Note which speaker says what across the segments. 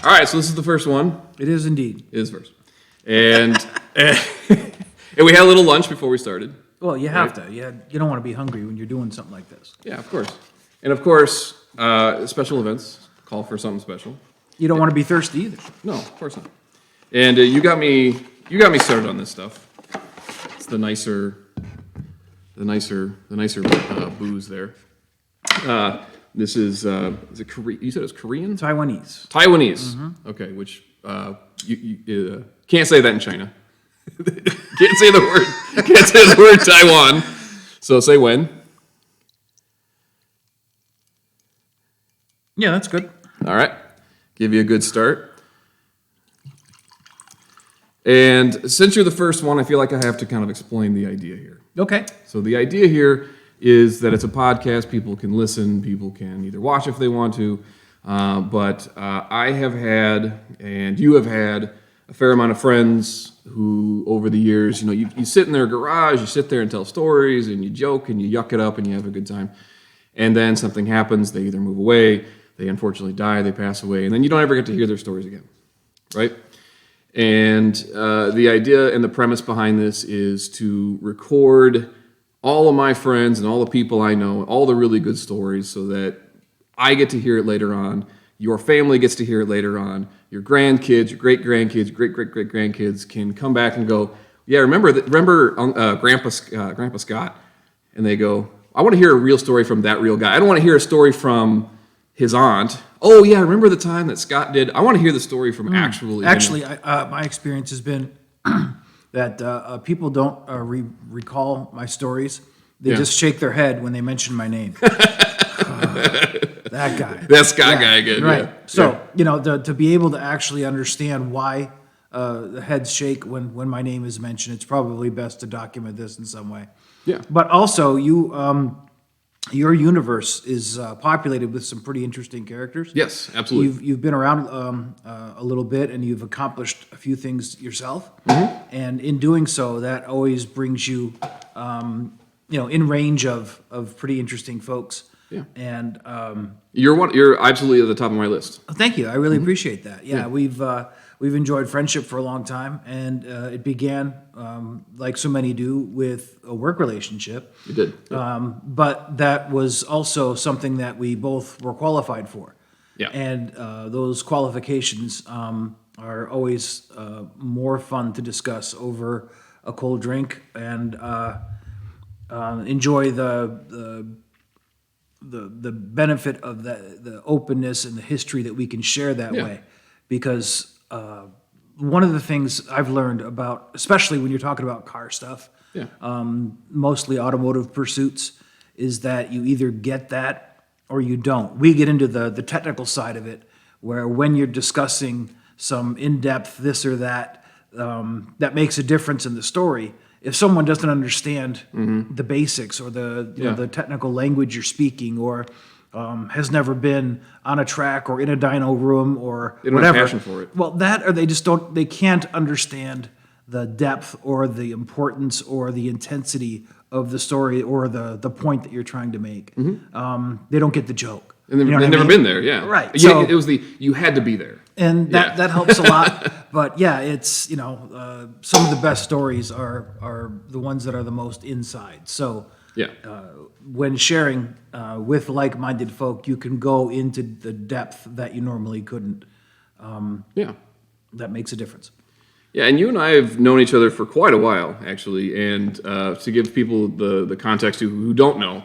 Speaker 1: All right, so this is the first one.
Speaker 2: It is indeed.
Speaker 1: It is first. And, and we had a little lunch before we started.
Speaker 2: Well, you have to. You don't want to be hungry when you're doing something like this.
Speaker 1: Yeah, of course. And of course, special events call for something special.
Speaker 2: You don't want to be thirsty either.
Speaker 1: No, of course not. And you got me started on this stuff. It's the nicer booze there. This is it Korean? You said it was Korean?
Speaker 2: Taiwanese.
Speaker 1: Taiwanese. Mm-hmm. Okay, which you can't say that in China. Can't say the word Taiwan. So say when.
Speaker 2: Yeah, that's good.
Speaker 1: All right. Give you a good start. And since you're the first one, I feel like I have to kind of explain the idea here.
Speaker 2: Okay.
Speaker 1: So the idea here is that it's a podcast. People can listen. People can either watch if they want to. But I have had, and you have had, a fair amount of friends who, over the years, you sit in their garage, you sit there and tell stories, and you joke, and you yuck it up, and you have a good time. And then something happens. They either move away, they unfortunately die, they pass away, and then you don't ever get to hear their stories again, right? And the idea and the premise behind this is to record all of my friends and all the people I know, all the really good stories, so that I get to hear it later on, your family gets to hear it later on, your grandkids, your great-grandkids, great-great-great-grandkids can come back and go, yeah, remember Grandpa Scott? And they go, I want to hear a real story from that real guy. I don't want to hear a story from his aunt. Oh, yeah, remember the time that Scott did? I want to hear the story from actually.
Speaker 2: Actually, my experience has been that people don't recall my stories. They just shake their head when they mention my name. That guy.
Speaker 1: That Scott guy again.
Speaker 2: Right.
Speaker 1: Yeah.
Speaker 2: So, to be able to actually understand why the heads shake when my name is mentioned, it's probably best to document this in some way.
Speaker 1: Yeah.
Speaker 2: But also, your universe is populated with some pretty interesting characters.
Speaker 1: Yes, absolutely.
Speaker 2: You've been around a little bit, and you've accomplished a few things yourself. Mm-hmm. And in doing so, that always brings you, in range of pretty interesting folks. Yeah. And
Speaker 1: you're absolutely at the top of my list.
Speaker 2: Thank you. I really appreciate that. Yeah. We've enjoyed friendship for a long time, and it began, like so many do, with a work relationship.
Speaker 1: You did. Yeah.
Speaker 2: But that was also something that we both were qualified for.
Speaker 1: Yeah.
Speaker 2: And those qualifications are always more fun to discuss over a cold drink and enjoy the benefit of the openness and the history that we can share that way. Because one of the things I've learned about, especially when you're talking about car stuff, mostly automotive pursuits, is that you either get that or you don't. We get into the technical side of it, where when you're discussing some in-depth this or that, that makes a difference in the story. If someone doesn't understand the basics or the technical language you're speaking, or has never been on a track or in a dyno room or
Speaker 1: they don't
Speaker 2: whatever,
Speaker 1: have passion for it.
Speaker 2: Well, that, or they just don't. They can't understand the depth or the importance or the intensity of the story or the point that you're trying to make. Mm-hmm. They don't get the joke.
Speaker 1: And they've never been there. Yeah.
Speaker 2: Right.
Speaker 1: So it was you had to be there.
Speaker 2: And that helps a lot. But yeah, it's, some of the best stories are the ones that are the most inside. So when sharing with like-minded folk, you can go into the depth that you normally couldn't. That makes a difference.
Speaker 1: Yeah, and you and I have known each other for quite a while, actually. And to give people the context who don't know,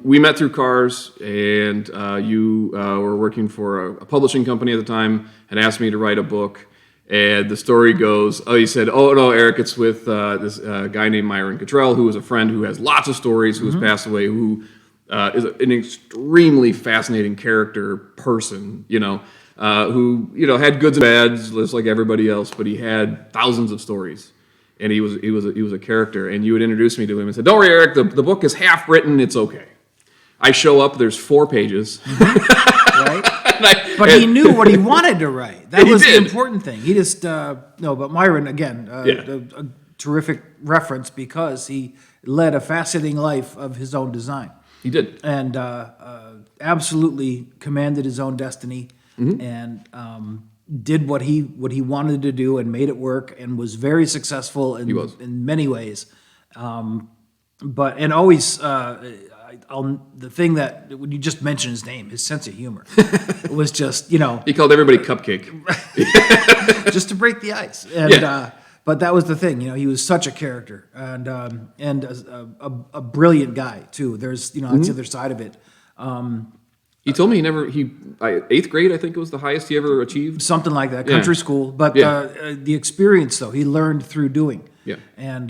Speaker 1: we met through cars, and you were working for a publishing company at the time, and asked me to write a book. And the story goes, you said, oh, no, Eric, it's with this guy named Myron Cottrell, who is a friend who has lots of stories, who has passed away, who is an extremely fascinating person, who, had goods and bads, just like everybody else, but he had thousands of stories. And he was a character. And you had introduced me to him and said, don't worry, Eric, the book is half written, it's okay. I show up, there's 4 pages.
Speaker 2: Right? But he knew what he wanted to write. That was the important thing. He just, but Myron, again, a terrific reference because he led a fascinating life of his own design.
Speaker 1: He did.
Speaker 2: And absolutely commanded his own destiny. and did what he wanted to do and made it work and was very successful in many ways. But and always, the thing that when you just mentioned his name, his sense of humor was just
Speaker 1: he called everybody Cupcake,
Speaker 2: just to break the ice. And but that was the thing, he was such a character and a brilliant guy too. There's that's the other side of it.
Speaker 1: He told me eighth grade, I think it was the highest he ever achieved.
Speaker 2: Something like that, country school. But the experience, though, he learned through doing.
Speaker 1: Yeah.
Speaker 2: And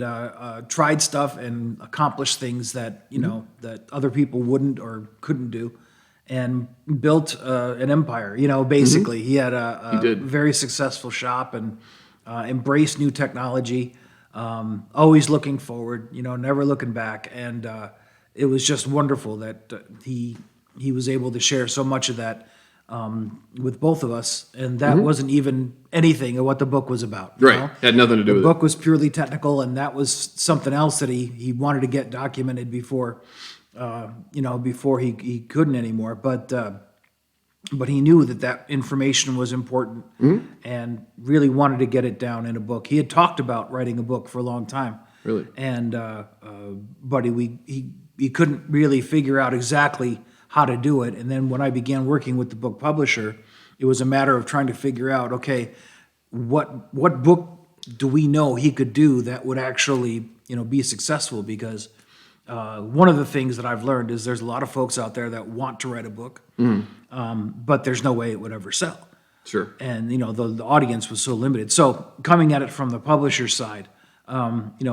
Speaker 2: tried stuff and accomplished things that, that other people wouldn't or couldn't do. And built an empire, basically. He had a very successful shop and embraced new technology, always looking forward, never looking back. And it was just wonderful that he was able to share so much of that with both of us, and that wasn't even anything of what the book was about.
Speaker 1: Right, had nothing to do with it.
Speaker 2: The book was purely technical, and that was something else that he wanted to get documented before, before he couldn't anymore. But he knew that information was important, and really wanted to get it down in a book. He had talked about writing a book for a long time.
Speaker 1: Really,
Speaker 2: and but he couldn't really figure out exactly how to do it. And then when I began working with the book publisher, it was a matter of trying to figure out, okay, what book do we know he could do that would actually, be successful? Because one of the things that I've learned is there's a lot of folks out there that want to write a book, but there's no way it would ever sell.
Speaker 1: Sure.
Speaker 2: And, the audience was so limited. So coming at it from the publisher side,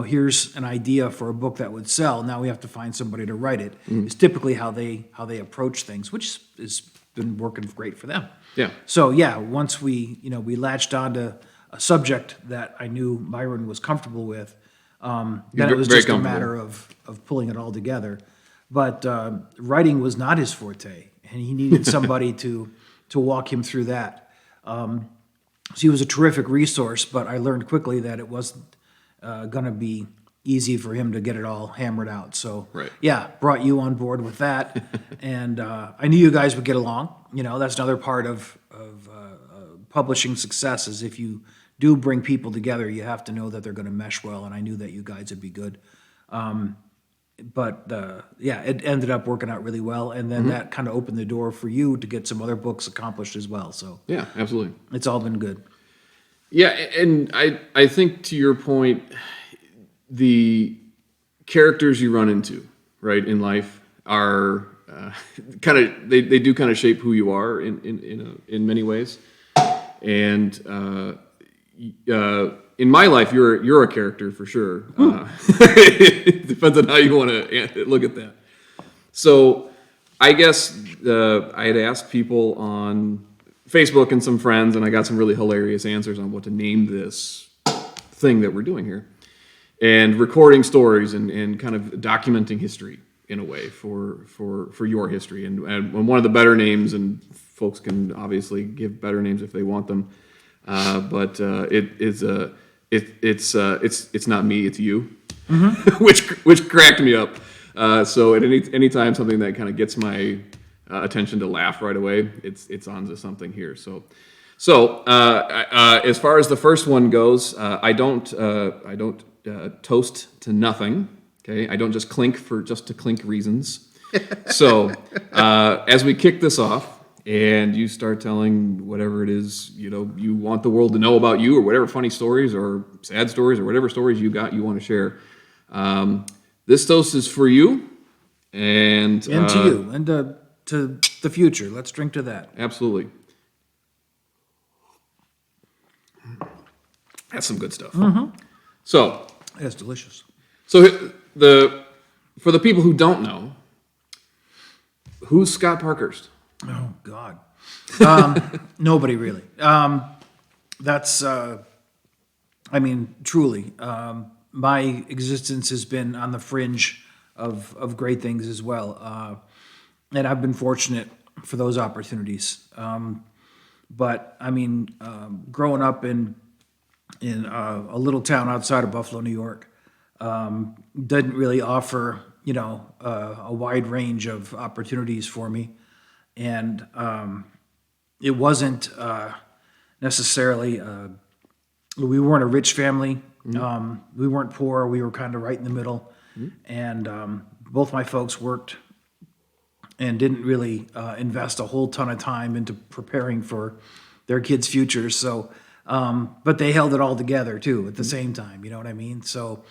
Speaker 2: here's an idea for a book that would sell. Now we have to find somebody to write it. It's typically how they approach things, which has been working great for them.
Speaker 1: Yeah.
Speaker 2: So once we latched onto a subject that I knew Myron was comfortable with, then it was just a matter of pulling it all together. But writing was not his forte, and he needed somebody to walk him through that. So he was a terrific resource, but I learned quickly that it wasn't going to be easy for him to get it all hammered out. So, brought you on board with that. And I knew you guys would get along. That's another part of publishing success is if you do bring people together, you have to know that they're going to mesh well. And I knew that you guys would be good. But it ended up working out really well. And then that kind of opened the door for you to get some other books accomplished as well. So
Speaker 1: yeah, absolutely.
Speaker 2: It's all been good.
Speaker 1: Yeah, and I think to your point, the characters you run into, right, in life are kind of they do kind of shape who you are in many ways. And in my life, you're a character for sure. It depends on how you want to look at that. So I guess I had asked people on Facebook and some friends, and I got some really hilarious answers on what to name this thing that we're doing here. And recording stories and kind of documenting history in a way for your history. And one of the better names, and folks can obviously give better names if they want them, but it's not me, it's you, which cracked me up. So at any time something that kind of gets my attention to laugh right away, it's onto something here. So as far as the first one goes, I don't toast to nothing. Okay, I don't just clink for just to clink reasons. So as we kick this off, and you start telling whatever it is you want the world to know about you, or whatever funny stories or sad stories or whatever stories you want to share, this toast is for you, and
Speaker 2: to you, and to the future. Let's drink to that.
Speaker 1: Absolutely. That's some good stuff. So
Speaker 2: that's delicious.
Speaker 1: So for the people who don't know, who's Scott Parkhurst?
Speaker 2: Oh God, nobody really. That's truly. My existence has been on the fringe of great things as well, and I've been fortunate for those opportunities. But growing up in a little town outside of Buffalo, New York, didn't really offer a wide range of opportunities for me, and it wasn't necessarily. We weren't a rich family. We weren't poor. We were kind of right in the middle, and both my folks worked and didn't really invest a whole ton of time into preparing for their kids' futures. So, but they held it all together too at the same time. You know what I mean? So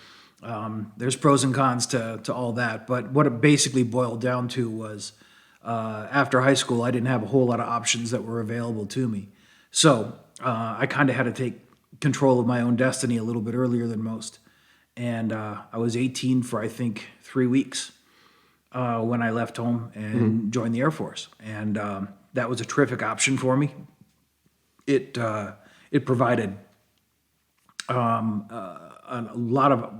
Speaker 2: there's pros and cons to all that. But what it basically boiled down to was after high school, I didn't have a whole lot of options that were available to me. So I kind of had to take control of my own destiny a little bit earlier than most. And I was 18 for, I think, 3 weeks. When I left home and joined the Air Force, and that was a terrific option for me. It provided a lot of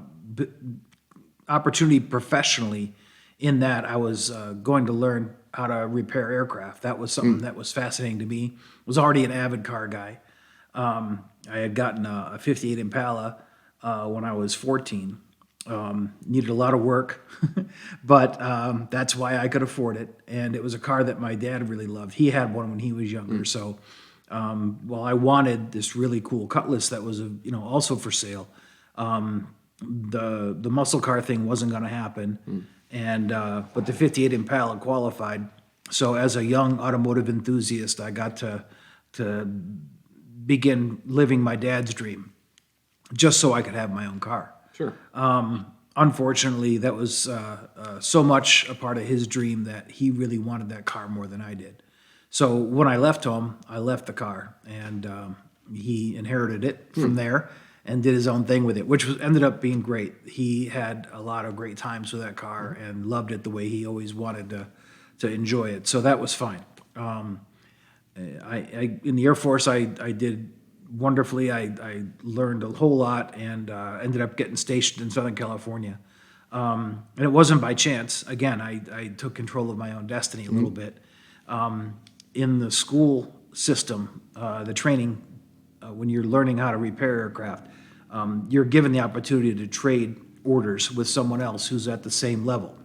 Speaker 2: opportunity professionally, in that I was going to learn how to repair aircraft. That was something that was fascinating to me. I was already an avid car guy. I had gotten a 58 Impala when I was 14. Needed a lot of work, but that's why I could afford it. And it was a car that my dad really loved. He had one when he was younger. So while I wanted this really cool Cutlass that was also for sale, the muscle car thing wasn't going to happen. And but the 58 Impala qualified. So as a young automotive enthusiast, I got to begin living my dad's dream, just so I could have my own car.
Speaker 1: Sure.
Speaker 2: Unfortunately, that was so much a part of his dream that he really wanted that car more than I did. So when I left home, I left the car, and he inherited it from there and did his own thing with it, which ended up being great. He had a lot of great times with that car and loved it the way he always wanted to enjoy it. So that was fine. In the Air Force, I did wonderfully. I learned a whole lot, and ended up getting stationed in Southern California. And it wasn't by chance. Again, I took control of my own destiny a little bit. In the school system, the training, when you're learning how to repair aircraft, you're given the opportunity to trade orders with someone else who's at the same level.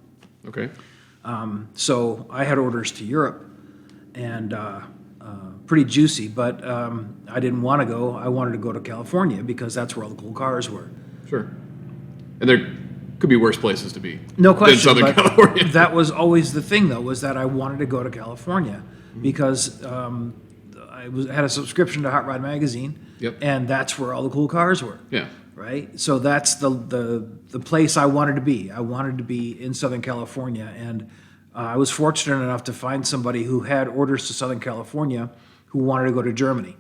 Speaker 1: Okay.
Speaker 2: So I had orders to Europe, and pretty juicy, but I didn't want to go. I wanted to go to California because that's where all the cool cars were.
Speaker 1: Sure. And there could be worse places to be.
Speaker 2: No question.
Speaker 1: Than Southern California.
Speaker 2: That was always the thing, though, was that I wanted to go to California because I had a subscription to Hot Rod Magazine, and that's where all the cool cars were.
Speaker 1: Yeah.
Speaker 2: Right? So that's the place I wanted to be. I wanted to be in Southern California, and I was fortunate enough to find somebody who had orders to Southern California who wanted to go to Germany.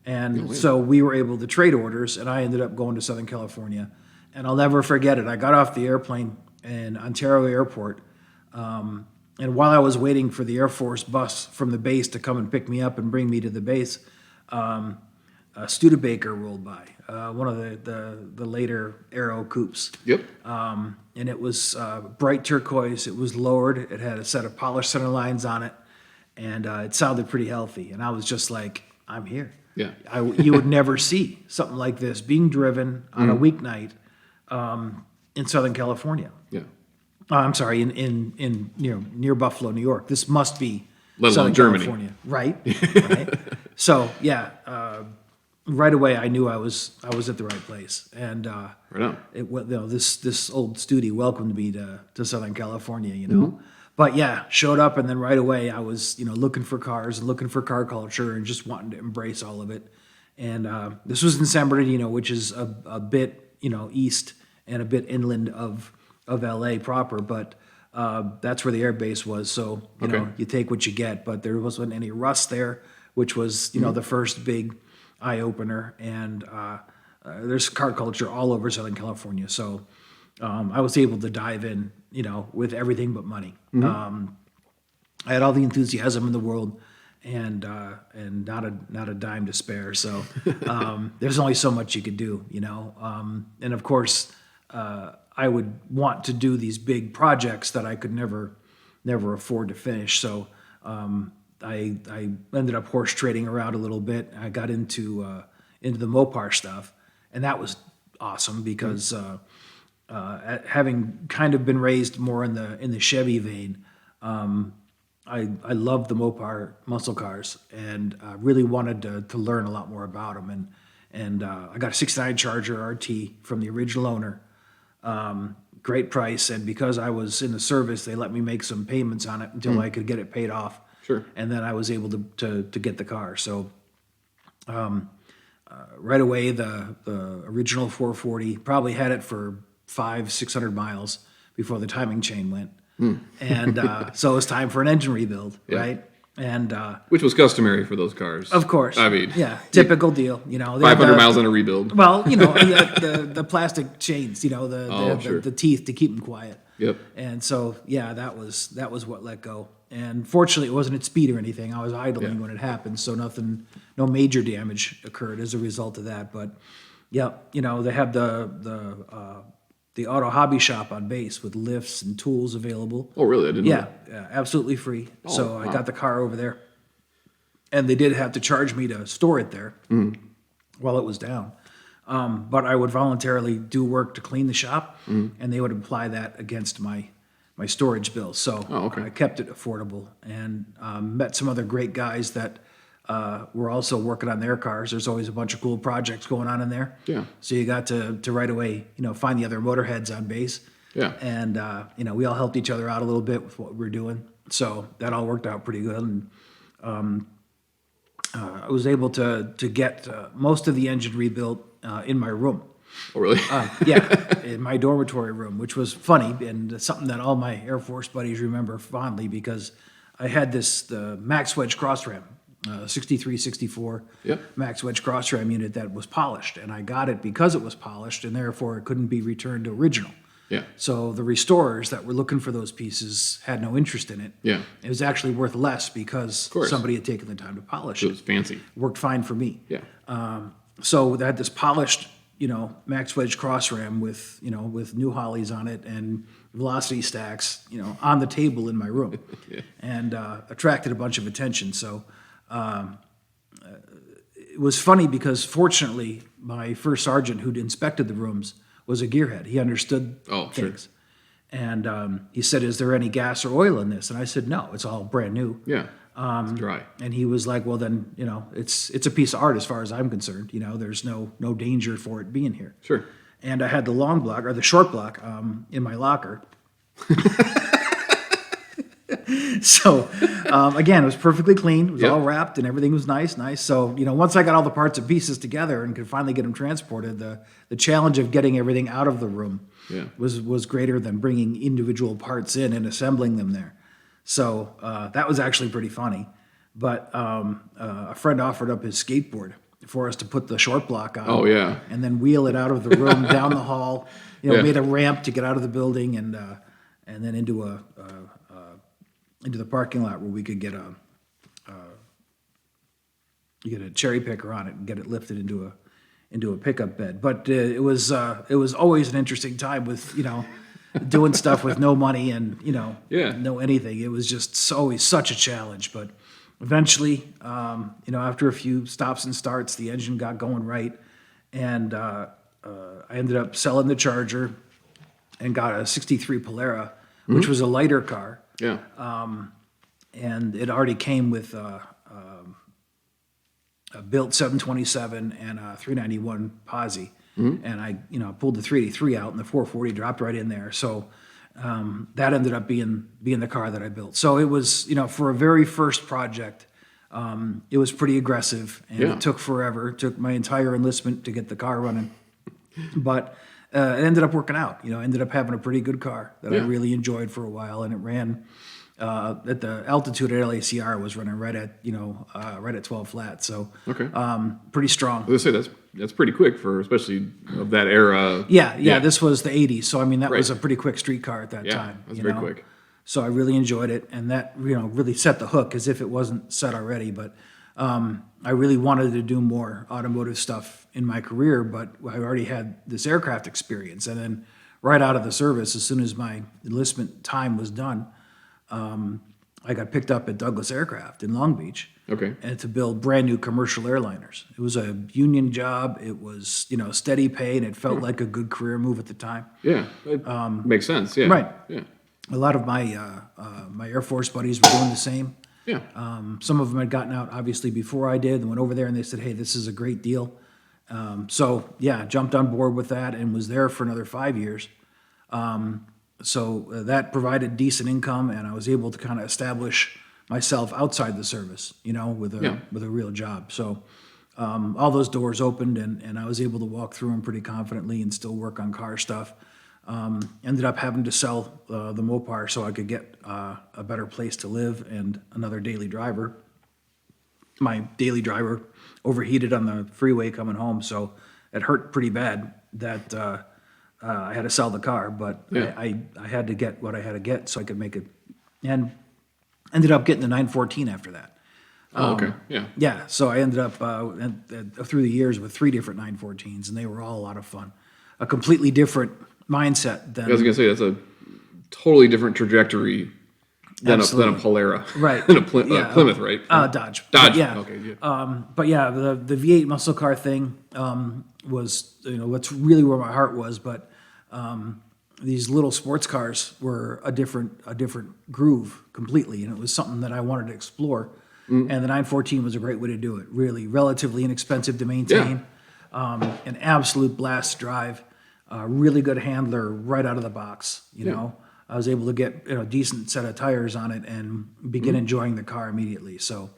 Speaker 2: And so we were able to trade orders, and I ended up going to Southern California. And I'll never forget it. I got off the airplane in Ontario Airport, and while I was waiting for the Air Force bus from the base to come and pick me up and bring me to the base, a Studebaker rolled by, one of the later Aero coupes.
Speaker 1: Yep.
Speaker 2: And it was bright turquoise. It was lowered. It had a set of polished center lines on it, and it sounded pretty healthy. And I was just like, I'm here.
Speaker 1: Yeah.
Speaker 2: You would never see something like this being driven on a weeknight in Southern California.
Speaker 1: Yeah.
Speaker 2: I'm sorry, in near Buffalo, New York. This must be
Speaker 1: Let alone
Speaker 2: Southern
Speaker 1: Germany.
Speaker 2: California, right? Right. So yeah, right away I knew I was at the right place, and
Speaker 1: Right on.
Speaker 2: this old studi welcomed me to Southern California, But yeah, showed up, and then right away I was looking for cars and looking for car culture and just wanting to embrace all of it. And this was in San Bernardino, which is a bit east and a bit inland of LA proper, but that's where the air base was. So you take what you get, but there wasn't any rust there, which was the first big eye opener. And there's car culture all over Southern California. So I was able to dive in, with everything but money. I had all the enthusiasm in the world, and not a dime to spare. So there's only so much you could do, and of course I would want to do these big projects that I could never afford to finish. So I ended up horse trading around a little bit. I got into the Mopar stuff, and that was awesome because having kind of been raised more in the Chevy vein, I love the Mopar muscle cars, and really wanted to learn a lot more about them. And I got a '69 Charger RT from the original owner. Great price, and because I was in the service, they let me make some payments on it until I could get it paid off.
Speaker 1: Sure.
Speaker 2: And then I was able to get the car. So right away, the original 440, probably had it for 600 miles before the timing chain went. And so it was time for an engine rebuild, right? And
Speaker 1: which was customary for those cars.
Speaker 2: of course,
Speaker 1: I mean,
Speaker 2: yeah, typical deal. You know,
Speaker 1: 500 miles on a rebuild.
Speaker 2: Well, you know, the plastic chains, you know,
Speaker 1: Sure.
Speaker 2: the teeth to keep them quiet.
Speaker 1: Yep.
Speaker 2: And so, yeah, that was what let go. And fortunately, it wasn't at speed or anything. I was idling when it happened, so no major damage occurred as a result of that. But yeah, you know, they have the auto hobby shop on base with lifts and tools available.
Speaker 1: Oh, really? I didn't know
Speaker 2: Yeah,
Speaker 1: that.
Speaker 2: yeah, absolutely free. So I
Speaker 1: wow.
Speaker 2: got the car over there, and they did have to charge me to store it there while it was down. But I would voluntarily do work to clean the shop, and they would apply that against my storage bill. So
Speaker 1: okay.
Speaker 2: I kept it affordable, and met some other great guys that were also working on their cars. There's always a bunch of cool projects going on in there.
Speaker 1: Yeah.
Speaker 2: So you got to right away, you know, find the other motorheads on base.
Speaker 1: Yeah.
Speaker 2: And you know, we all helped each other out a little bit with what we were doing. So that all worked out pretty good. And I was able to get most of the engine rebuilt in my room.
Speaker 1: Oh, really?
Speaker 2: Yeah, in my dormitory room, which was funny and something that all my Air Force buddies remember fondly, because I had the Max Wedge cross ram, 63, 64
Speaker 1: Yep.
Speaker 2: Max Wedge cross ram unit that was polished, and I got it because it was polished, and therefore it couldn't be returned to original.
Speaker 1: Yeah.
Speaker 2: So the restorers that were looking for those pieces had no interest in it.
Speaker 1: Yeah.
Speaker 2: It was actually worth less because
Speaker 1: course.
Speaker 2: somebody had taken the time to polish
Speaker 1: It
Speaker 2: it.
Speaker 1: was fancy.
Speaker 2: Worked fine for me.
Speaker 1: Yeah.
Speaker 2: So they had this polished, you know, Max Wedge cross ram with, you know, with new hollies on it and velocity stacks, you know, on the table in my room, and attracted a bunch of attention. So it was funny because fortunately, my first sergeant who'd inspected the rooms was a gearhead. He understood
Speaker 1: Oh, sure.
Speaker 2: things. And he said, "Is there any gas or oil in this?" And I said, "No, it's all brand new."
Speaker 1: Yeah. It's dry.
Speaker 2: And he was like, "Well, then, you know, it's a piece of art as far as I'm concerned. You know, there's no danger for it being here."
Speaker 1: Sure.
Speaker 2: And I had the long block or the short block in my locker. So again, it was perfectly clean. It was
Speaker 1: Yep.
Speaker 2: all wrapped and everything was nice. So, you know, once I got all the parts and pieces together and could finally get them transported, the challenge of getting everything out of the room
Speaker 1: Yeah.
Speaker 2: was greater than bringing individual parts in and assembling them there. So that was actually pretty funny. But a friend offered up his skateboard for us to put the short block on.
Speaker 1: Oh, yeah.
Speaker 2: And then wheel it out of the room, down the hall. You know,
Speaker 1: Yeah.
Speaker 2: made a ramp to get out of the building, and then into the parking lot where we could get a cherry picker on it and get it lifted into a pickup bed. But it was always an interesting time with, you know, doing stuff with no money and, you know,
Speaker 1: Yeah.
Speaker 2: no anything. It was just always such a challenge. But eventually, you know, after a few stops and starts, the engine got going right, and I ended up selling the Charger and got a '63 Polara, which was a lighter car.
Speaker 1: Yeah.
Speaker 2: And it already came with a built 727 and a 391 Posi. And I, you know, pulled the 383 out, and the 440 dropped right in there. So that ended up being the car that I built. So it was, you know, for a very first project, it was pretty aggressive, and
Speaker 1: Yeah.
Speaker 2: it took forever. It took my entire enlistment to get the car running. But it ended up working out. You know, I ended up having a pretty good car that I
Speaker 1: Yeah.
Speaker 2: really enjoyed for a while, and it ran at the altitude at LACR was running right at, you know, right at 12 flat. So
Speaker 1: Okay.
Speaker 2: pretty strong.
Speaker 1: I was gonna say that's pretty quick for especially of that era.
Speaker 2: Yeah. This was the '80s, so I mean that was
Speaker 1: Right.
Speaker 2: a pretty quick street car at that
Speaker 1: Yeah,
Speaker 2: time.
Speaker 1: that's
Speaker 2: you
Speaker 1: very
Speaker 2: know?
Speaker 1: quick.
Speaker 2: So I really enjoyed it, and that, you know, really set the hook, as if it wasn't set already. But I really wanted to do more automotive stuff in my career, but I already had this aircraft experience. And then right out of the service, as soon as my enlistment time was done, I got picked up at Douglas Aircraft in Long Beach.
Speaker 1: Okay.
Speaker 2: And to build brand new commercial airliners. It was a union job. It was, you know, steady pay, and it felt like a good career move at the time.
Speaker 1: Yeah. It makes sense. Yeah.
Speaker 2: Right.
Speaker 1: Yeah.
Speaker 2: a lot of my Air Force buddies were doing the same.
Speaker 1: Yeah.
Speaker 2: Some of them had gotten out obviously before I did and went over there and they said, hey, this is a great deal. So yeah, jumped on board with that and was there for another 5 years. So that provided decent income and I was able to kind of establish myself outside the service, with a real job. So all those doors opened and I was able to walk through them pretty confidently and still work on car stuff. Ended up having to sell the Mopar so I could get a better place to live and another daily driver. My daily driver overheated on the freeway coming home, so it hurt pretty bad that I had to sell the car, but
Speaker 1: Yeah.
Speaker 2: I had to get what I had to get so I could make it, and ended up getting the 914 after that.
Speaker 1: Oh, okay. Yeah.
Speaker 2: Yeah, so I ended up through the years with 3 different 914s, and they were all a lot of fun. A completely different mindset than
Speaker 1: I was gonna say that's a totally different trajectory than a Polara,
Speaker 2: right?
Speaker 1: than a Plymouth, right?
Speaker 2: Dodge.
Speaker 1: Dodge.
Speaker 2: But yeah.
Speaker 1: Okay. Yeah.
Speaker 2: But yeah, the V8 muscle car thing was that's really where my heart was. But these little sports cars were a different groove completely, and it was something that I wanted to explore. And the 914 was a great way to do it. Really, relatively inexpensive to maintain, an absolute blast to drive, really good handler right out of the box. You know, I was able to get a decent set of tires on it and begin enjoying the car immediately. So,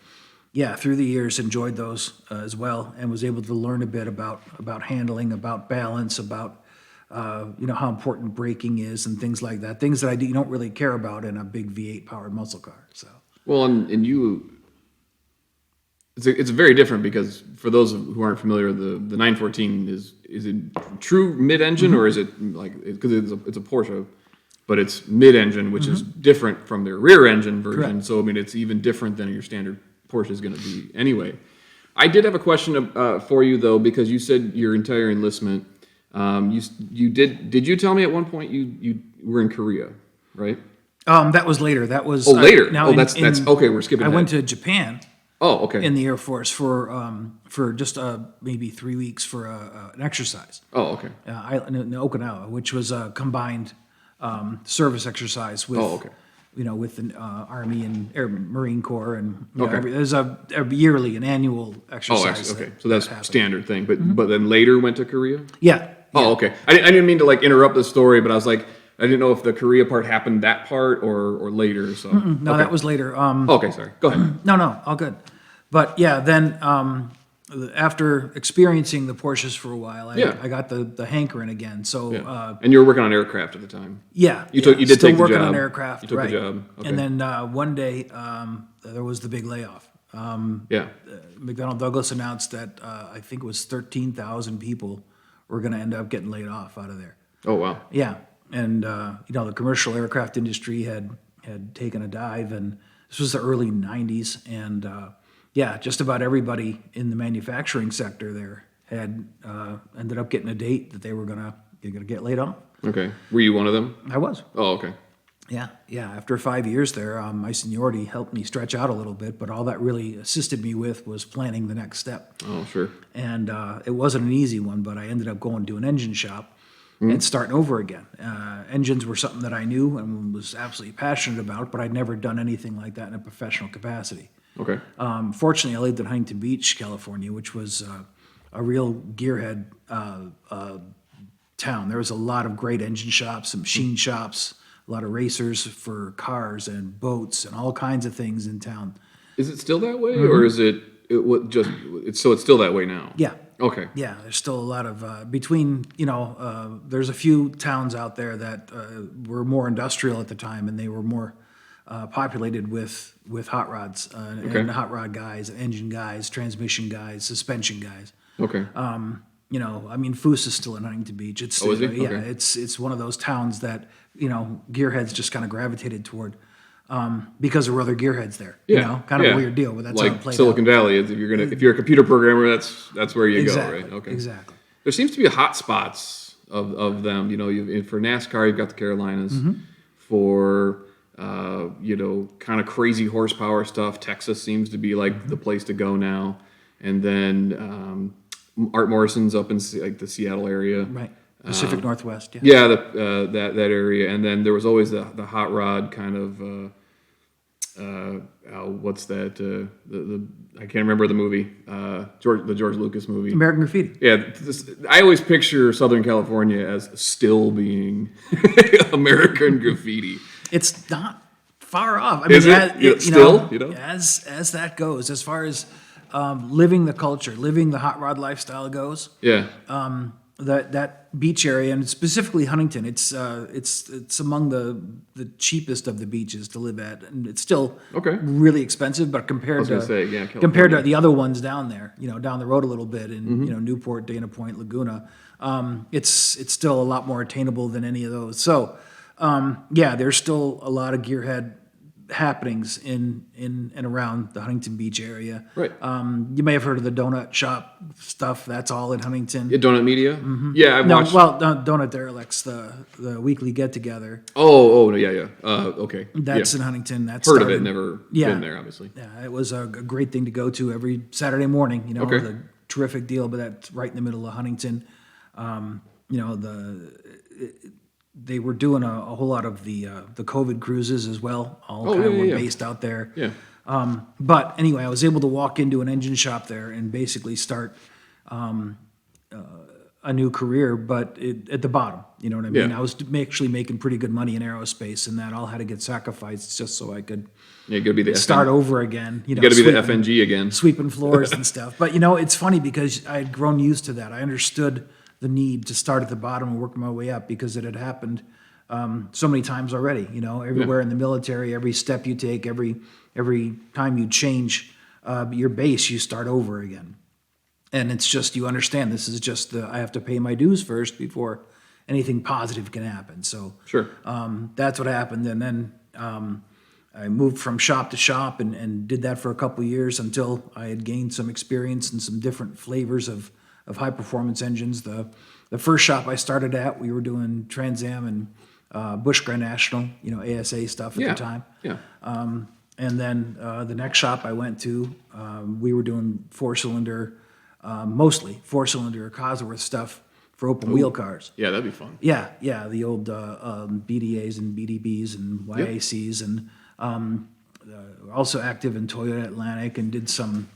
Speaker 2: yeah, through the years, enjoyed those as well, and was able to learn a bit about handling, about balance, about how important braking is and things like that. Things that you don't really care about in a big V8 powered muscle car. So,
Speaker 1: Well, and you, it's very different because for those who aren't familiar, the 914 is it true mid-engine or is it like because it's a Porsche, but it's mid-engine, which is different from their rear-engine version.
Speaker 2: Correct.
Speaker 1: So I mean, it's even different than your standard Porsche is going to be anyway. I did have a question for you though, because you said your entire enlistment. You did you tell me at one point you were in Korea, right?
Speaker 2: that was later. That was
Speaker 1: Later.
Speaker 2: now
Speaker 1: That's okay. We're skipping.
Speaker 2: I
Speaker 1: ahead.
Speaker 2: went to Japan.
Speaker 1: Oh, okay.
Speaker 2: In the Air Force for just maybe 3 weeks for an exercise.
Speaker 1: Oh, okay.
Speaker 2: In Okinawa, which was a combined service exercise with,
Speaker 1: Oh, okay.
Speaker 2: with the Army and Marine Corps, and
Speaker 1: Okay.
Speaker 2: there's a yearly, an annual exercise.
Speaker 1: Okay. So that's
Speaker 2: happened.
Speaker 1: standard thing. But then later went to Korea?
Speaker 2: Yeah.
Speaker 1: Oh, okay. I didn't mean to like interrupt the story, but I was like, I didn't know if the Korea part happened that part or later. So
Speaker 2: No,
Speaker 1: okay.
Speaker 2: that was later.
Speaker 1: Okay, sorry. Go ahead.
Speaker 2: No, all good. But yeah, then after experiencing the Porsches for a while, I got the hankering again. So
Speaker 1: Yeah. And you were working on aircraft at the time.
Speaker 2: yeah,
Speaker 1: You did
Speaker 2: still
Speaker 1: take the
Speaker 2: working
Speaker 1: job.
Speaker 2: on aircraft.
Speaker 1: You took
Speaker 2: right.
Speaker 1: the job. Okay.
Speaker 2: And then one day there was the big layoff.
Speaker 1: Yeah.
Speaker 2: McDonnell Douglas announced that I think it was 13,000 people were going to end up getting laid off out of there.
Speaker 1: Oh, wow.
Speaker 2: Yeah, and the commercial aircraft industry had taken a dive, and this was the early '90s, and just about everybody in the manufacturing sector there had ended up getting a date that they were gonna get laid off.
Speaker 1: Okay. Were you one of them?
Speaker 2: I was.
Speaker 1: Oh, okay.
Speaker 2: Yeah. After 5 years there, my seniority helped me stretch out a little bit, but all that really assisted me with was planning the next step.
Speaker 1: Oh, sure.
Speaker 2: And it wasn't an easy one, but I ended up going to an engine shop and starting over again. Engines were something that I knew and was absolutely passionate about, but I'd never done anything like that in a professional capacity.
Speaker 1: Okay.
Speaker 2: Fortunately, I lived in Huntington Beach, California, which was a real gearhead town. There was a lot of great engine shops, some machine shops, a lot of racers for cars and boats and all kinds of things in town.
Speaker 1: Is it still that way, or is it's still that way now?
Speaker 2: Yeah.
Speaker 1: Okay.
Speaker 2: Yeah, there's still a lot of there's a few towns out there that were more industrial at the time, and they were more populated with hot rods and hot rod guys, engine guys, transmission guys, suspension guys.
Speaker 1: Okay.
Speaker 2: Foose is still in Huntington Beach. It's
Speaker 1: is he?
Speaker 2: yeah,
Speaker 1: Okay.
Speaker 2: it's one of those towns that gearheads just kind of gravitated toward because there were other gearheads there.
Speaker 1: Yeah.
Speaker 2: Kind of a weird deal, but that's how it
Speaker 1: like
Speaker 2: played
Speaker 1: Silicon
Speaker 2: out.
Speaker 1: Valley. If you're a computer programmer, that's where you
Speaker 2: Exactly.
Speaker 1: go, right? Okay.
Speaker 2: Exactly.
Speaker 1: There seems to be hot spots of them. For NASCAR, you've got the Carolinas. For kind of crazy horsepower stuff, Texas seems to be like the place to go now. And then Art Morrison's up in like the Seattle area.
Speaker 2: Right. Pacific Northwest. Yeah.
Speaker 1: Yeah, that area, and then there was always the hot rod kind of. What's that? The I can't remember the movie. The George Lucas movie.
Speaker 2: American Graffiti.
Speaker 1: Yeah, I always picture Southern California as still being American Graffiti.
Speaker 2: It's not far off. I
Speaker 1: Is
Speaker 2: mean,
Speaker 1: it?
Speaker 2: as that goes, as far as living the culture, living the hot rod lifestyle goes.
Speaker 1: Yeah.
Speaker 2: That beach area, and specifically Huntington, it's among the cheapest of the beaches to live at, and it's still really expensive. But compared to the other ones down there, down the road a little bit in Newport, Dana Point, Laguna, it's still a lot more attainable than any of those. So there's still a lot of gearhead happenings in and around the Huntington Beach area.
Speaker 1: Right.
Speaker 2: You may have heard of the donut shop stuff. That's all in Huntington.
Speaker 1: Yeah, Donut Media. Mm-hmm. Yeah, I've watched.
Speaker 2: Well, Donut Derelicts, the weekly get together.
Speaker 1: Yeah. Okay.
Speaker 2: That's in Huntington. That's
Speaker 1: heard of it. Never been there, obviously.
Speaker 2: Yeah, it was a great thing to go to every Saturday morning. The terrific deal, but that's right in the middle of Huntington. They were doing a whole lot of the COVID cruises as well. Were based out there.
Speaker 1: Yeah.
Speaker 2: But anyway, I was able to walk into an engine shop there and basically start a new career, but at the bottom. You know what I mean?
Speaker 1: Yeah.
Speaker 2: I was actually making pretty good money in aerospace, and that all had to get sacrificed just so I could start over again.
Speaker 1: You got to be the FNG again.
Speaker 2: Sweeping floors and stuff. But, it's funny because I had grown used to that. I understood the need to start at the bottom and work my way up because it had happened so many times already. Everywhere in the military, every step you take, every time you change your base, you start over again. And it's just, you understand, this is just I have to pay my dues first before anything positive can happen. So
Speaker 1: sure,
Speaker 2: that's what happened. And then I moved from shop to shop and did that for a couple of years until I had gained some experience and some different flavors of high performance engines. The first shop I started at, we were doing Trans Am and Busch Grand National, ASA stuff at the time.
Speaker 1: Yeah.
Speaker 2: And then the next shop I went to, we were doing mostly four-cylinder Cosworth stuff for open wheel cars.
Speaker 1: Yeah, that'd be fun.
Speaker 2: Yeah, the old BDAs and BDBs and YACs, and also active in Toyota Atlantic, and did some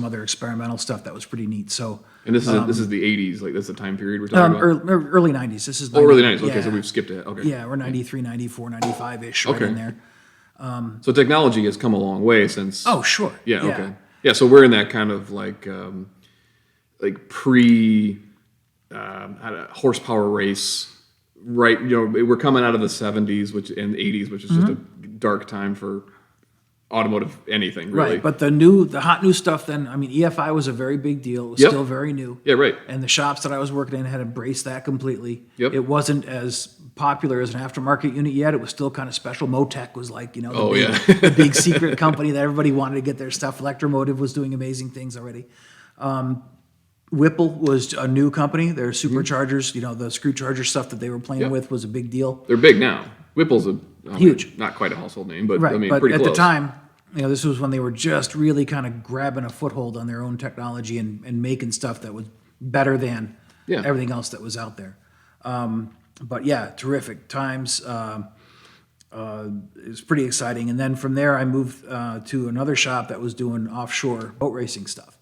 Speaker 2: other experimental stuff that was pretty neat. So,
Speaker 1: and this is the 80s, like that's the time period we're talking about?
Speaker 2: Early 90s. This is
Speaker 1: early 90s. Okay, so we've skipped it. Okay.
Speaker 2: Yeah, we're 93, 94, 95-ish right in there.
Speaker 1: So technology has come a long way since.
Speaker 2: Oh, sure.
Speaker 1: Yeah. Okay. Yeah. So we're in that kind of like pre horsepower race, right? We're coming out of the 70s, and 80s, which is just a dark time for automotive anything, really.
Speaker 2: Right, but the hot new stuff then, EFI was a very big deal. It was still very new.
Speaker 1: Yeah, right.
Speaker 2: And the shops that I was working in had embraced that completely.
Speaker 1: Yep.
Speaker 2: It wasn't as popular as an aftermarket unit yet. It was still kind of special. Motec was like, the big secret company that everybody wanted to get their stuff. Electromotive was doing amazing things already. Whipple was a new company. Their superchargers, the screw charger stuff that they were playing with was a big deal.
Speaker 1: They're big now. Whipple's
Speaker 2: huge.
Speaker 1: Not quite a household name, but
Speaker 2: right. But
Speaker 1: pretty
Speaker 2: at
Speaker 1: close.
Speaker 2: The time, this was when they were just really kind of grabbing a foothold on their own technology and making stuff that was better than everything else that was out there. But yeah, terrific times. It was pretty exciting. And then from there, I moved to another shop that was doing offshore boat racing stuff.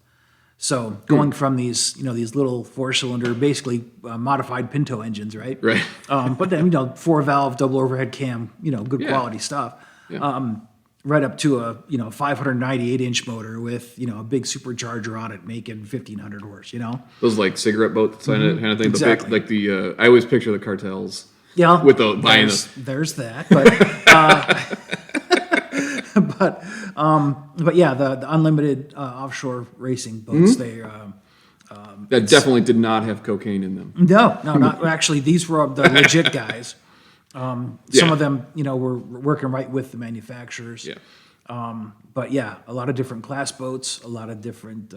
Speaker 2: So going from these little four-cylinder, basically modified Pinto engines, right?
Speaker 1: Right.
Speaker 2: But then, 4-valve, double overhead cam, good quality stuff.
Speaker 1: Yeah.
Speaker 2: Right up to a 598-inch motor with a big supercharger on it, making 1,500 horse.
Speaker 1: Those like cigarette boats kind of thing.
Speaker 2: Exactly.
Speaker 1: The big, I always picture the cartels.
Speaker 2: Yeah.
Speaker 1: With the buying this.
Speaker 2: There's that, but yeah, the unlimited offshore racing boats. They
Speaker 1: that definitely did not have cocaine in them.
Speaker 2: No, not actually. These were the legit guys. Some of them, were working right with the manufacturers.
Speaker 1: Yeah.
Speaker 2: But yeah, a lot of different class boats, a lot of different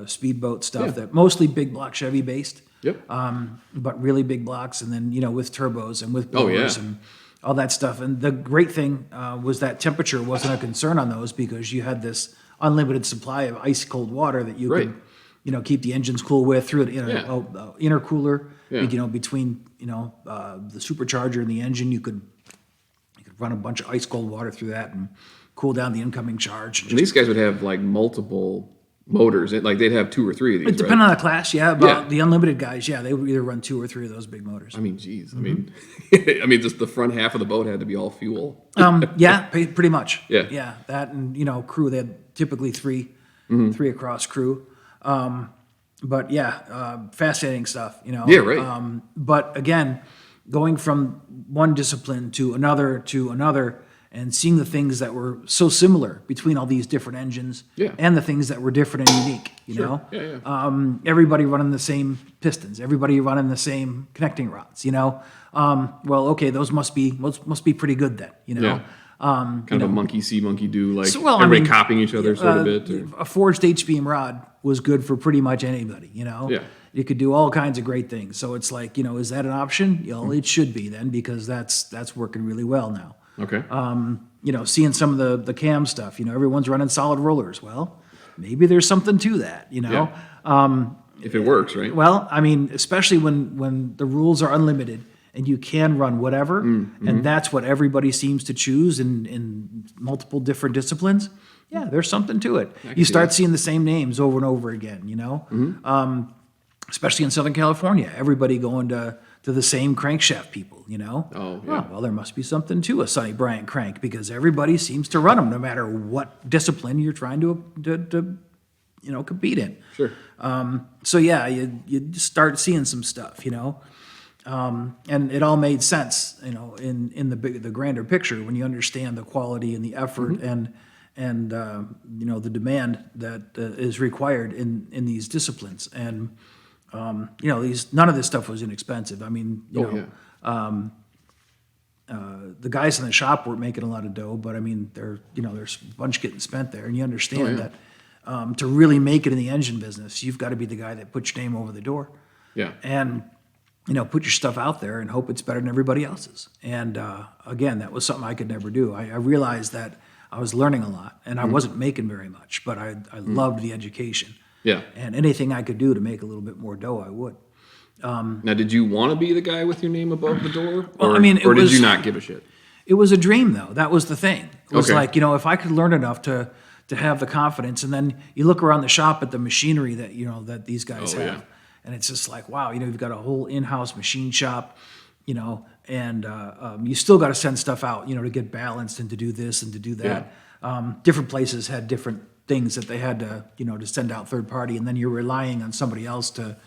Speaker 2: speedboat stuff that mostly big block Chevy based.
Speaker 1: Yep.
Speaker 2: But really big blocks, and then with turbos and with blowers and all that stuff. And the great thing was that temperature wasn't a concern on those because you had this unlimited supply of ice cold water that you could keep the engines cool with through an intercooler.
Speaker 1: Yeah.
Speaker 2: Between the supercharger and the engine, you could run a bunch of ice cold water through that and cool down the incoming charge.
Speaker 1: And these guys would have like multiple motors. Like they'd have 2 or 3 of these.
Speaker 2: It depends on the class, the unlimited guys, they would either run 2 or 3 of those big motors.
Speaker 1: I mean, geez. I mean, just the front half of the boat had to be all fuel.
Speaker 2: Pretty much.
Speaker 1: Yeah.
Speaker 2: That and crew. They had typically 3 across crew. Fascinating stuff.
Speaker 1: Yeah, right.
Speaker 2: But again, going from one discipline to another, and seeing the things that were so similar between all these different engines, and the things that were different and unique. You know, everybody running the same pistons, everybody running the same connecting rods. Those must be pretty good then.
Speaker 1: Kind of a monkey see, monkey do, like everybody copying each other sort of bit.
Speaker 2: A forged H-beam rod was good for pretty much anybody. You could do all kinds of great things. So it's like, is that an option? It should be then, because that's working really well now.
Speaker 1: Okay.
Speaker 2: Seeing some of the cam stuff, everyone's running solid rollers. Well, maybe there's something to that,
Speaker 1: If it works, right?
Speaker 2: Well, especially when the rules are unlimited and you can run whatever, and that's what everybody seems to choose in multiple different disciplines. Yeah, there's something to it. You start seeing the same names over and over again, especially in Southern California, everybody going to the same crankshaft people,
Speaker 1: Oh, yeah.
Speaker 2: Well, there must be something to a Sonny Bryant crank, because everybody seems to run them no matter what discipline you're trying to compete in.
Speaker 1: Sure.
Speaker 2: You start seeing some stuff, and it all made sense, in the grander picture, when you understand the quality and the effort and the demand that is required in these disciplines. And none of this stuff was inexpensive. The guys in the shop weren't making a lot of dough, but there's a bunch getting spent there, and you understand that to really make it in the engine business, you've got to be the guy that puts your name over the door.
Speaker 1: Yeah.
Speaker 2: And put your stuff out there and hope it's better than everybody else's. And again, that was something I could never do. I realized that I was learning a lot, and I wasn't making very much, but I loved the education.
Speaker 1: Yeah.
Speaker 2: And anything I could do to make a little bit more dough, I would.
Speaker 1: Now, did you want to be the guy with your name above the door?
Speaker 2: Well,
Speaker 1: or did you not give a shit?
Speaker 2: It was a dream, though. That was the thing. It was
Speaker 1: Okay.
Speaker 2: like, if I could learn enough to have the confidence, and then you look around the shop at the machinery that, that these guys have.
Speaker 1: Yeah.
Speaker 2: And it's just like, wow, you've got a whole in-house machine shop, and you still got to send stuff out, to get balanced and to do this and to do that. Different places had different things that they had to, to send out third party, and then you're relying on somebody else to,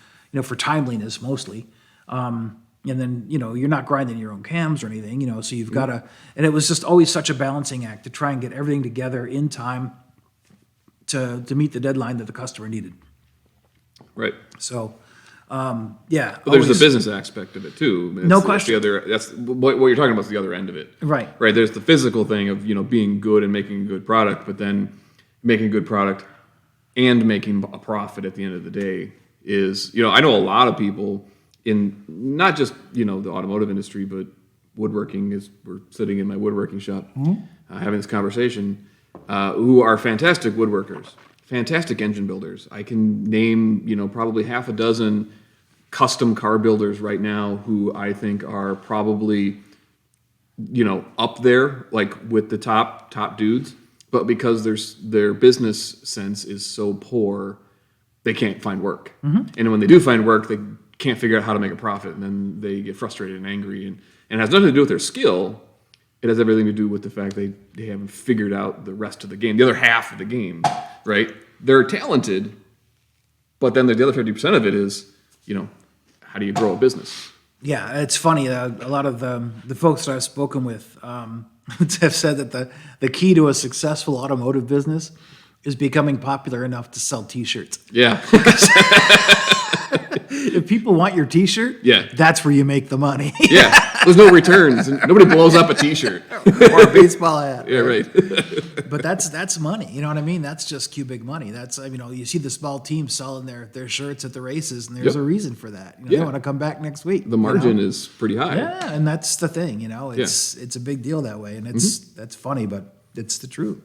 Speaker 2: for timeliness mostly. And then, you're not grinding your own cams or anything, so you've got to, and it was just always such a balancing act to try and get everything together in time to meet the deadline that the customer needed.
Speaker 1: Right.
Speaker 2: So,
Speaker 1: But there's the business aspect of it too.
Speaker 2: No question.
Speaker 1: That's what you're talking about is the other end of it.
Speaker 2: Right.
Speaker 1: Right. There's the physical thing of, being good and making a good product, but then making a good product and making a profit at the end of the day is, I know a lot of people in not just, the automotive industry, but woodworking, is we're sitting in my woodworking shop having this conversation, who are fantastic woodworkers, fantastic engine builders. I can name, probably half a dozen custom car builders right now who I think are probably, up there, like with the top dudes. But because their business sense is so poor, they can't find work. And when they do find work, they can't figure out how to make a profit. And then they get frustrated and angry. And it has nothing to do with their skill. It has everything to do with the fact they haven't figured out the rest of the game, the other half of the game, right? They're talented, but then the other 50% of it is, how do you grow a business?
Speaker 2: Yeah, it's funny. A lot of the folks that I've spoken with have said that the key to a successful automotive business is becoming popular enough to sell T-shirts.
Speaker 1: Yeah.
Speaker 2: If people want your T-shirt, that's where you make the money.
Speaker 1: Yeah, there's no returns. Nobody blows up a T-shirt
Speaker 2: or a baseball hat.
Speaker 1: Yeah, right.
Speaker 2: But that's money. You know what I mean? That's just cubic money. That's you see the small teams selling their shirts at the races, and there's a reason for that. They want to come back next week.
Speaker 1: The margin is pretty high.
Speaker 2: Yeah, and that's the thing. It's a big deal that way, and that's funny, but it's the truth.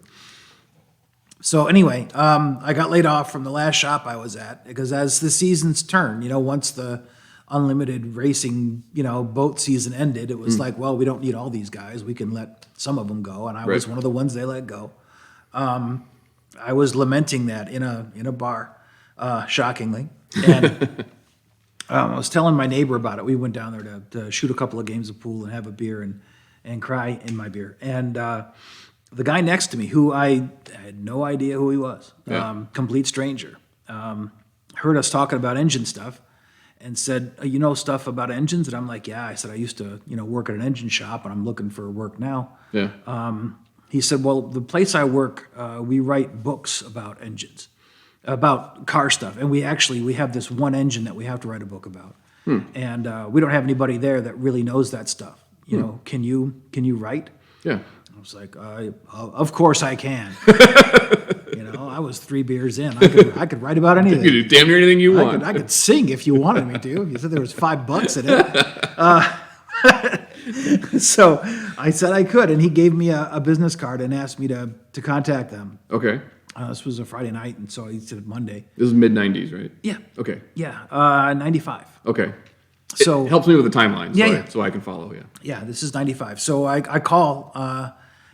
Speaker 2: So anyway, I got laid off from the last shop I was at because as the seasons turn, once the unlimited racing, boat season ended, it was like, well, we don't need all these guys. We can let some of them go. And I was one of the ones they let go. I was lamenting that in a bar, shockingly. And I was telling my neighbor about it. We went down there to shoot a couple of games of pool and have a beer and cry in my beer. And the guy next to me, who I had no idea who he was, complete stranger, heard us talking about engine stuff and said, you know stuff about engines? And I'm like, yeah. I said, I used to work at an engine shop and I'm looking for work now.
Speaker 1: Yeah.
Speaker 2: He said, well, the place I work, we write books about engines, about car stuff. And we have this one engine that we have to write a book about. And we don't have anybody there that really knows that stuff. Can you write?
Speaker 1: Yeah.
Speaker 2: I was like, of course I can. I was 3 beers in. I could write about anything.
Speaker 1: You could do damn near anything you want.
Speaker 2: I could sing if you wanted me to. If you said there was $5 in it. So I said I could, and he gave me a business card and asked me to contact them.
Speaker 1: Okay.
Speaker 2: This was a Friday night, and so he said Monday.
Speaker 1: This is mid-90s, right?
Speaker 2: Yeah.
Speaker 1: Okay.
Speaker 2: Yeah, 95.
Speaker 1: Okay.
Speaker 2: So
Speaker 1: it helps me with the timeline,
Speaker 2: Yeah.
Speaker 1: So I can follow, yeah.
Speaker 2: Yeah, this is 95. So I call,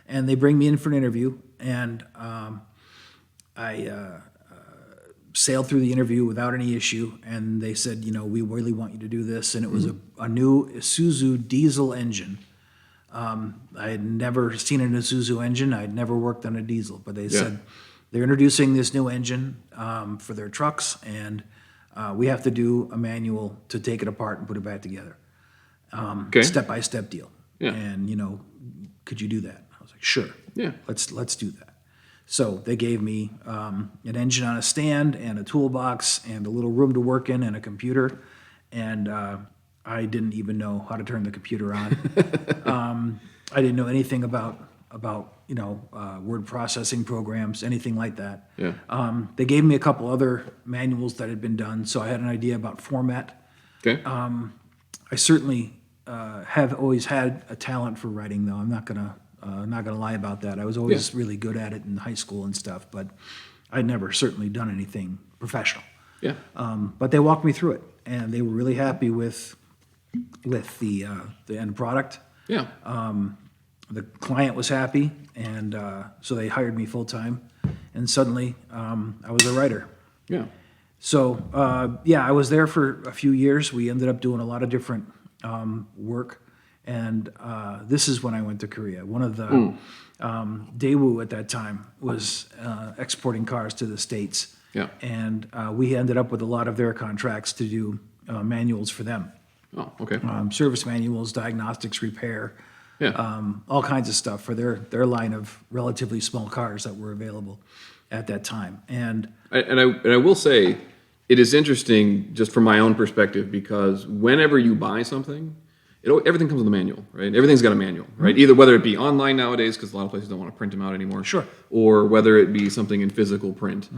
Speaker 2: and they bring me in for an interview, and I sailed through the interview without any issue, and they said, we really want you to do this, and it was a new Isuzu diesel engine. I had never seen an Isuzu engine. I had never worked on a diesel, but they said they're introducing this new engine for their trucks, and we have to do a manual to take it apart and put it back together. Step-by-step deal.
Speaker 1: Yeah.
Speaker 2: And, could you do that? I was like, sure.
Speaker 1: Yeah.
Speaker 2: Let's do that. So they gave me an engine on a stand and a toolbox and a little room to work in and a computer. And I didn't even know how to turn the computer on. I didn't know anything about word processing programs, anything like that.
Speaker 1: Yeah.
Speaker 2: They gave me a couple other manuals that had been done, so I had an idea about format.
Speaker 1: Okay.
Speaker 2: I certainly have always had a talent for writing, though. I'm not gonna lie about that. I was always really good at it in high school and stuff, but I'd never certainly done anything professional.
Speaker 1: Yeah.
Speaker 2: But they walked me through it, and they were really happy with the end product.
Speaker 1: Yeah.
Speaker 2: The client was happy, and so they hired me full time, and suddenly I was a writer.
Speaker 1: Yeah.
Speaker 2: So I was there for a few years. We ended up doing a lot of different work, and this is when I went to Korea. One of the Daewoo at that time was exporting cars to the States, and we ended up with a lot of their contracts to do manuals for them.
Speaker 1: Oh, okay.
Speaker 2: Service manuals, diagnostics, repair.
Speaker 1: Yeah.
Speaker 2: All kinds of stuff for their line of relatively small cars that were available at that time. And
Speaker 1: I will say, it is interesting just from my own perspective because whenever you buy something, everything comes with a manual, right? Everything's got a manual, right? Either whether it be online nowadays, because a lot of places don't want to print them out anymore,
Speaker 2: Sure.
Speaker 1: or whether it be something in physical print.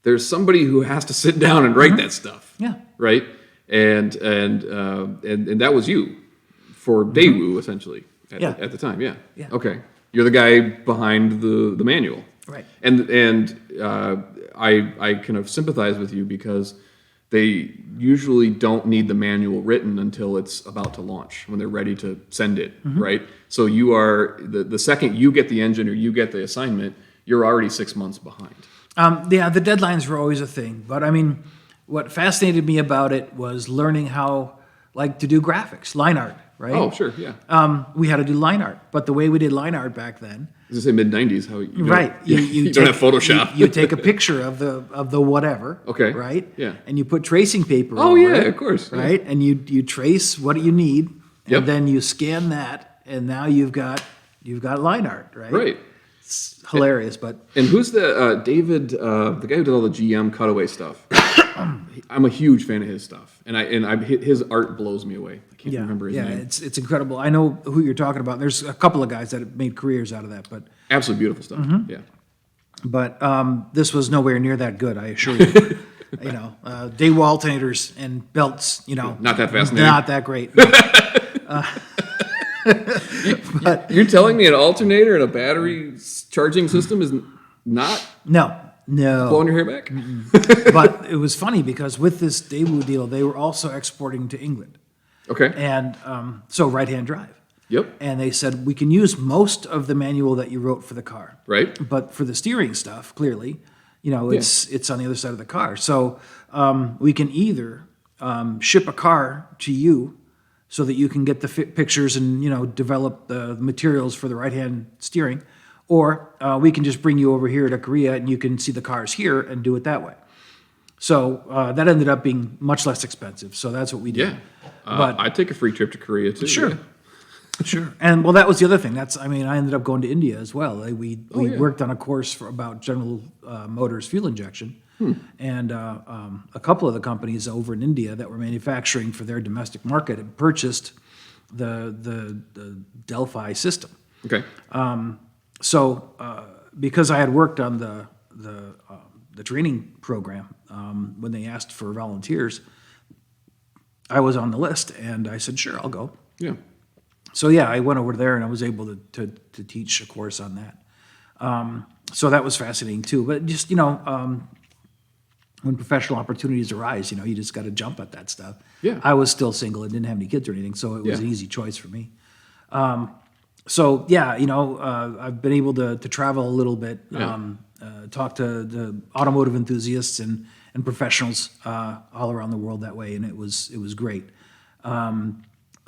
Speaker 1: There's somebody who has to sit down and write that stuff,
Speaker 2: Yeah.
Speaker 1: right? And that was you. For Daewoo, essentially, at the time, yeah. Okay, you're the guy behind the manual,
Speaker 2: Right.
Speaker 1: And I kind of sympathize with you because they usually don't need the manual written until it's about to launch, when they're ready to send it, right? So you are the second you get the engine or you get the assignment, you're already 6 months behind.
Speaker 2: The deadlines were always a thing, but I mean, what fascinated me about it was learning how, to do graphics, line art. Right?
Speaker 1: Oh, sure, yeah.
Speaker 2: We had to do line art, but the way we did line art back then.
Speaker 1: I was gonna say mid-90s. How you
Speaker 2: right?
Speaker 1: You don't have Photoshop.
Speaker 2: You take a picture of the whatever.
Speaker 1: Okay.
Speaker 2: Right.
Speaker 1: Yeah.
Speaker 2: And you put tracing paper.
Speaker 1: Oh
Speaker 2: over
Speaker 1: yeah,
Speaker 2: it,
Speaker 1: of course.
Speaker 2: Right.
Speaker 1: Yeah.
Speaker 2: And you trace what you need,
Speaker 1: Yep.
Speaker 2: and then you scan that, and now you've got line art. Right.
Speaker 1: Right.
Speaker 2: It's hilarious, but.
Speaker 1: And who's the David, the guy who did all the GM cutaway stuff? I'm a huge fan of his stuff, and his art blows me away. I can't remember his name.
Speaker 2: Yeah, it's incredible. I know who you're talking about. There's a couple of guys that have made careers out of that, but
Speaker 1: Absolutely beautiful stuff. Yeah.
Speaker 2: But this was nowhere near that good, I assure you. Daewoo alternators and belts,
Speaker 1: Not that fascinating.
Speaker 2: not that great.
Speaker 1: You're telling me an alternator and a battery charging system isn't Not
Speaker 2: No.
Speaker 1: blowing your hair back?
Speaker 2: But it was funny because with this Daewoo deal, they were also exporting to England.
Speaker 1: Okay.
Speaker 2: And so right-hand drive.
Speaker 1: Yep.
Speaker 2: And they said, we can use most of the manual that you wrote for the car.
Speaker 1: Right.
Speaker 2: But for the steering stuff, clearly, it's on the other side of the car. So we can either ship a car to you so that you can get the pictures and, develop the materials for the right-hand steering, or we can just bring you over here to Korea and you can see the cars here and do it that way. So that ended up being much less expensive. So that's what we did.
Speaker 1: Yeah.
Speaker 2: But
Speaker 1: I'd take a free trip to Korea too.
Speaker 2: sure.
Speaker 1: Yeah.
Speaker 2: Sure. And well, that was the other thing. I ended up going to India as well. We worked on a course about General Motors fuel injection. And a couple of the companies over in India that were manufacturing for their domestic market had purchased the Delphi system.
Speaker 1: Okay.
Speaker 2: So because I had worked on the training program, when they asked for volunteers, I was on the list, and I said, sure, I'll go.
Speaker 1: Yeah.
Speaker 2: So yeah, I went over there and I was able to teach a course on that. So that was fascinating too. But just when professional opportunities arise, you just got to jump at that stuff.
Speaker 1: Yeah.
Speaker 2: I was still single and didn't have any kids or anything, so it was an easy choice for me. So yeah, I've been able to travel a little bit, talk to the automotive enthusiasts and professionals all around the world that way, and it was great.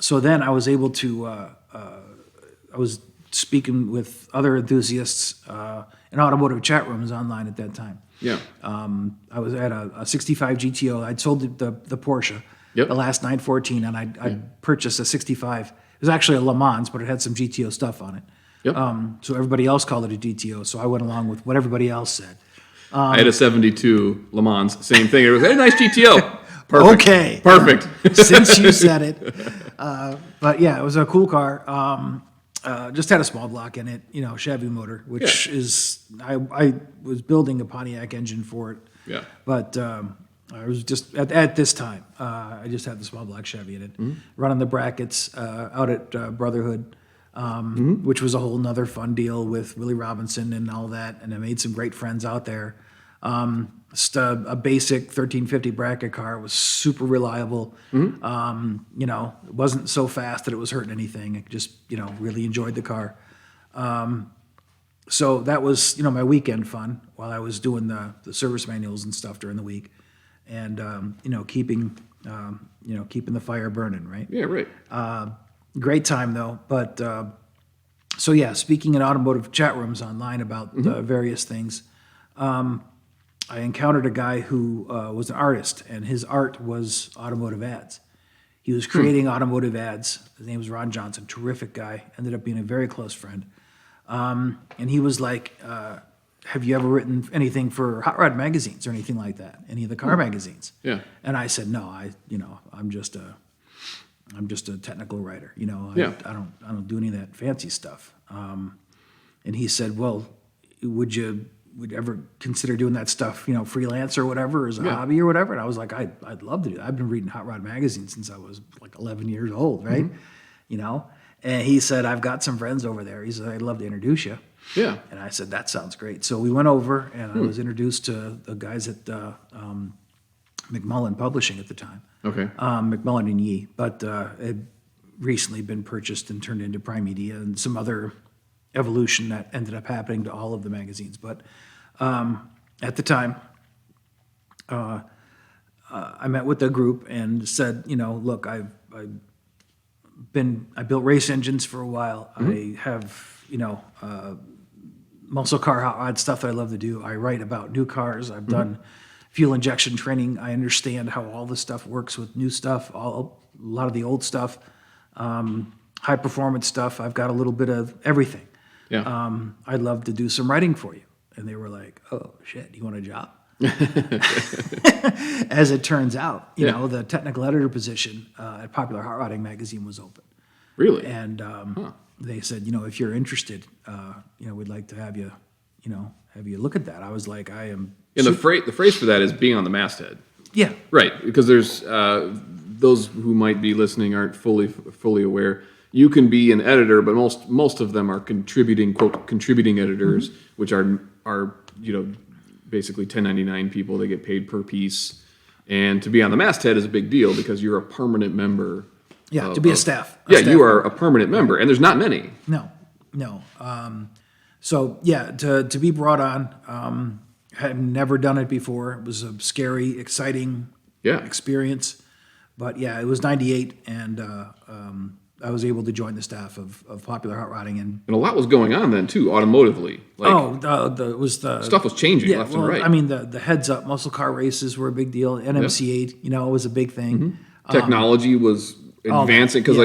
Speaker 2: So then I was able to, I was speaking with other enthusiasts in automotive chat rooms online at that time.
Speaker 1: Yeah.
Speaker 2: I was at a 65 GTO. I'd sold the Porsche, the last 914, and I purchased a 65. It was actually a Le Mans, but it had some GTO stuff on it.
Speaker 1: Yep.
Speaker 2: So everybody else called it a GTO, so I went along with what everybody else said.
Speaker 1: I had a 72 Le Mans, same thing. It was a nice GTO. Perfect.
Speaker 2: Okay.
Speaker 1: Perfect.
Speaker 2: Since you said it. But yeah, it was a cool car. Just had a small block in it, Chevy motor, which is, I was building a Pontiac engine for it.
Speaker 1: Yeah.
Speaker 2: But I was just, at this time, I just had the small block Chevy in it. Running the brackets out at Brotherhood, which was a whole nother fun deal with Willie Robinson and all that. And I made some great friends out there. Just a basic 1350 bracket car. It was super reliable. It wasn't so fast that it was hurting anything. I just, really enjoyed the car. So that was, my weekend fun while I was doing the service manuals and stuff during the week, and keeping the fire burning, right?
Speaker 1: Yeah, right.
Speaker 2: Great time though. But so yeah, speaking in automotive chat rooms online about various things. I encountered a guy who was an artist, and his art was automotive ads. He was creating automotive ads. His name was Ron Johnson, terrific guy, ended up being a very close friend. And he was like, have you ever written anything for Hot Rod magazines or anything like that? Any of the car magazines?
Speaker 1: Yeah.
Speaker 2: And I said, no, I'm just a technical writer. I don't do any of that fancy stuff. And he said, well, would you ever consider doing that stuff, freelance or whatever, as a hobby or whatever? And I was like, I'd love to do that. I've been reading Hot Rod magazine since I was like 11 years old, right? And he said, I've got some friends over there. He said, I'd love to introduce you.
Speaker 1: Yeah.
Speaker 2: And I said, that sounds great. So we went over, and I was introduced to the guys at McMullen Publishing at the time.
Speaker 1: Okay.
Speaker 2: McMullen and Yee, but it had recently been purchased and turned into Prime Media and some other evolution that ended up happening to all of the magazines. But at the time, I met with the group and said, look, I built race engines for a while. I have, muscle car hot rod stuff that I love to do. I write about new cars. I've done fuel injection training. I understand how all this stuff works with new stuff, a lot of the old stuff, high performance stuff. I've got a little bit of everything.
Speaker 1: Yeah.
Speaker 2: I'd love to do some writing for you. And they were like, oh, shit, you want a job? As it turns out, the technical editor position at Popular Hotrodding Magazine was open.
Speaker 1: Really?
Speaker 2: And they said, if you're interested, we'd like to have you, have you look at that. I was like, I am.
Speaker 1: And the phrase for that is being on the masthead.
Speaker 2: Yeah.
Speaker 1: Right, because there's those who might be listening aren't fully aware. you can be an editor, but most of them are contributing editors, which are basically 1099 people. They get paid per piece, and to be on the masthead is a big deal because you're a permanent member.
Speaker 2: Yeah, to be a staff.
Speaker 1: You are a permanent member, and there's not many.
Speaker 2: No. So yeah, to be brought on, had never done it before. It was a scary, exciting experience. But yeah, it was 98, and I was able to join the staff of Popular Hotrodding. And
Speaker 1: a lot was going on then, too, automotively.
Speaker 2: Stuff
Speaker 1: was changing left and right.
Speaker 2: I mean, the heads-up muscle car races were a big deal. NMC8, it was a big thing.
Speaker 1: Technology was advancing, because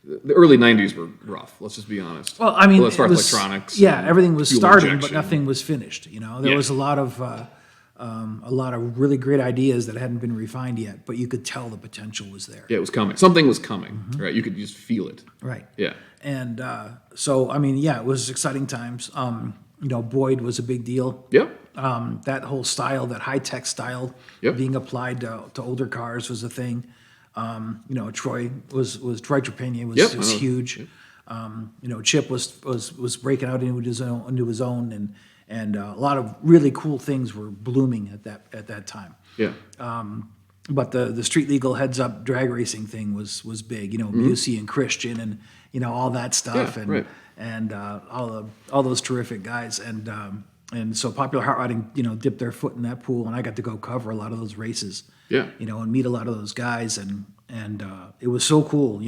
Speaker 1: the early 90s were rough, let's just be honest.
Speaker 2: Well, I mean,
Speaker 1: as far as electronics.
Speaker 2: Yeah, everything was starting,
Speaker 1: injection.
Speaker 2: but nothing was finished. There was a lot of really great ideas that hadn't been refined yet, but you could tell the potential was there.
Speaker 1: Yeah, it was coming. Something was coming, right? You could just feel it.
Speaker 2: Right.
Speaker 1: Yeah.
Speaker 2: And so, I mean, it was exciting times. Boyd was a big deal.
Speaker 1: Yep.
Speaker 2: That whole style, that high-tech style being applied to older cars was a thing. Troy Trepanier was huge. Yep. Chip was breaking out into his own, and a lot of really cool things were blooming at that time.
Speaker 1: Yeah.
Speaker 2: But the street legal heads up drag racing thing was big. Busey and Christian and all that stuff, and all those terrific guys, and so Popular Hotrodding dipped their foot in that pool, and I got to go cover a lot of those races.
Speaker 1: Yeah.
Speaker 2: And meet a lot of those guys, and it was so cool.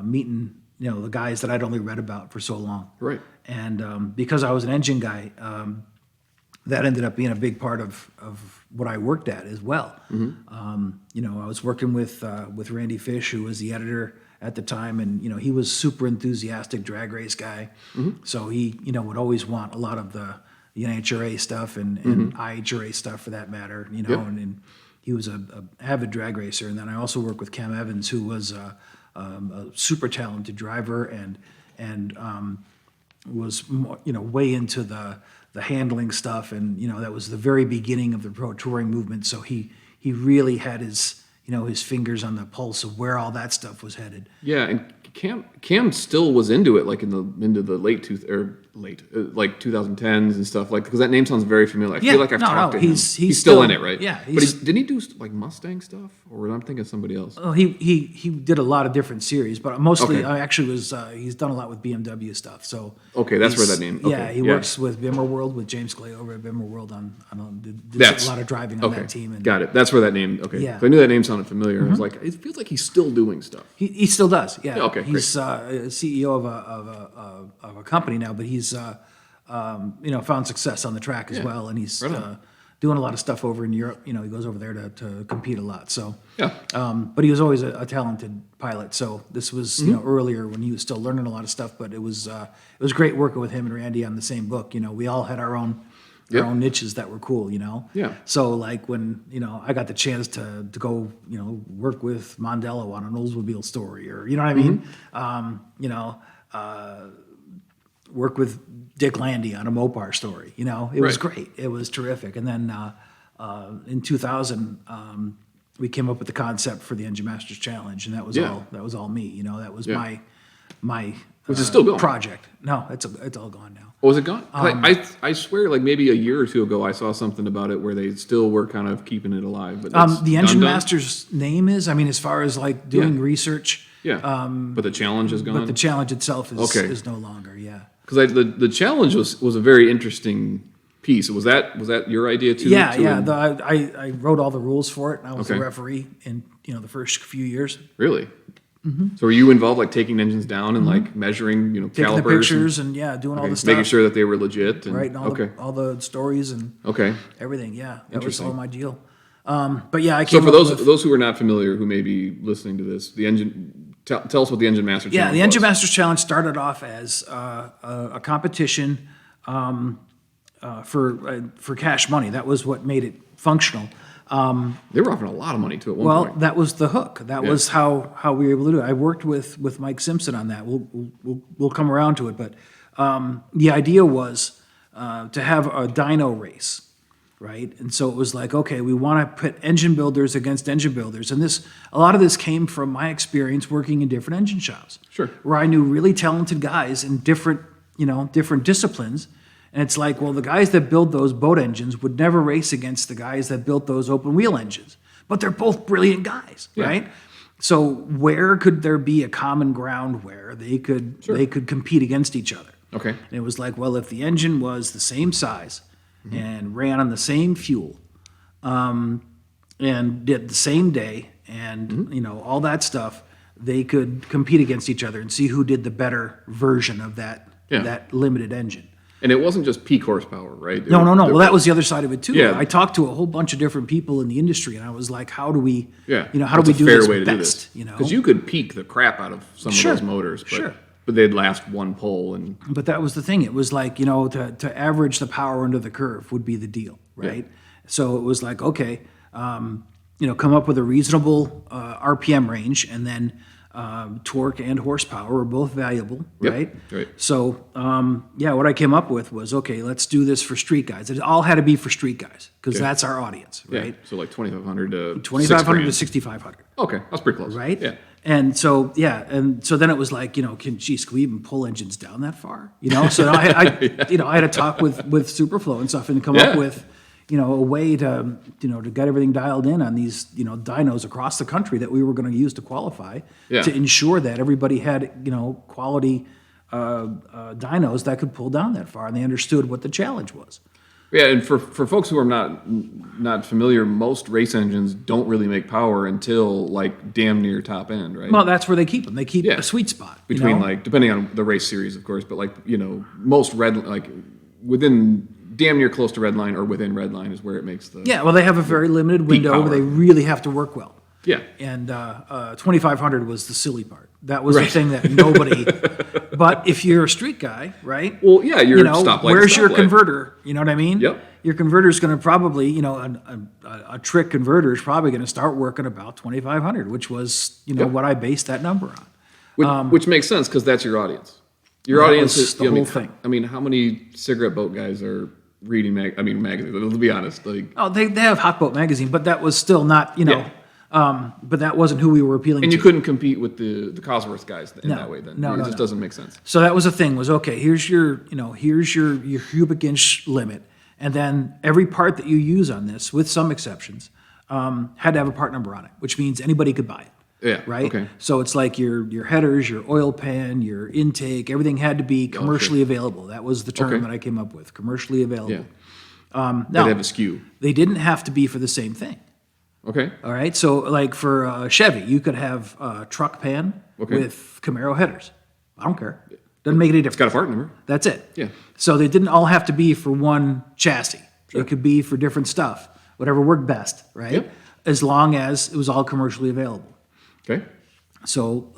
Speaker 2: Meeting the guys that I'd only read about for so long.
Speaker 1: Right.
Speaker 2: And because I was an engine guy, that ended up being a big part of what I worked at as well. I was working with Randy Fish, who was the editor at the time, and he was super enthusiastic drag race guy. So he would always want a lot of the NHRA stuff and IHRA stuff for that matter. And he was a avid drag racer. And then I also worked with Cam Evans, who was a super talented driver and was way into the handling stuff, and that was the very beginning of the pro touring movement. So he really had his fingers on the pulse of where all that stuff was headed.
Speaker 1: Yeah, and Cam still was into it, like into the late 2010s and stuff, like, because that name sounds very familiar. I feel like I've talked to him. He's still in it, right?
Speaker 2: Yeah,
Speaker 1: but didn't he do like Mustang stuff, or I'm thinking of somebody else?
Speaker 2: Oh, he did a lot of different series, but mostly I actually was he's done a lot with BMW stuff. So
Speaker 1: that's where that name. Okay.
Speaker 2: Yeah, he works with Bimmer World with James Clay over at Bimmer World did a lot of driving on that team. And,
Speaker 1: got it. That's where that name. Okay,
Speaker 2: yeah.
Speaker 1: I knew that name sounded familiar. I was like, it feels like he's still doing stuff.
Speaker 2: He still does. Yeah.
Speaker 1: Okay.
Speaker 2: He's CEO of a company now, but he's found success on the track as well, and he's doing a lot of stuff over in Europe. He goes over there to compete a lot. So but he was always a talented pilot. So this was earlier when he was still learning a lot of stuff. But it was great working with him and Randy on the same book. We all had our own niches that were cool.
Speaker 1: Yeah.
Speaker 2: So like when I got the chance to go work with Mondello on an Oldsmobile story, or what I mean. Work with Dick Landy on a Mopar story. It was great. It was terrific. And then in 2000, we came up with the concept for the Engine Masters Challenge, and that was all me. That was my
Speaker 1: which is still going.
Speaker 2: Project. No, it's all gone now.
Speaker 1: Oh, is it gone? I swear, like maybe a year or two ago, I saw something about it where they still were kind of keeping it alive. But
Speaker 2: the Engine Masters name is, as far as like doing research.
Speaker 1: Yeah. But the challenge is gone.
Speaker 2: But the challenge itself is no longer. Yeah.
Speaker 1: Because the challenge was a very interesting piece. Was that your idea too?
Speaker 2: Yeah. I wrote all the rules for it, and I was the referee in the first few years.
Speaker 1: Really? Mm-hmm. So were you involved, like taking engines down and like measuring,
Speaker 2: taking
Speaker 1: calipers,
Speaker 2: the pictures and doing all the stuff,
Speaker 1: making sure that they were legit, and,
Speaker 2: right? And all the stories and everything. Yeah, that was all my deal. But yeah, I came.
Speaker 1: So for those who are not familiar, who may be listening to this, the engine. Tell us what the Engine Masters Challenge was.
Speaker 2: The Engine Masters Challenge started off as a competition for cash money. That was what made it functional.
Speaker 1: They were offering a lot of money to it. One point.
Speaker 2: That was the hook. That was how we were able to do it. I worked with Mike Simpson on that. We'll come around to it, but the idea was to have a dyno race right? And so it was like, okay, we want to pit engine builders against engine builders. And a lot of this came from my experience working in different engine shops.
Speaker 1: Sure.
Speaker 2: Where I knew really talented guys in different disciplines. And it's like, well, the guys that build those boat engines would never race against the guys that built those open wheel engines. But they're both brilliant guys, right? So where could there be a common ground where they could compete against each other?
Speaker 1: Okay.
Speaker 2: And it was like, well, if the engine was the same size and ran on the same fuel, and did the same day, and all that stuff, they could compete against each other and see who did the better version of that limited engine.
Speaker 1: And it wasn't just peak horsepower, right?
Speaker 2: No. Well, that was the other side of it too.
Speaker 1: Yeah.
Speaker 2: I talked to a whole bunch of different people in the industry, and I was like, how do we,
Speaker 1: how
Speaker 2: do we do this best?
Speaker 1: Because you could peak the crap out of some of those motors, but they'd last one pull. But
Speaker 2: that was the thing. It was like, to average the power under the curve would be the deal, right? Yeah. So it was like, okay, come up with a reasonable RPM range, and then torque and horsepower are both valuable, right?
Speaker 1: Right.
Speaker 2: So, what I came up with was, okay, let's do this for street guys. It all had to be for street guys because that's our audience, right?
Speaker 1: Yeah. So like 2,500 to
Speaker 2: 2,500 to 6,500.
Speaker 1: Okay, that's pretty close,
Speaker 2: right?
Speaker 1: Yeah.
Speaker 2: And so then it was like, can we even pull engines down that far? So I had to talk with Superflow and stuff and come up with, a way to get everything dialed in on these, dynos across the country that we were going to use to qualify to ensure that everybody had, quality dynos that could pull down that far, and they understood what the challenge was.
Speaker 1: Yeah, and for folks who are not familiar, most race engines don't really make power until like damn near top end, right?
Speaker 2: Well, that's where they keep them. They keep a sweet spot
Speaker 1: between like, depending on the race series, of course, but like most within damn near close to red line or within red line is where it makes the
Speaker 2: well, they have a very limited window where they really have to work well.
Speaker 1: Yeah,
Speaker 2: and 2,500 was the silly part. That was the thing that nobody. But if you're a street guy, right?
Speaker 1: Well, yeah, you're stoplight.
Speaker 2: Where's your converter? You know what I mean?
Speaker 1: Yep.
Speaker 2: Your converter's going to probably, a trick converter is probably going to start working about 2,500, which was, what I based that number on.
Speaker 1: Which makes sense because that's your audience. Your audience is
Speaker 2: the whole thing.
Speaker 1: I mean, how many cigarette boat guys are reading magazines? Let's be honest.
Speaker 2: They have Hot Boat magazine, but that was still not, but that wasn't who we were appealing to.
Speaker 1: And you couldn't compete with the Cosworth guys in that way. Then it just doesn't make sense.
Speaker 2: So that was the thing. Was okay. Here's your cubic inch limit, and then every part that you use on this, with some exceptions, had to have a part number on it, which means anybody could buy it.
Speaker 1: Yeah.
Speaker 2: Right.
Speaker 1: Okay.
Speaker 2: So it's like your headers, your oil pan, your intake, everything had to be commercially available. That was the term that I came up with. Commercially available.
Speaker 1: Yeah.
Speaker 2: Now,
Speaker 1: they'd have a SKU.
Speaker 2: They didn't have to be for the same thing.
Speaker 1: Okay.
Speaker 2: All right. So, like for Chevy, you could have a truck pan with Camaro headers. I don't care. Doesn't make any difference.
Speaker 1: It's got a part number.
Speaker 2: That's it.
Speaker 1: Yeah.
Speaker 2: So they didn't all have to be for one chassis. Sure. It could be for different stuff, whatever worked best, right?
Speaker 1: Yep.
Speaker 2: As long as it was all commercially available.
Speaker 1: Okay.
Speaker 2: So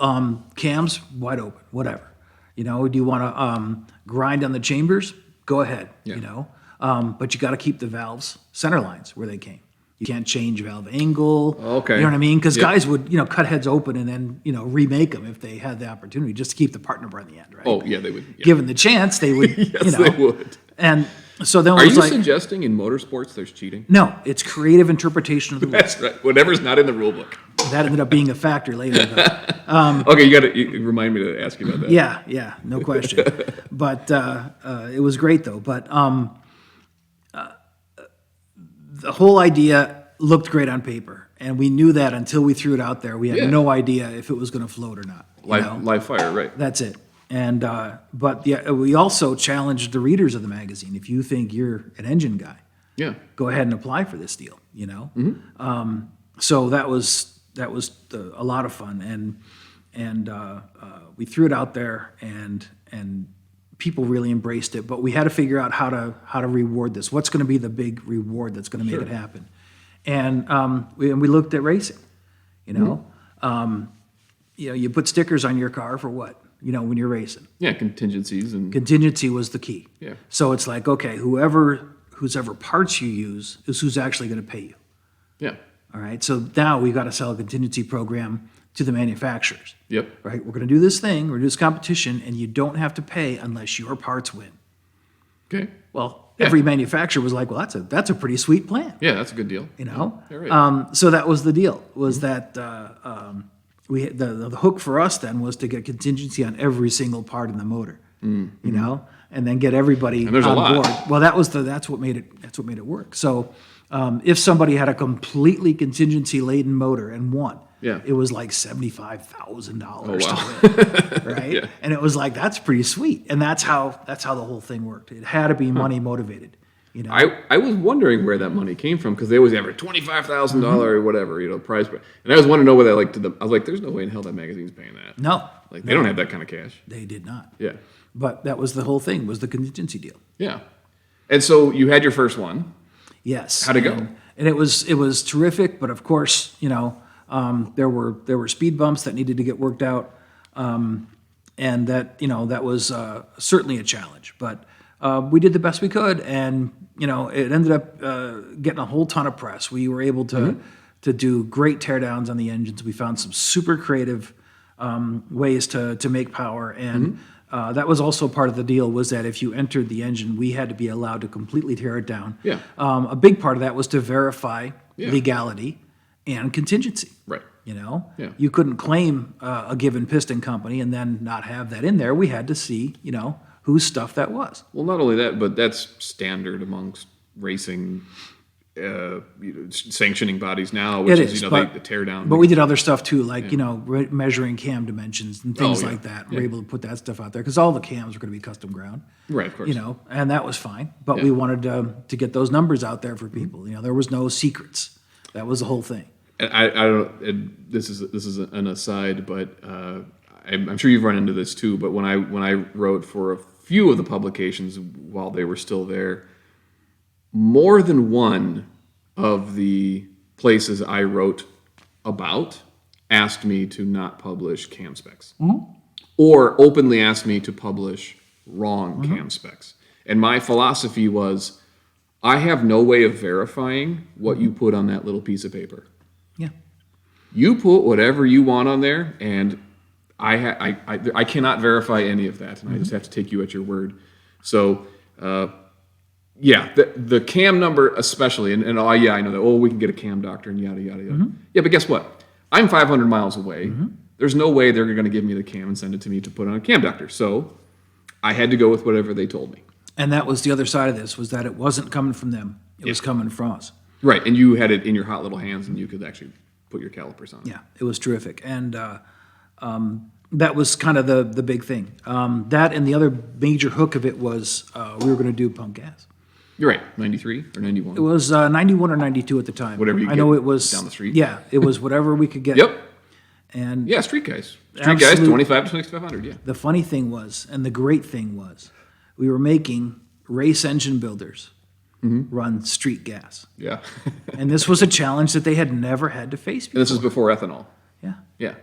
Speaker 2: cams, wide open, whatever. Do you want to grind on the chambers? Go ahead.
Speaker 1: Yeah.
Speaker 2: But you got to keep the valves center lines where they came. You can't change valve angle.
Speaker 1: Okay.
Speaker 2: You know what I mean? Because guys would, cut heads open and then, remake them if they had the opportunity just to keep the part number on the end, right?
Speaker 1: Oh, yeah, they would. Yeah.
Speaker 2: Given the chance, they would,
Speaker 1: yes, they would.
Speaker 2: And so then
Speaker 1: Are you suggesting in motorsports there's cheating?
Speaker 2: No, it's creative interpretation of the rules.
Speaker 1: That's right. Whatever's not in the rule book.
Speaker 2: That ended up being a factor later.
Speaker 1: Okay, you remind me to ask you about that.
Speaker 2: Yeah, no question. But it was great though. But the whole idea looked great on paper, and we knew that until we threw it out there. We had no idea if it was going to float or not.
Speaker 1: Live fire, right?
Speaker 2: That's it. And but we also challenged the readers of the magazine. If you think you're an engine guy, go ahead and apply for this deal.
Speaker 1: Mm-hmm.
Speaker 2: So that was a lot of fun, and we threw it out there, and people really embraced it. But we had to figure out how to reward this. What's going to be the big reward that's going to make it happen? And we looked at racing.
Speaker 1: Mm-hmm.
Speaker 2: You put stickers on your car for what? When you're racing.
Speaker 1: Yeah, contingencies and
Speaker 2: contingency was the key.
Speaker 1: Yeah.
Speaker 2: So it's like, okay, whose ever parts you use is who's actually going to pay you.
Speaker 1: Yeah.
Speaker 2: All right. So now we've got to sell a contingency program to the manufacturers.
Speaker 1: Yep.
Speaker 2: Right. We're going to do this thing. We're going to do this competition, and you don't have to pay unless your parts win.
Speaker 1: Okay.
Speaker 2: Well, every manufacturer was like, well, that's a pretty sweet plan.
Speaker 1: Yeah, that's a good deal.
Speaker 2: You know,
Speaker 1: Yeah, right.
Speaker 2: so that was the deal. Was that we the hook for us then was to get contingency on every single part in the motor. You know, and then get everybody
Speaker 1: And there's a
Speaker 2: on
Speaker 1: lot.
Speaker 2: board. Well, that's what made it work. So if somebody had a completely contingency laden motor and won,
Speaker 1: Yeah.
Speaker 2: it was like $75,000
Speaker 1: wow.
Speaker 2: to win, right?
Speaker 1: Yeah.
Speaker 2: And it was like that's pretty sweet, and that's how the whole thing worked. It had to be money motivated. You know,
Speaker 1: I was wondering where that money came from because they always have a $25,000 or whatever, prize. And I was wanting to know whether I was like, there's no way in hell that magazine's paying that.
Speaker 2: no,
Speaker 1: Like they don't have that kind of cash.
Speaker 2: they did not.
Speaker 1: Yeah.
Speaker 2: But that was the whole thing, was the contingency deal.
Speaker 1: Yeah. And so you had your first one.
Speaker 2: Yes.
Speaker 1: How'd it go?
Speaker 2: And it was terrific, but of course, there were speed bumps that needed to get worked out, and that was certainly a challenge. But we did the best we could, and it ended up getting a whole ton of press. We were able to do great teardowns on the engines. We found some super creative ways to make power, and that was also part of the deal, was that if you entered the engine, we had to be allowed to completely tear it down.
Speaker 1: Yeah.
Speaker 2: A big part of that was to verify
Speaker 1: Yeah.
Speaker 2: legality and contingency.
Speaker 1: Right. Yeah.
Speaker 2: You couldn't claim a given piston company and then not have that in there. We had to see, whose stuff that was.
Speaker 1: Well, not only that, but that's standard amongst racing sanctioning bodies now, which
Speaker 2: It
Speaker 1: is,
Speaker 2: is,
Speaker 1: they tear down.
Speaker 2: But we did other stuff too, like, measuring cam dimensions and things
Speaker 1: Oh, yeah.
Speaker 2: like that.
Speaker 1: Yeah.
Speaker 2: We're able to put that stuff out there because all the cams were going to be custom ground.
Speaker 1: Right, of course.
Speaker 2: And that was fine. But
Speaker 1: Yeah.
Speaker 2: we wanted to get those numbers out there for people. There was no secrets. That was the whole thing.
Speaker 1: And I don't. And this is an aside, but I'm sure you've run into this too. But when I wrote for a few of the publications while they were still there, more than one of the places I wrote about asked me to not publish cam specs, or openly asked me to publish wrong cam specs. And my philosophy was, I have no way of verifying what you put on that little piece of paper.
Speaker 2: Yeah.
Speaker 1: You put whatever you want on there, and I cannot verify any of that, and I just have to take you at your word. So, the cam number especially, and oh yeah, I know that. Oh, we can get a cam doctor and yada yada yada. Yeah, but guess what? I'm 500 miles away. There's no way they're going to give me the cam and send it to me to put on a cam doctor. So, I had to go with whatever they told me.
Speaker 2: And that was the other side of this, was that it wasn't coming from them. It was coming from us.
Speaker 1: Right, and you had it in your hot little hands, and you could actually put your calipers on it.
Speaker 2: Yeah, it was terrific. And that was kind of the big thing. That and the other major hook of it was we were going to do pump gas.
Speaker 1: You're right, 93 or 91?
Speaker 2: It was 91 or 92 at the time.
Speaker 1: Whatever you
Speaker 2: I know
Speaker 1: get
Speaker 2: it was
Speaker 1: down the street.
Speaker 2: Yeah, it was whatever we could get.
Speaker 1: Yep.
Speaker 2: And
Speaker 1: Yeah, street guys. Street guys,
Speaker 2: Absolute-
Speaker 1: 25 to 2,500, yeah.
Speaker 2: the funny thing was, and the great thing was, we were making race engine builders run street gas.
Speaker 1: Yeah.
Speaker 2: And this was a challenge that they had never had to face before.
Speaker 1: And this is before ethanol.
Speaker 2: Yeah,
Speaker 1: Yeah.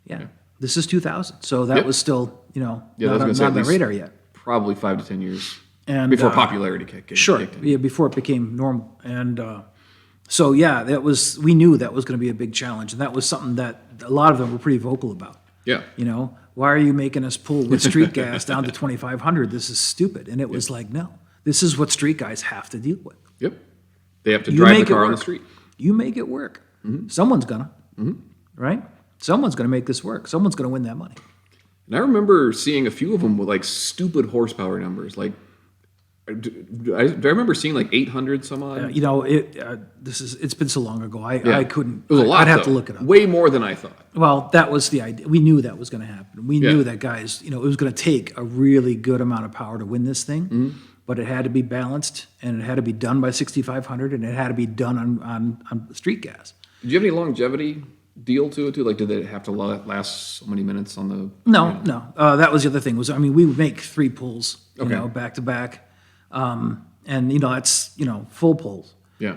Speaker 2: yeah. This is 2000. So that
Speaker 1: Yep.
Speaker 2: was still,
Speaker 1: Yeah, I was
Speaker 2: not
Speaker 1: gonna
Speaker 2: on
Speaker 1: say at
Speaker 2: the
Speaker 1: least
Speaker 2: radar yet.
Speaker 1: Probably 5 to 10 years
Speaker 2: And,
Speaker 1: before popularity kicked in.
Speaker 2: Sure, yeah, before it became normal. And so, yeah, we knew that was going to be a big challenge. And that was something that a lot of them were pretty vocal about.
Speaker 1: Yeah.
Speaker 2: Why are you making us pull with street gas down to 2,500? This is stupid. And it was like, no, this is what street guys have to deal with.
Speaker 1: Yep. They have to
Speaker 2: You
Speaker 1: drive the
Speaker 2: make it
Speaker 1: car on the
Speaker 2: work.
Speaker 1: street.
Speaker 2: You make it work. Someone's gonna, right? Someone's gonna make this work. Someone's gonna win that money.
Speaker 1: And I remember seeing a few of them with like stupid horsepower numbers. Like, do I remember seeing like 800 some odd?
Speaker 2: It's been so long ago. I couldn't.
Speaker 1: It was a lot.
Speaker 2: I'd have to
Speaker 1: though.
Speaker 2: look it up.
Speaker 1: Way more than I thought.
Speaker 2: Well, that was the idea. We knew that was going to happen. We
Speaker 1: Yeah.
Speaker 2: knew that guys, it was going to take a really good amount of power to win this thing, but it had to be balanced, and it had to be done by 6,500, and it had to be done on street gas.
Speaker 1: Did you have any longevity deal to it too? Like, did it have to last so many minutes on the?
Speaker 2: No. That was the other thing. We would make 3 pulls,
Speaker 1: Okay.
Speaker 2: back to back, and that's full pulls,
Speaker 1: Yeah.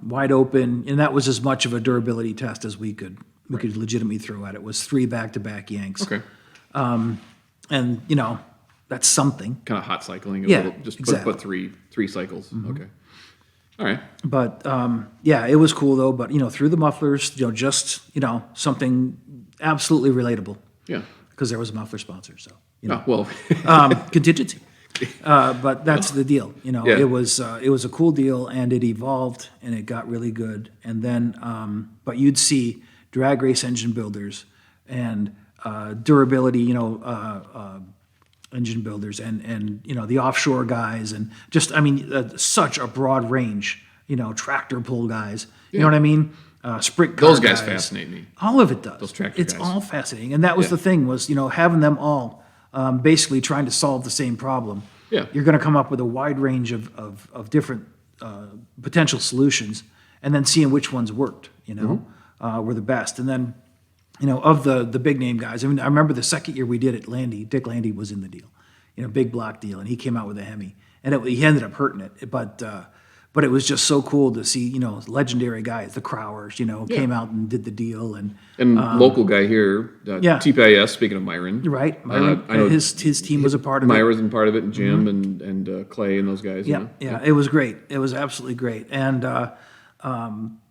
Speaker 2: wide open, and that was as much of a durability test as we could legitimately throw at it. Was 3 back to back yanks.
Speaker 1: Okay.
Speaker 2: And that's something.
Speaker 1: Kind of hot cycling. A
Speaker 2: Yeah,
Speaker 1: little, just
Speaker 2: exactly.
Speaker 1: put three cycles. Okay. All right.
Speaker 2: But it was cool though. But through the mufflers, just something absolutely relatable
Speaker 1: Yeah.
Speaker 2: because there was a muffler sponsor. So
Speaker 1: Oh, well,
Speaker 2: contingency. But that's the deal.
Speaker 1: Yeah.
Speaker 2: It was a cool deal, and it evolved, and it got really good. And then, but you'd see drag race engine builders and durability, engine builders, and the offshore guys, and just such a broad range. Tractor pull guys. You know what I mean? Sprint car
Speaker 1: Those guys fascinate me.
Speaker 2: All of it does.
Speaker 1: Those tractor
Speaker 2: it's
Speaker 1: guys.
Speaker 2: all fascinating, and that was the thing was having them all basically trying to solve the same problem.
Speaker 1: Yeah.
Speaker 2: You're going to come up with a wide range of different potential solutions, and then seeing which ones worked. Were the best, and then of the big name guys. I remember the second year we did it. Dick Landy was in the deal, big block deal, and he came out with a Hemi, and he ended up hurting it, but it was just so cool to see, legendary guys, the Crowers, came out and did the deal. And
Speaker 1: local guy here, TPIS, speaking of Myron.
Speaker 2: Right. Myron,
Speaker 1: I know
Speaker 2: his team was a part of it.
Speaker 1: Myron was part of it, and Jim and Clay and those guys.
Speaker 2: Yeah, it was great. It was absolutely great. And, a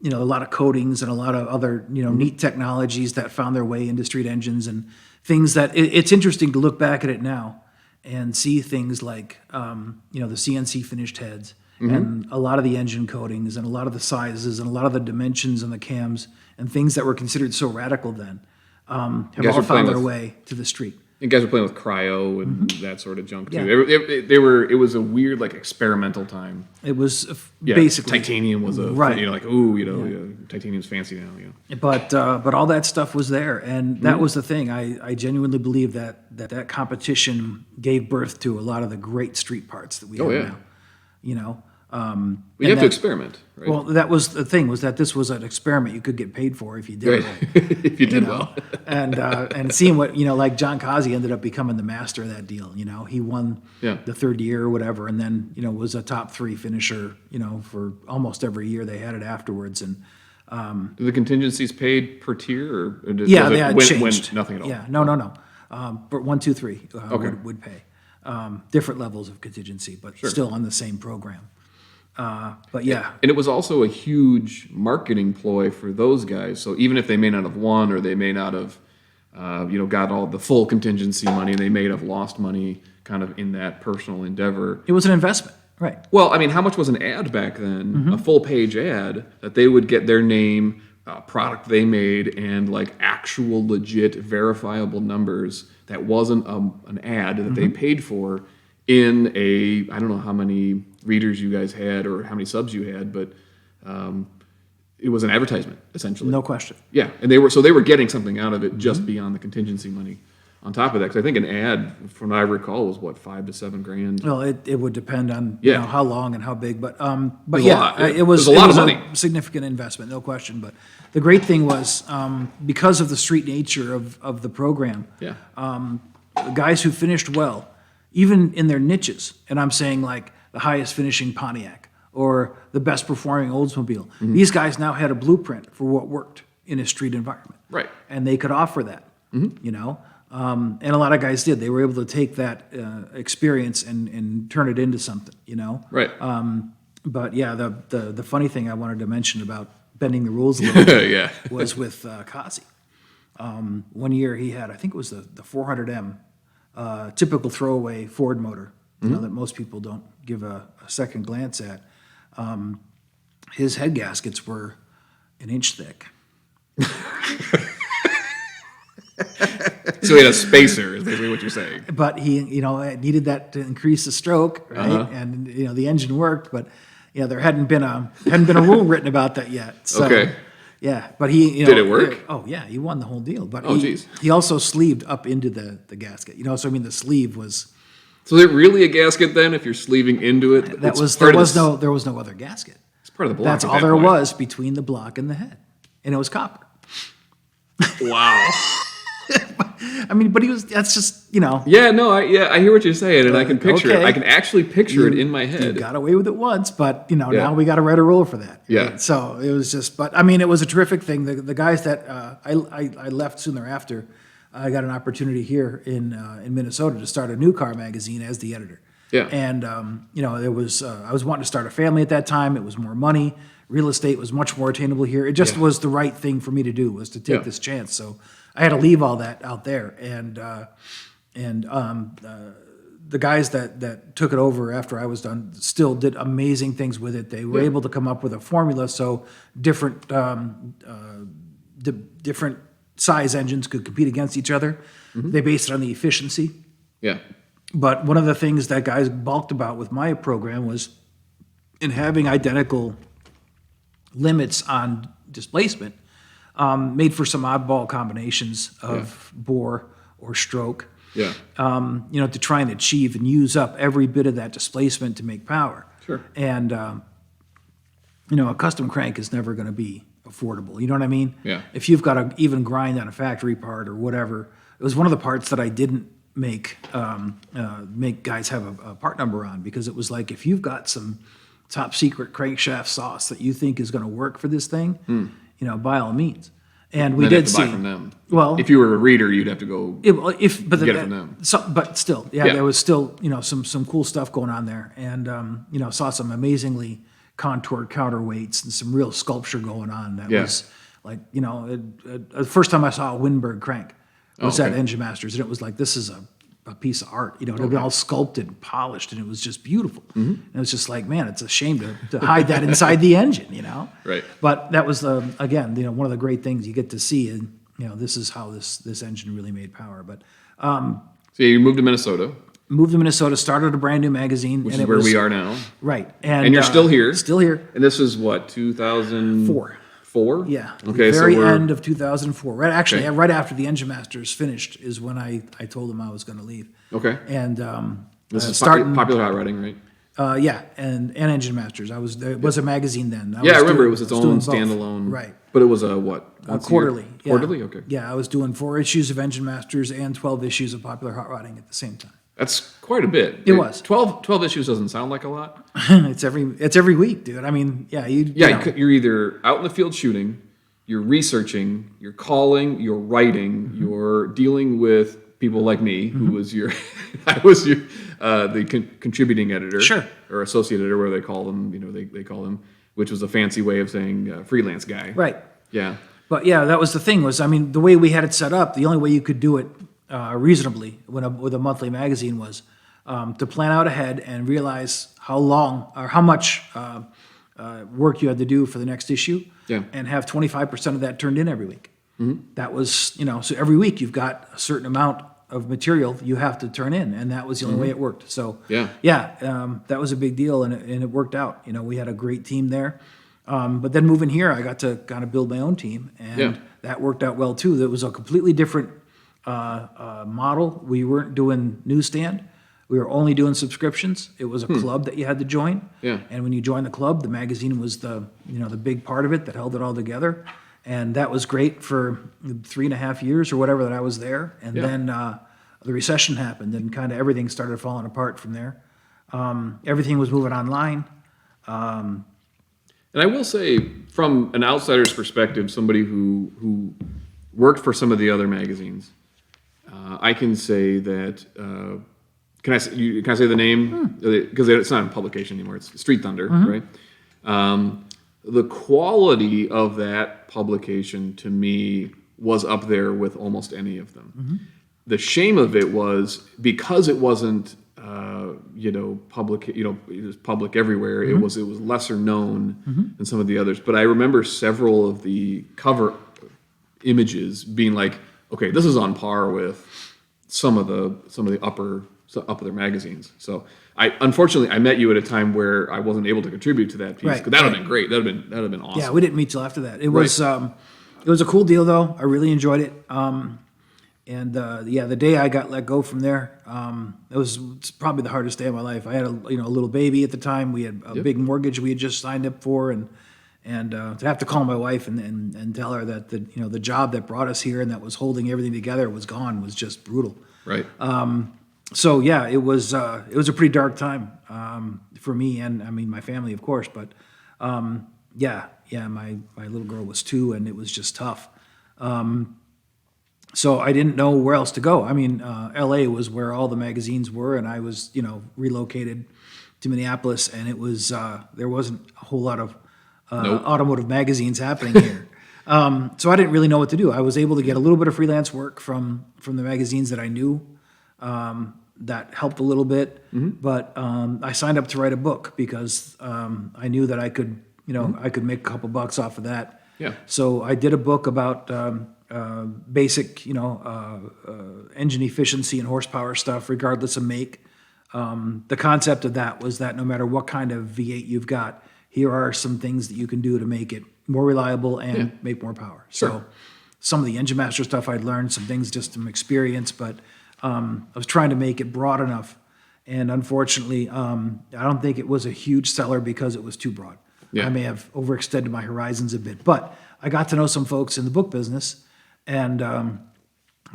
Speaker 2: lot of coatings and a lot of other, neat technologies that found their way into street engines and things that it's interesting to look back at it now and see things like, the CNC finished heads. And a lot of the engine coatings and a lot of the sizes and a lot of the dimensions and the cams and things that were considered so radical then have all found their way to the street.
Speaker 1: You guys were playing with cryo and that sort of junk too. Yeah. It was a weird experimental time.
Speaker 2: It was basically
Speaker 1: titanium was titanium's fancy now.
Speaker 2: But all that stuff was there, and that was the thing. I genuinely believe that competition gave birth to a lot of the great street parts that we have now.
Speaker 1: You have to experiment, right?
Speaker 2: Well, that was the thing, was that this was an experiment you could get paid for if you did well.
Speaker 1: If you did well.
Speaker 2: And seeing what, like John Causey ended up becoming the master of that deal. He won the third year or whatever, and then, was a top 3 finisher, for almost every year they had it afterwards. And
Speaker 1: Did the contingencies paid per tier, or
Speaker 2: they had changed.
Speaker 1: Nothing at all?
Speaker 2: Yeah, no. But 1, 2, 3 would pay. Different levels of contingency, but still on the same program. But yeah.
Speaker 1: And it was also a huge marketing ploy for those guys. So even if they may not have won, or they may not have, got all the full contingency money, they may have lost money kind of in that personal endeavor.
Speaker 2: It was an investment, right?
Speaker 1: Well, how much was an ad back then? A full page ad that they would get their name, product they made, and actual legit verifiable numbers. That wasn't an ad that they paid for in I don't know how many readers you guys had or how many subs you had, but it was an advertisement, essentially.
Speaker 2: No question.
Speaker 1: Yeah, and they were getting something out of it just beyond the contingency money on top of that. Because I think an ad, from what I recall, was $5,000 to $7,000.
Speaker 2: Well, it would depend on how long and how big, but
Speaker 1: it
Speaker 2: was
Speaker 1: a lot of money.
Speaker 2: A significant investment, no question. But the great thing was because of the street nature of the program, the guys who finished well, even in their niches, and I'm saying the highest finishing Pontiac or the best performing Oldsmobile, these guys now had a blueprint for what worked in a street environment,
Speaker 1: right? And
Speaker 2: they could offer that, and a lot of guys did. They were able to take that experience and turn it into something,
Speaker 1: Right.
Speaker 2: But yeah, the funny thing I wanted to mention about bending the rules a little bit was with Causey. One year he had, I think it was the 400M, typical throwaway Ford motor, that most people don't give a second glance at. His head gaskets were an inch thick.
Speaker 1: So he had a spacer, is basically what you're saying.
Speaker 2: But he, needed that to increase the stroke, right? And the engine worked, but there hadn't been a rule written about that yet. So,
Speaker 1: okay.
Speaker 2: Yeah, but he,
Speaker 1: did it work?
Speaker 2: He won the whole deal. But
Speaker 1: geez.
Speaker 2: He also sleeved up into the gasket. So the sleeve was.
Speaker 1: So is it really a gasket then? If you're sleeving into it,
Speaker 2: there was no other gasket.
Speaker 1: It's part of the block.
Speaker 2: That's all there was between the block and the head, and it was copper.
Speaker 1: Wow.
Speaker 2: But he was. That's just
Speaker 1: Yeah, no, I hear what you're saying, and I can picture it. I can actually picture it in my head.
Speaker 2: You got away with it once, but now we got to write a rule for that.
Speaker 1: Yeah.
Speaker 2: Right? So it was just. But it was a terrific thing. The guys that I left soon thereafter, I got an opportunity here in Minnesota to start a new car magazine as the editor.
Speaker 1: Yeah.
Speaker 2: And it was I was wanting to start a family at that time. It was more money. Real estate was much more attainable here. It just was the right thing for me to do, was to take this chance. So I had to leave all that out there, and the guys that took it over after I was done still did amazing things with it. They were able to come up with a formula so different different size engines could compete against each other. They based it on the efficiency.
Speaker 1: Yeah.
Speaker 2: But one of the things that guys balked about with my program was in having identical limits on displacement, made for some oddball combinations of bore or stroke.
Speaker 1: Yeah.
Speaker 2: To try and achieve and use up every bit of that displacement to make power.
Speaker 1: Sure.
Speaker 2: And, a custom crank is never going to be affordable. You know what I mean?
Speaker 1: Yeah.
Speaker 2: If you've got to even grind on a factory part or whatever, it was one of the parts that I didn't make guys have a part number on, because it was like, if you've got some top secret crankshaft sauce that you think is going to work for this thing, by all means. And we
Speaker 1: Then you
Speaker 2: did
Speaker 1: have to
Speaker 2: see
Speaker 1: buy from them.
Speaker 2: Well,
Speaker 1: if you were a reader, you'd have to go get it from them.
Speaker 2: But still, there was still some cool stuff going on there, and saw some amazingly contoured counterweights and some real sculpture going on. That was like the first time I saw a Windberg crank was at Engine Masters, and it was like, this is a piece of art. It had been all sculpted and polished, and it was just beautiful. And it was just like, man, it's a shame to hide that inside the engine,
Speaker 1: Right.
Speaker 2: But that was again, one of the great things you get to see, and this is how this engine really made power. But
Speaker 1: So you moved to Minnesota,
Speaker 2: started a brand new magazine,
Speaker 1: which is where we are now.
Speaker 2: Right,
Speaker 1: And you're still here.
Speaker 2: Still here.
Speaker 1: And this is what, 2004?
Speaker 2: Yeah.
Speaker 1: Okay.
Speaker 2: The very
Speaker 1: so
Speaker 2: end of 2004. Right after the Engine Masters finished is when I told them I was going to leave.
Speaker 1: Okay.
Speaker 2: And
Speaker 1: This is Popular Hotrodding, right?
Speaker 2: And Engine Masters. It was a magazine then.
Speaker 1: I remember it was its own standalone.
Speaker 2: Right.
Speaker 1: But it was a what?
Speaker 2: Quarterly. Yeah.
Speaker 1: Quarterly? Okay.
Speaker 2: Yeah, I was doing 4 issues of Engine Masters and 12 issues of Popular Hotrodding at the same time.
Speaker 1: That's quite a bit.
Speaker 2: It was.
Speaker 1: 12 issues doesn't sound like a lot.
Speaker 2: It's every week, dude. I mean,
Speaker 1: You're either out in the field shooting, you're researching, you're calling, you're writing, you're dealing with people like me, who was I was the contributing editor, or associate editor, where they call them, they call them, which was a fancy way of saying freelance guy.
Speaker 2: Right.
Speaker 1: Yeah.
Speaker 2: But that was the thing, was, the way we had it set up, the only way you could do it reasonably with a monthly magazine was to plan out ahead and realize how long or how much work you had to do for the next issue, and have 25% of that turned in every week. That was, so every week you've got a certain amount of material you have to turn in, and that was the only way it worked. So that was a big deal, and it worked out. We had a great team there. But then moving here, I got to kind of build my own team, and that worked out well too. It was a completely different model. We weren't doing newsstand. We were only doing subscriptions. It was a club that you had to join.
Speaker 1: Yeah.
Speaker 2: And when you joined the club, the magazine was the big part of it that held it all together. And that was great for 3.5 years or whatever that I was there. And then the recession happened, and kind of everything started falling apart from there. Everything was moving online.
Speaker 1: And I will say, from an outsider's perspective, somebody who worked for some of the other magazines, I can say that. Can I say the name? Because it's not a publication anymore. It's Street Thunder, right? The quality of that publication, to me, was up there with almost any of them. The shame of it was, because it wasn't public. It was public everywhere. It was lesser known than some of the others. But I remember several of the cover images being like, okay, this is on par with some of the upper magazines. So unfortunately I met you at a time where I wasn't able to contribute to that piece. Because that would have been great. That would have been awesome.
Speaker 2: Yeah, we didn't meet till after that. It was a cool deal though. I really enjoyed it. The day I got let go from there, it's probably the hardest day of my life. I had a little baby at the time. We had a big mortgage we had just signed up for, and to have to call my wife and tell her that the job that brought us here and that was holding everything together was gone was just brutal.
Speaker 1: Right.
Speaker 2: So it was a pretty dark time for me, and my family, of course. But my little girl was 2, and it was just tough. So I didn't know where else to go. L.A. was where all the magazines were, and I was relocated to Minneapolis, and it was there wasn't a whole lot of automotive magazines happening here. So I didn't really know what to do. I was able to get a little bit of freelance work from the magazines that I knew. that helped a little bit. But I signed up to write a book because I knew that I could, I could make a couple bucks off of that.
Speaker 1: Yeah.
Speaker 2: So I did a book about basic, engine efficiency and horsepower stuff, regardless of make. The concept of that was that no matter what kind of V8 you've got, here are some things that you can do to make it more reliable and make more power. So some of the Engine Master stuff I'd learned, some things just from experience, but I was trying to make it broad enough. And unfortunately, I don't think it was a huge seller because it was too broad.
Speaker 1: Yeah.
Speaker 2: I may have overextended my horizons a bit, but I got to know some folks in the book business, and I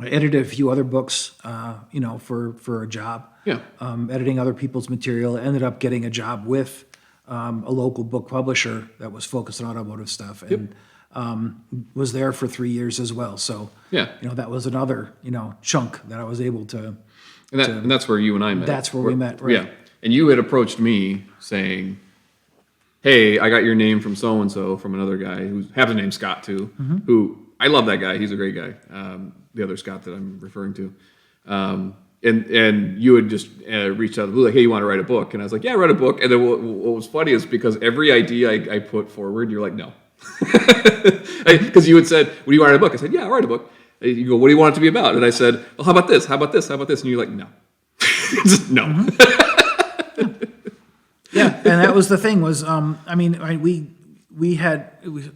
Speaker 2: edited a few other books, for a job.
Speaker 1: Yeah.
Speaker 2: Editing other people's material. Ended up getting a job with a local book publisher that was focused on automotive stuff, and was there for 3 years as well. So that was another chunk that I was able to.
Speaker 1: And that's where you and I met.
Speaker 2: That's where we met, right?
Speaker 1: Yeah. And you had approached me saying, hey, I got your name from so-and-so, from another guy who happens to name Scott too, who, I love that guy. He's a great guy. The other Scott that I'm referring to. And you had just reached out to Blue, like, hey, you want to write a book? And I was like, yeah, write a book. And then what was funny is because every idea I put forward, you're like, no. Because you had said, well, do you want to write a book? I said, yeah, I'll write a book. And you go, what do you want it to be about? And I said, well, how about this? How about this? How about this? And you're like, no. Just no.
Speaker 2: Yeah, and that was the thing was,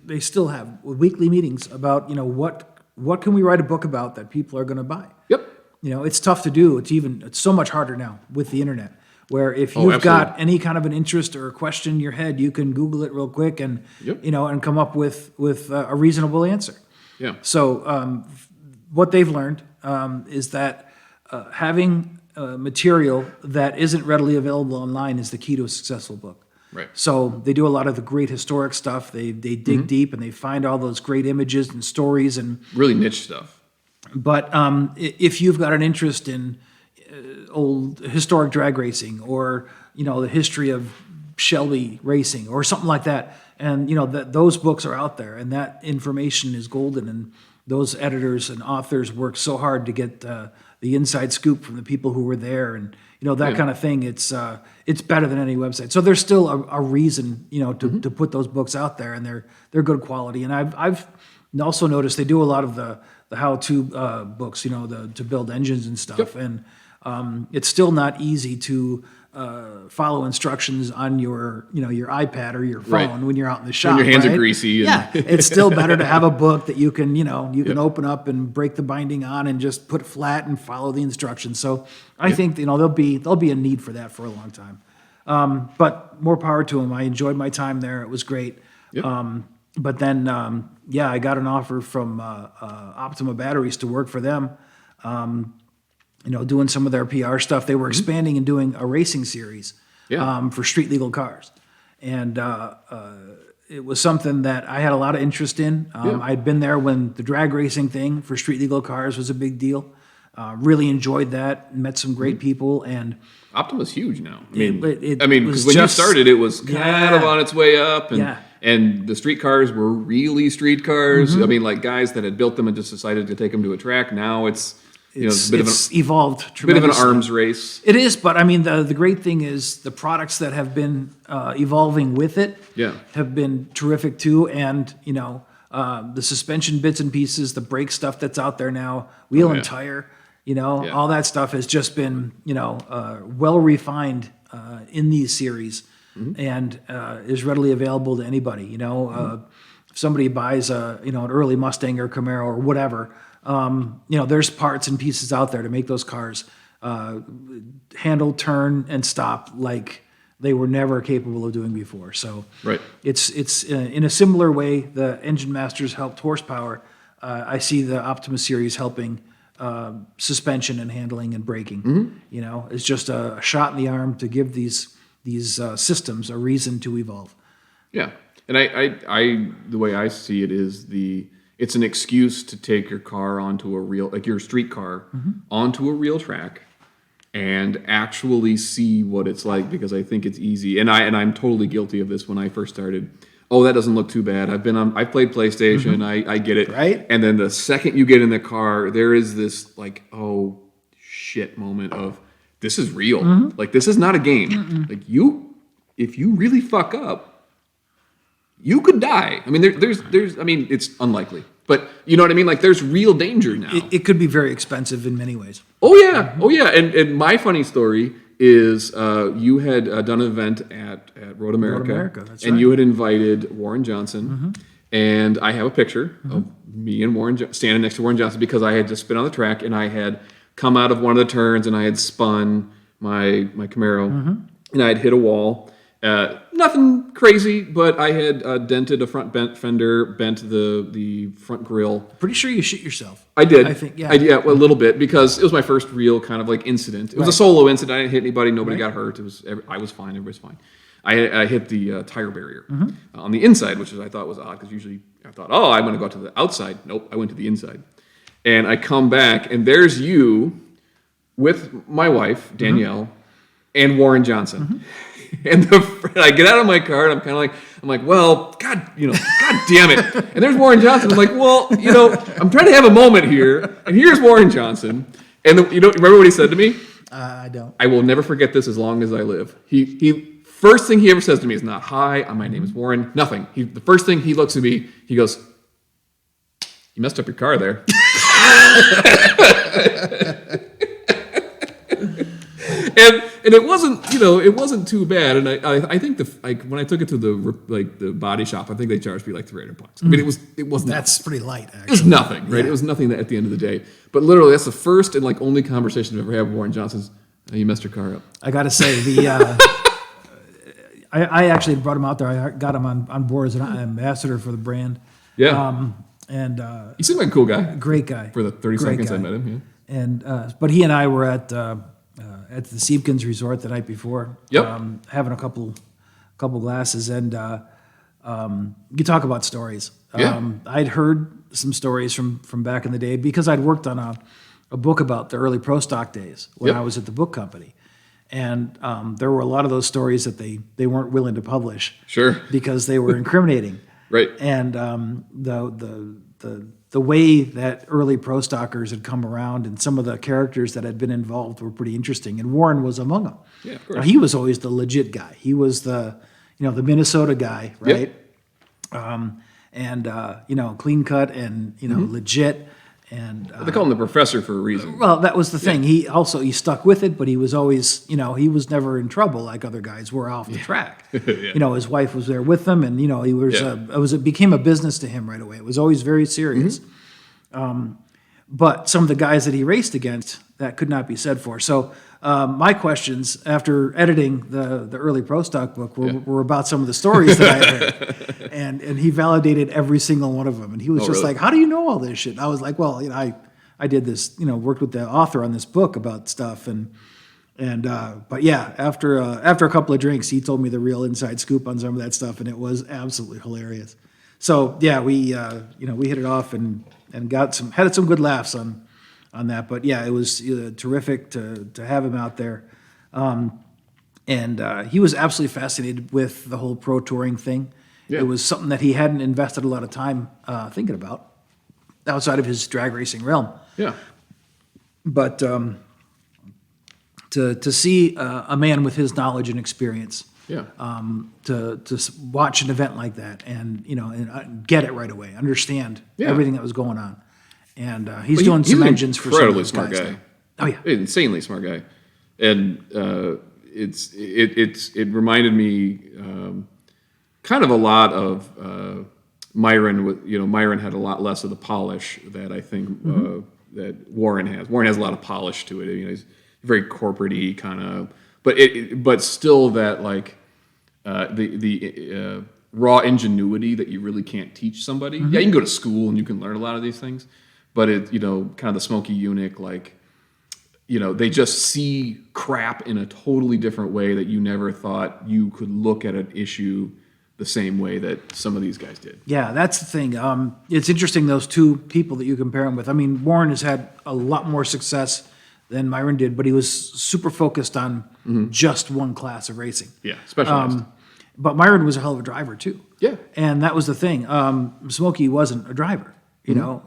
Speaker 2: they still have weekly meetings about, what can we write a book about that people are going to buy?
Speaker 1: Yep.
Speaker 2: It's tough to do. It's so much harder now with the internet, where if you've got any kind of an interest or a question in your head, you can Google it real quick and, and come up with a reasonable answer.
Speaker 1: Yeah.
Speaker 2: So what they've learned is that having material that isn't readily available online is the key to a successful book.
Speaker 1: Right.
Speaker 2: So they do a lot of the great historic stuff. They dig deep and they find all those great images and stories and
Speaker 1: really niche stuff.
Speaker 2: But if you've got an interest in old historic drag racing or the history of Shelby racing or something like that, and those books are out there and that information is golden, and those editors and authors work so hard to get the inside scoop from the people who were there, and that kind of thing. It's better than any website. So there's still a reason to put those books out there, and they're good quality. And I've also noticed they do a lot of the how-to books, to build engines and stuff. And it's still not easy to follow instructions on your iPad or your phone when you're out in the shop.
Speaker 1: When your hands
Speaker 2: right?
Speaker 1: are greasy.
Speaker 2: Yeah, it's still better to have a book that you can open up and break the binding on and just put flat and follow the instructions. So I think there'll be a need for that for a long time. But more power to them. I enjoyed my time there. It was great.
Speaker 1: Yep.
Speaker 2: But then I got an offer from Optima batteries to work for them. Doing some of their PR stuff. They were expanding and doing a racing series for street legal cars. And it was something that I had a lot of interest in. I'd been there when the drag racing thing for street legal cars was a big deal. Really enjoyed that, met some great people. And
Speaker 1: Optima's huge now. Because
Speaker 2: it
Speaker 1: when
Speaker 2: was
Speaker 1: you started, it was kind of on its way up. And,
Speaker 2: Yeah.
Speaker 1: and the street cars were really street cars. Like guys that had built them and just decided to take them to a track. Now it's...
Speaker 2: It's evolved tremendously.
Speaker 1: Bit of an arms race.
Speaker 2: It is, but the great thing is the products that have been evolving with it have been terrific too. And, the suspension bits and pieces, the brake stuff that's out there now, wheel and tire, all that stuff has just been, well refined in these series and is readily available to anybody. If somebody buys an early Mustang or Camaro or whatever, there's parts and pieces out there to make those cars handle, turn, and stop like they were never capable of doing before. So it's in a similar way the Engine Masters helped horsepower. I see the Optima series helping suspension and handling and braking. It's just a shot in the arm to give these systems a reason to evolve.
Speaker 1: Yeah, and I the way I see it is it's an excuse to take your car onto a real, like your street car, onto a real track and actually see what it's like, because I think it's easy. And I'm totally guilty of this when I first started. Oh, that doesn't look too bad. I've played PlayStation. I get it.
Speaker 2: Right.
Speaker 1: And then the second you get in the car, there is this like, oh shit moment of, this is real. Like, this is not a game. Like, if you really fuck up, you could die. I mean, I mean, it's unlikely, but you know what I mean? Like, there's real danger now.
Speaker 2: It could be very expensive in many ways.
Speaker 1: Oh yeah. And my funny story is you had done an event at Road America,
Speaker 2: that's
Speaker 1: and
Speaker 2: right.
Speaker 1: you had invited Warren Johnson, and I have a picture of me and Warren standing next to Warren Johnson because I had just been on the track and I had come out of one of the turns and I had spun my Camaro and I had hit a wall. Nothing crazy, but I had dented a front fender, bent the front grille.
Speaker 2: Pretty sure you shit yourself.
Speaker 1: I did.
Speaker 2: I think, yeah.
Speaker 1: Yeah, a little bit because it was my first real kind of like incident. It was a solo incident. I didn't hit anybody. Nobody got hurt. I was fine. Everybody's fine. I hit the tire barrier on the inside, which I thought was odd because usually I thought, oh, I'm going to go to the outside. Nope, I went to the inside. And I come back, and there's you with my wife, Danielle, and Warren Johnson. And I get out of my car, and I'm kind of like, well, God damn it. And there's Warren Johnson. I'm like, well, I'm trying to have a moment here, and here's Warren Johnson. And remember what he said to me?
Speaker 2: I don't.
Speaker 1: I will never forget this as long as I live. He first thing he ever says to me is not, hi, my name is Warren, nothing. The first thing he looks at me, he goes, you messed up your car there. And it wasn't too bad. And I think when I took it to the body shop, I think they charged me like $300. I mean, it wasn't.
Speaker 2: That's pretty light, actually.
Speaker 1: It was nothing, right?
Speaker 2: Yeah.
Speaker 1: It was nothing at the end of the day. But literally, that's the first and like only conversation I've ever had with Warren Johnson's. You messed your car up.
Speaker 2: I got to say I actually brought him out there. I got him on board as an ambassador for the brand.
Speaker 1: Yeah. He seemed like a cool guy.
Speaker 2: Great guy.
Speaker 1: For the 30 seconds I met him. Yeah.
Speaker 2: And but he and I were at the Siebkens Resort the night before.
Speaker 1: Yep.
Speaker 2: Having a couple glasses, and you talk about stories.
Speaker 1: Yeah.
Speaker 2: I'd heard some stories from back in the day because I'd worked on a book about the early pro stock days when I was at the book company. And there were a lot of those stories that they weren't willing to publish.
Speaker 1: Sure.
Speaker 2: Because they were incriminating.
Speaker 1: Right.
Speaker 2: And the way that early pro stockers had come around and some of the characters that had been involved were pretty interesting. And Warren was among them.
Speaker 1: Yeah, of course.
Speaker 2: Now, he was always the legit guy. He was the Minnesota guy, right?
Speaker 1: Yep.
Speaker 2: Clean cut and legit. And
Speaker 1: They call him the professor for a reason.
Speaker 2: well, that was the thing. He stuck with it, but he was always, he was never in trouble like other guys were off the track.
Speaker 1: Yeah.
Speaker 2: His wife was there with him, and he was. It became a business to him right away. It was always very serious. But some of the guys that he raced against, that could not be said for. So my questions after editing the early Pro Stock book were about some of the stories that I had heard. And he validated every single one of them. And he was just
Speaker 1: really?
Speaker 2: like, how do you know all this shit? And I was like, well, I did this, worked with the author on this book about stuff. But yeah, after a couple of drinks, he told me the real inside scoop on some of that stuff. And it was absolutely hilarious. So yeah, we hit it off and had some good laughs on that. But yeah, it was terrific to have him out there. And he was absolutely fascinated with the whole pro touring thing. Yeah. It was something that he hadn't invested a lot of time thinking about outside of his drag racing realm.
Speaker 1: Yeah.
Speaker 2: But to see a man with his knowledge and experience, to watch an event like that and get it right away, understand everything that was going on, and he's doing some engines for some of those guys.
Speaker 1: Incredibly smart guy.
Speaker 2: Oh yeah,
Speaker 1: insanely smart guy, and it reminded me kind of a lot of Myron. Myron had a lot less of the polish that I think that Warren has. Warren has a lot of polish to it. He's very corporate-y kind of, but still that like the raw ingenuity that you really can't teach somebody. Yeah, you can go to school and you can learn a lot of these things, but it kind of the smoky eunuch, like they just see crap in a totally different way that you never thought you could look at an issue the same way that some of these guys did.
Speaker 2: Yeah, that's the thing. It's interesting, those two people that you compare him with. I mean, Warren has had a lot more success than Myron did, but he was super focused on just one class of racing.
Speaker 1: Yeah, specialized.
Speaker 2: But Myron was a hell of a driver too.
Speaker 1: Yeah.
Speaker 2: And that was the thing. Smokey wasn't a driver.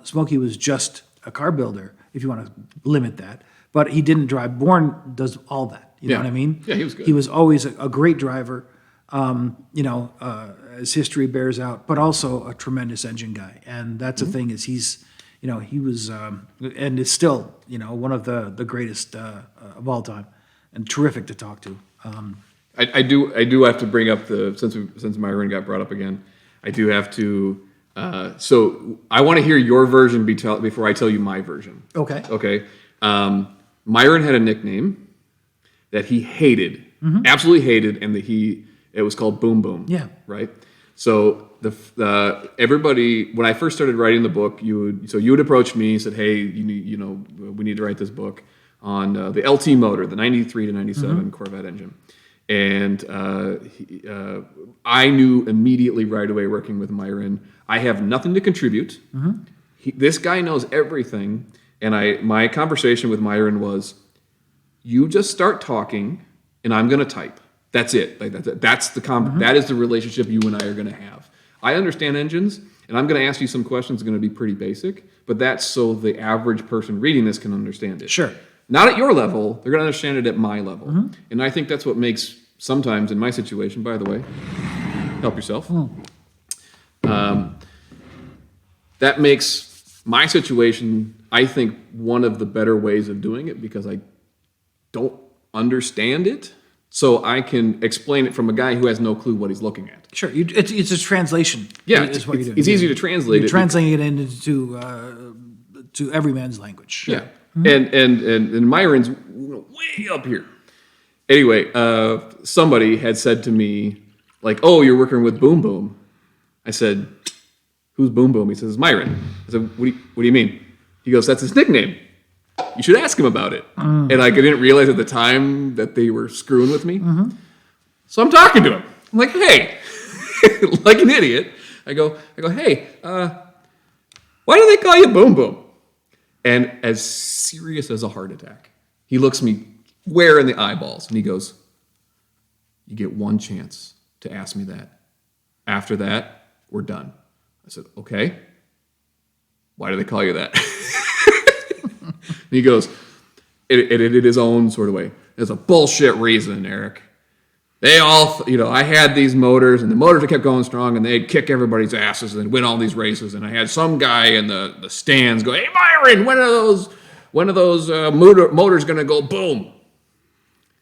Speaker 2: Smokey was just a car builder, if you want to limit that. but he didn't drive. Bourne does all that. You know what I mean?
Speaker 1: Yeah, he was good.
Speaker 2: He was always a great driver, as history bears out, but also a tremendous engine guy. And that's the thing is he was, and is still, one of the greatest of all time, and terrific to talk to.
Speaker 1: I do have to bring up since Myron got brought up again, I do have to. So I want to hear your version before I tell you my version.
Speaker 2: Okay.
Speaker 1: Okay. Myron had a nickname that he hated, absolutely hated, and it was called Boom Boom.
Speaker 2: Yeah.
Speaker 1: Right. So everybody, when I first started writing the book, you would approach me and said, "Hey, we need to write this book on the LT motor, the 93 to 97 Corvette engine." And I knew immediately right away working with Myron, I have nothing to contribute. This guy knows everything. And my conversation with Myron was, you just start talking and I'm going to type. That's it. Like that's that is the relationship you and I are going to have. I understand engines and I'm going to ask you some questions that are going to be pretty basic, but that's so the average person reading this can understand it.
Speaker 2: Sure.
Speaker 1: Not at your level, they're going to understand it at my level. And I think that's what makes, sometimes in my situation, by the way, help yourself. That makes my situation, I think, one of the better ways of doing it because I don't understand it. So I can explain it from a guy who has no clue what he's looking at.
Speaker 2: Sure. It's a translation.
Speaker 1: Yeah,
Speaker 2: is what you're doing.
Speaker 1: It's easy to translate.
Speaker 2: You're translating it into to every man's language. Sure.
Speaker 1: Yeah. And Myron's way up here. Anyway, somebody had said to me, like, "Oh, you're working with Boom Boom." I said, "Who's Boom Boom?" He says, "Myron." I said, "What do you mean?" He goes, "That's his nickname. You should ask him about it." And I didn't realize at the time that they were screwing with me. So I'm talking to him. I'm like, "Hey," like an idiot. I go, "Hey, why do they call you Boom Boom?" And as serious as a heart attack, he looks me square in the eyeballs and he goes, "You get one chance to ask me that. After that, we're done." I said, "Okay. Why do they call you that?" And he goes, in his own sort of way, "There's a bullshit reason, Eric. They all, I had these motors, and the motors kept going strong, and they'd kick everybody's asses and win all these races. And I had some guy in the stands go, 'Hey, Myron, when are those motors going to go boom?'"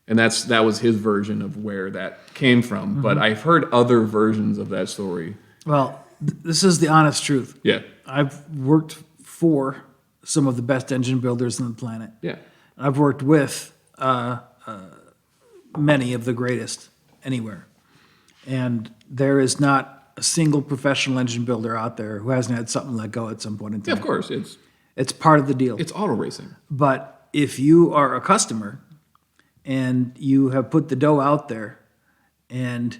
Speaker 1: And that was his version of where that came from. But I've heard other versions of that story.
Speaker 2: Well, this is the honest truth.
Speaker 1: Yeah.
Speaker 2: I've worked for some of the best engine builders on the planet.
Speaker 1: Yeah.
Speaker 2: I've worked with many of the greatest anywhere. And there is not a single professional engine builder out there who hasn't had something let go at some point in time.
Speaker 1: Yeah, of course.
Speaker 2: It's part of the deal.
Speaker 1: It's auto racing.
Speaker 2: But if you are a customer and you have put the dough out there and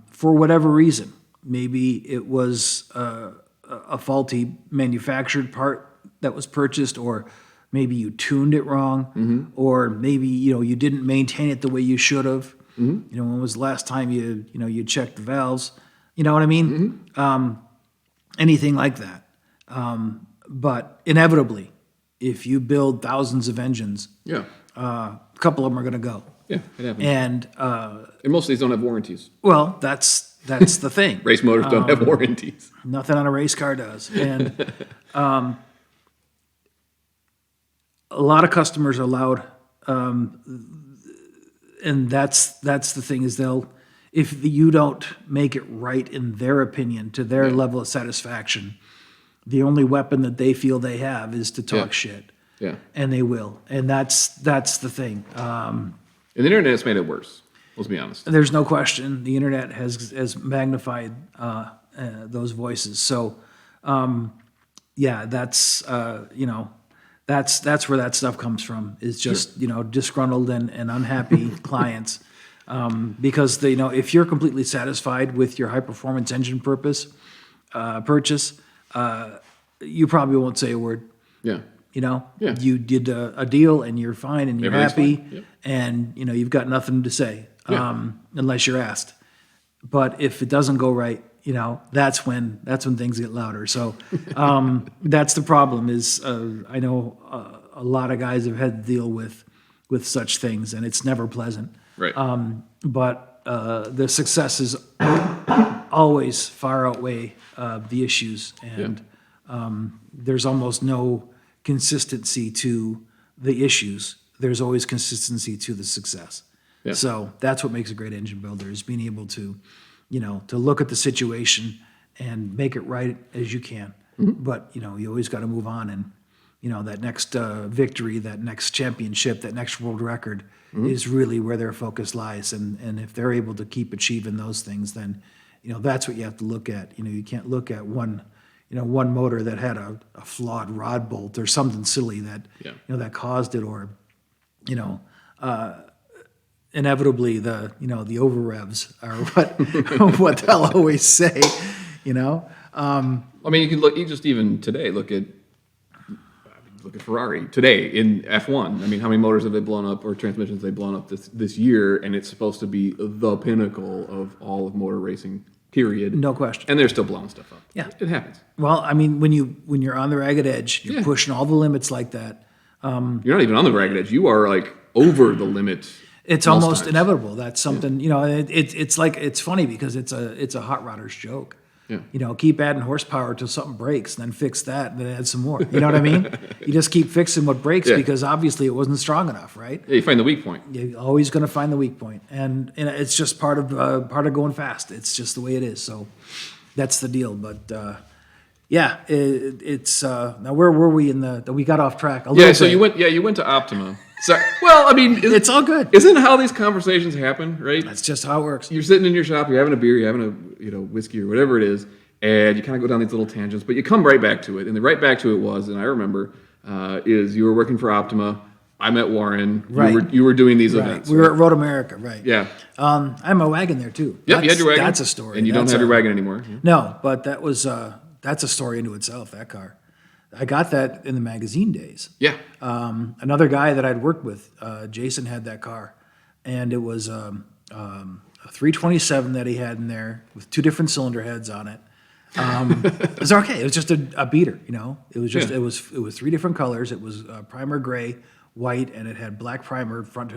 Speaker 2: for whatever reason, maybe it was a faulty manufactured part that was purchased, or maybe you tuned it wrong, or maybe you didn't maintain it the way you should have. When was the last time you checked the valves? You know what I mean? Anything like that. But inevitably, if you build thousands of engines, a couple of them are going to go.
Speaker 1: Yeah, it happens.
Speaker 2: And
Speaker 1: most of these don't have warranties.
Speaker 2: well, that's the thing.
Speaker 1: Race motors don't have warranties.
Speaker 2: Nothing on a race car does. And a lot of customers are loud, and that's the thing is if you don't make it right in their opinion to their level of satisfaction, the only weapon that they feel they have is to talk shit.
Speaker 1: Yeah.
Speaker 2: And they will. And that's the thing.
Speaker 1: And the internet has made it worse. Let's be honest.
Speaker 2: There's no question. The internet has magnified those voices. So, that's that's where that stuff comes from. Is just disgruntled and unhappy clients, because if you're completely satisfied with your high performance engine purchase, you probably won't say a word.
Speaker 1: Yeah.
Speaker 2: You did a deal and you're fine and you're happy,
Speaker 1: fine. Yep.
Speaker 2: and you've got nothing to say unless you're asked. But if it doesn't go right, that's when things get louder. So that's the problem. Is I know a lot of guys have had to deal with such things, and it's never pleasant.
Speaker 1: Right.
Speaker 2: But the successes always far outweigh the issues, and there's almost no consistency to the issues. There's always consistency to the success.
Speaker 1: Yeah.
Speaker 2: So that's what makes a great engine builder, is being able to, to look at the situation and make it right as you can. But, you always got to move on, and, that next victory, that next championship, that next world record is really where their focus lies. And if they're able to keep achieving those things, then, that's what you have to look at. You can't look at one motor that had a flawed rod bolt or something silly that, that caused it, or, inevitably the over revs are what they'll always say,
Speaker 1: I mean, you can look. You just even today look at Ferrari today in F1. I mean, how many motors have they blown up, or transmissions they've blown up this year? And it's supposed to be the pinnacle of all of motor racing. Period.
Speaker 2: No question.
Speaker 1: And they're still blowing stuff up.
Speaker 2: Yeah,
Speaker 1: it happens.
Speaker 2: Well, I mean, when you're on the ragged edge, you're pushing all the limits like that.
Speaker 1: You're not even on the ragged edge. You are like over the limit.
Speaker 2: It's almost inevitable. That's something. It's like, it's funny because it's a hot rodder's joke.
Speaker 1: Yeah.
Speaker 2: Keep adding horsepower till something breaks, and then fix that, and then add some more. You know what I mean? You just keep fixing what breaks because obviously it wasn't strong enough, right?
Speaker 1: Yeah, you find the weak point.
Speaker 2: You're always going to find the weak point, and it's just part of going fast. It's just the way it is. So that's the deal. But it's now where were we we got off track a little bit.
Speaker 1: So you went to Optima. So, well, I mean,
Speaker 2: it's all good.
Speaker 1: Isn't how these conversations happen, right?
Speaker 2: That's just how it works.
Speaker 1: You're sitting in your shop, you're having a beer, you're having a whiskey or whatever it is, and you kind of go down these little tangents, but you come right back to it. And the right back to it was, and I remember, is you were working for Optima. I met Warren.
Speaker 2: Right.
Speaker 1: You were doing these events.
Speaker 2: We were at Road America, right?
Speaker 1: Yeah.
Speaker 2: I have a wagon there too.
Speaker 1: Yep, you had your wagon.
Speaker 2: That's a story.
Speaker 1: And you don't have your wagon anymore.
Speaker 2: No, but that was that's a story into itself. That car. I got that in the magazine days.
Speaker 1: Yeah.
Speaker 2: Another guy that I'd worked with, Jason, had that car, and it was a 327 that he had in there with 2 different cylinder heads on it. It was okay. It was just a beater, It was just it was 3 different colors. It was primer gray, white, and it had black primer front,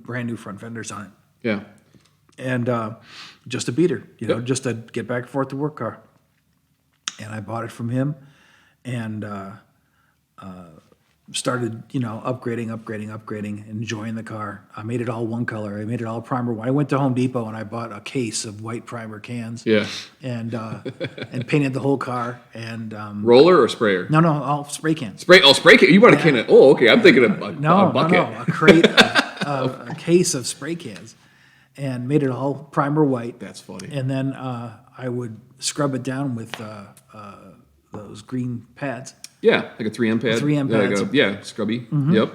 Speaker 2: brand new front fenders on it.
Speaker 1: Yeah.
Speaker 2: And just a beater, just a get back and forth to work car. And I bought it from him. And started, upgrading, enjoying the car. I made it all one color. I made it all primer. I went to Home Depot and I bought a case of white primer cans.
Speaker 1: Yeah.
Speaker 2: And painted the whole car. And
Speaker 1: roller or sprayer?
Speaker 2: No, all spray cans.
Speaker 1: Spray can. You bought a can of. Oh, okay. I'm thinking of a bucket.
Speaker 2: No, a crate, a case of spray cans, and made it all primer white.
Speaker 1: That's funny.
Speaker 2: And then I would scrub it down with those green pads.
Speaker 1: Yeah, like a 3M pad.
Speaker 2: 3M pads.
Speaker 1: Scrubby.
Speaker 2: Mm-hmm.
Speaker 1: Yep.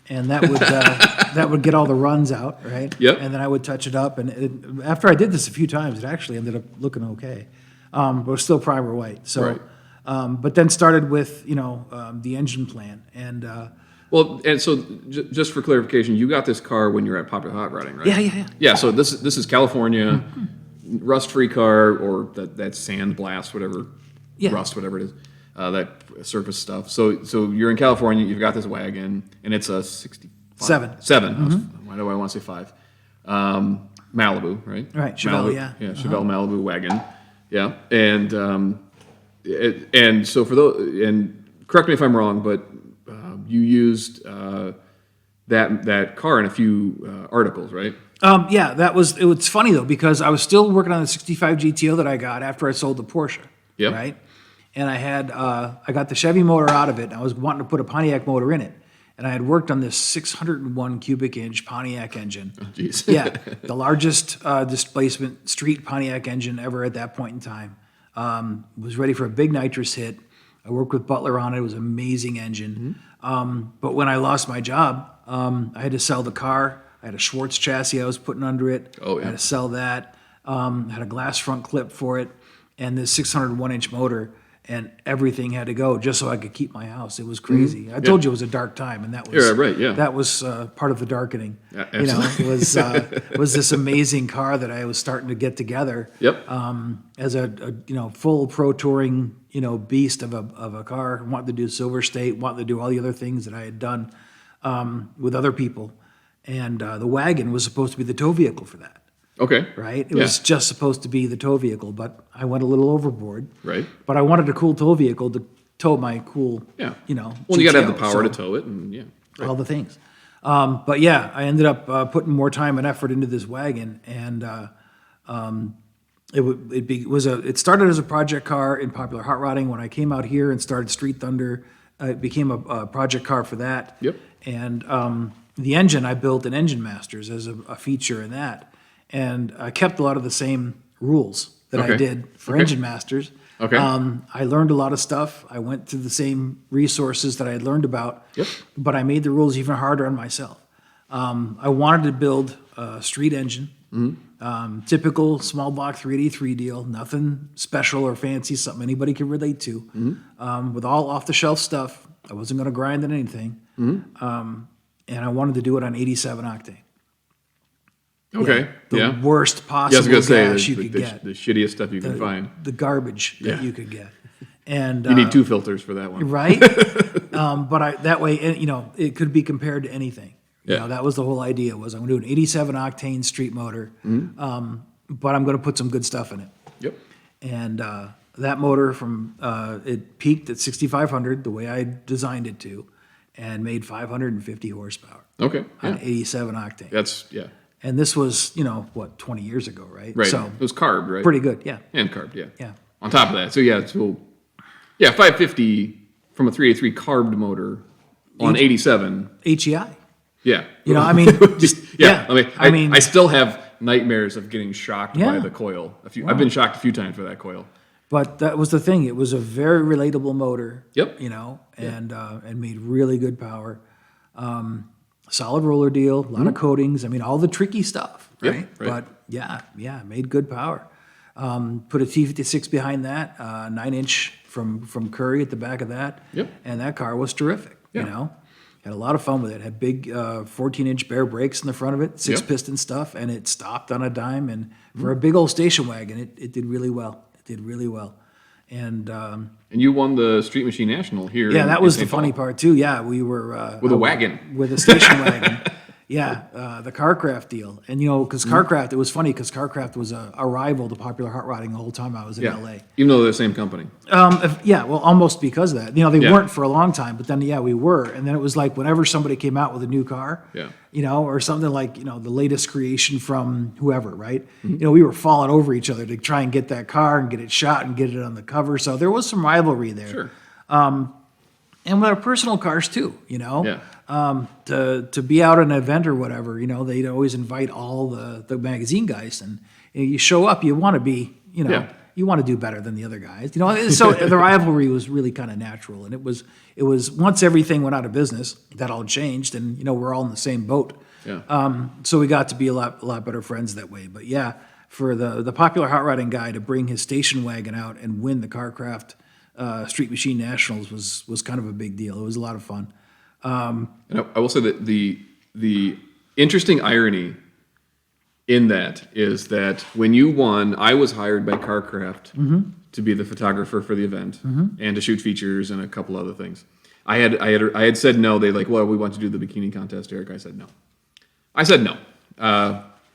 Speaker 2: And that would get all the runs out, right?
Speaker 1: Yep.
Speaker 2: And then I would touch it up, and after I did this a few times, it actually ended up looking okay, but it was still primer white. So,
Speaker 1: right.
Speaker 2: But then started with the engine plan, and
Speaker 1: so just for clarification, you got this car when you were at Popular Hotrodding, right?
Speaker 2: Yeah.
Speaker 1: Yeah. So this is California, rust-free car, or that sand blast, whatever.
Speaker 2: Yeah.
Speaker 1: Rust, whatever it is, that surface stuff. So you're in California, you've got this wagon, and it's a 65. 7.
Speaker 2: Mm-hmm.
Speaker 1: Why do I want to say 5? Malibu, right?
Speaker 2: Right, Chevelle,
Speaker 1: Malibu, yeah. Chevelle Malibu wagon, yeah. And so for those, and correct me if I'm wrong, but you used that car in a few articles, right?
Speaker 2: It was funny though, because I was still working on the 65 GTO that I got after I sold the Porsche.
Speaker 1: Yep.
Speaker 2: Right. And I had I got the Chevy motor out of it, and I was wanting to put a Pontiac motor in it. And I had worked on this 601 cubic inch Pontiac engine.
Speaker 1: Oh, geez.
Speaker 2: Yeah, the largest displacement street Pontiac engine ever at that point in time. Was ready for a big nitrous hit. I worked with Butler on it. It was an amazing engine. But when I lost my job, I had to sell the car. I had a Schwartz chassis I was putting under it.
Speaker 1: Oh, yeah.
Speaker 2: I had to sell that. Had a glass front clip for it, and this 601 inch motor. And everything had to go just so I could keep my house. It was crazy. I told you it was a dark time, and that was that was part of the darkening.
Speaker 1: Yeah,
Speaker 2: it was this amazing car that I was starting to get together.
Speaker 1: Yep.
Speaker 2: As a full pro touring beast of a car. Wanted to do Silver State, wanted to do all the other things that I had done with other people. And the wagon was supposed to be the tow vehicle for that.
Speaker 1: Okay.
Speaker 2: Right? It was just supposed to be the tow vehicle, but I went a little overboard.
Speaker 1: Right.
Speaker 2: But I wanted a cool tow vehicle to tow my cool,
Speaker 1: Well,
Speaker 2: GTO,
Speaker 1: you got to have the power to tow it, and
Speaker 2: all the things. But yeah, I ended up putting more time and effort into this wagon, and it started as a project car in Popular Hotrodding. When I came out here and started Street Thunder, it became a project car for that.
Speaker 1: Yep.
Speaker 2: And the engine, I built in Engine Masters as a feature in that. And I kept a lot of the same rules that I did for Engine Masters.
Speaker 1: Okay.
Speaker 2: I learned a lot of stuff. I went to the same resources that I had learned about.
Speaker 1: Yep.
Speaker 2: But I made the rules even harder on myself. I wanted to build a street engine. Typical small block 383 deal, nothing special or fancy, something anybody could relate to. With all off-the-shelf stuff. I wasn't going to grind on anything. And I wanted to do it on 87 octane.
Speaker 1: Okay.
Speaker 2: The worst possible
Speaker 1: I was going to
Speaker 2: gas
Speaker 1: say
Speaker 2: you could get.
Speaker 1: the shittiest stuff you can find.
Speaker 2: The garbage that you could get. And
Speaker 1: you need 2 filters for that one,
Speaker 2: right? But that way, it could be compared to anything. That was the whole idea. Was I'm going to do an 87 octane street motor, but I'm going to put some good stuff in it.
Speaker 1: Yep.
Speaker 2: And that motor it peaked at 6,500 the way I designed it to, and made 550 horsepower.
Speaker 1: Okay.
Speaker 2: On 87 octane. And this was, 20 years ago, right?
Speaker 1: Right.
Speaker 2: So
Speaker 1: it was carved, right?
Speaker 2: pretty good, yeah.
Speaker 1: And carved, yeah.
Speaker 2: Yeah.
Speaker 1: On top of that, so 550 from a 383 carved motor on 87.
Speaker 2: HEI.
Speaker 1: Yeah.
Speaker 2: Just
Speaker 1: I still have nightmares of getting shocked by the coil. I've been shocked a few times by that coil.
Speaker 2: But that was the thing. It was a very relatable motor.
Speaker 1: Yep.
Speaker 2: And made really good power. Solid roller deal, a lot of coatings. All the tricky stuff, right?
Speaker 1: Right.
Speaker 2: But made good power. Put a T56 behind that, 9-inch from Curry at the back of that.
Speaker 1: Yep.
Speaker 2: And that car was terrific. Had a lot of fun with it. Had big 14-inch bare brakes in the front of it, 6-piston stuff, and it stopped on a dime. And for a big old station wagon, it did really well. And
Speaker 1: you won the Street Machine National here.
Speaker 2: Yeah, that was the funny part too. Yeah, we were
Speaker 1: with a wagon,
Speaker 2: with a station wagon. Yeah, the Carcraft deal, and because Carcraft, it was funny because Carcraft was a rival to Popular Hotrodding the whole time I was in LA.
Speaker 1: Even though they're the same company.
Speaker 2: Well, almost because of that. They weren't for a long time, but then we were, and then it was like whenever somebody came out with a new car, or something like the latest creation from whoever, right? We were falling over each other to try and get that car and get it shot and get it on the cover. So there was some rivalry there.
Speaker 1: Sure.
Speaker 2: And with our personal cars too, to be out at an event or whatever, they'd always invite all the magazine guys, and you show up, you want to be, you want to do better than the other guys, So the rivalry was really kind of natural, and it was once everything went out of business, that all changed, and we're all in the same boat.
Speaker 1: Yeah.
Speaker 2: So we got to be a lot better friends that way. But yeah, for the Popular Hotrodding guy to bring his station wagon out and win the Carcraft Street Machine Nationals was kind of a big deal. It was a lot of fun.
Speaker 1: And I will say that the interesting irony in that is that when you won, I was hired by Carcraft to be the photographer for the event and to shoot features and a couple other things. I had said no. They well, we want to do the bikini contest, Eric. I said no.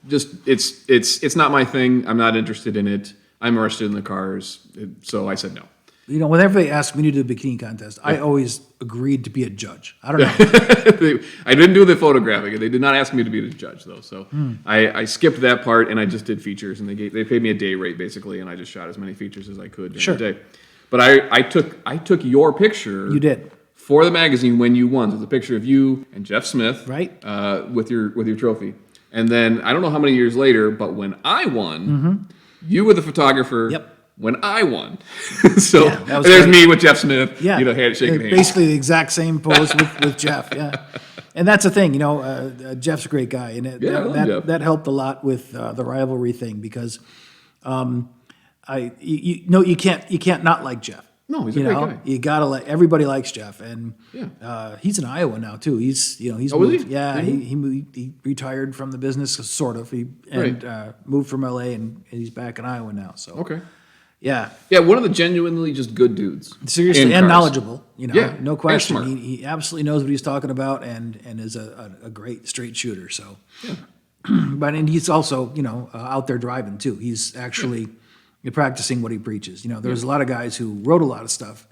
Speaker 1: It's not my thing. I'm not interested in it. I'm interested in the cars. So I said no.
Speaker 2: Whenever they asked me to do the bikini contest, I always agreed to be a judge. I don't know.
Speaker 1: I didn't do the photographing. They did not ask me to be the judge, though. So I skipped that part, and I just did features. And they paid me a day rate, basically, and I just shot as many features as I could during the day. But I took your picture.
Speaker 2: You did.
Speaker 1: For the magazine when you won. So it's a picture of you and Jeff Smith.
Speaker 2: Right.
Speaker 1: With your trophy. And then, I don't know how many years later, but when I won, you were the photographer.
Speaker 2: Yep.
Speaker 1: When I won. So there's
Speaker 2: great.
Speaker 1: Me with Jeff Smith,
Speaker 2: shaking hands. Basically the exact same pose with Jeff, yeah. And that's the thing, Jeff's a great guy, and that helped a lot with the rivalry thing because you can't not like Jeff.
Speaker 1: No, he's a great guy.
Speaker 2: You gotta everybody likes Jeff, and he's in Iowa now too. He's moved.
Speaker 1: He?
Speaker 2: Yeah, he retired from the business sort of. Moved from LA, and he's back in Iowa now. So
Speaker 1: okay.
Speaker 2: Yeah.
Speaker 1: Yeah, one of the genuinely just good dudes.
Speaker 2: Seriously,
Speaker 1: in
Speaker 2: and
Speaker 1: cars.
Speaker 2: knowledgeable,
Speaker 1: Yeah,
Speaker 2: no
Speaker 1: and
Speaker 2: question.
Speaker 1: smart.
Speaker 2: He absolutely knows what he's talking about and is a great straight shooter. So,
Speaker 1: Yeah.
Speaker 2: but and he's also, out there driving too. He's actually practicing what he preaches. There's a lot of guys who wrote a lot of stuff,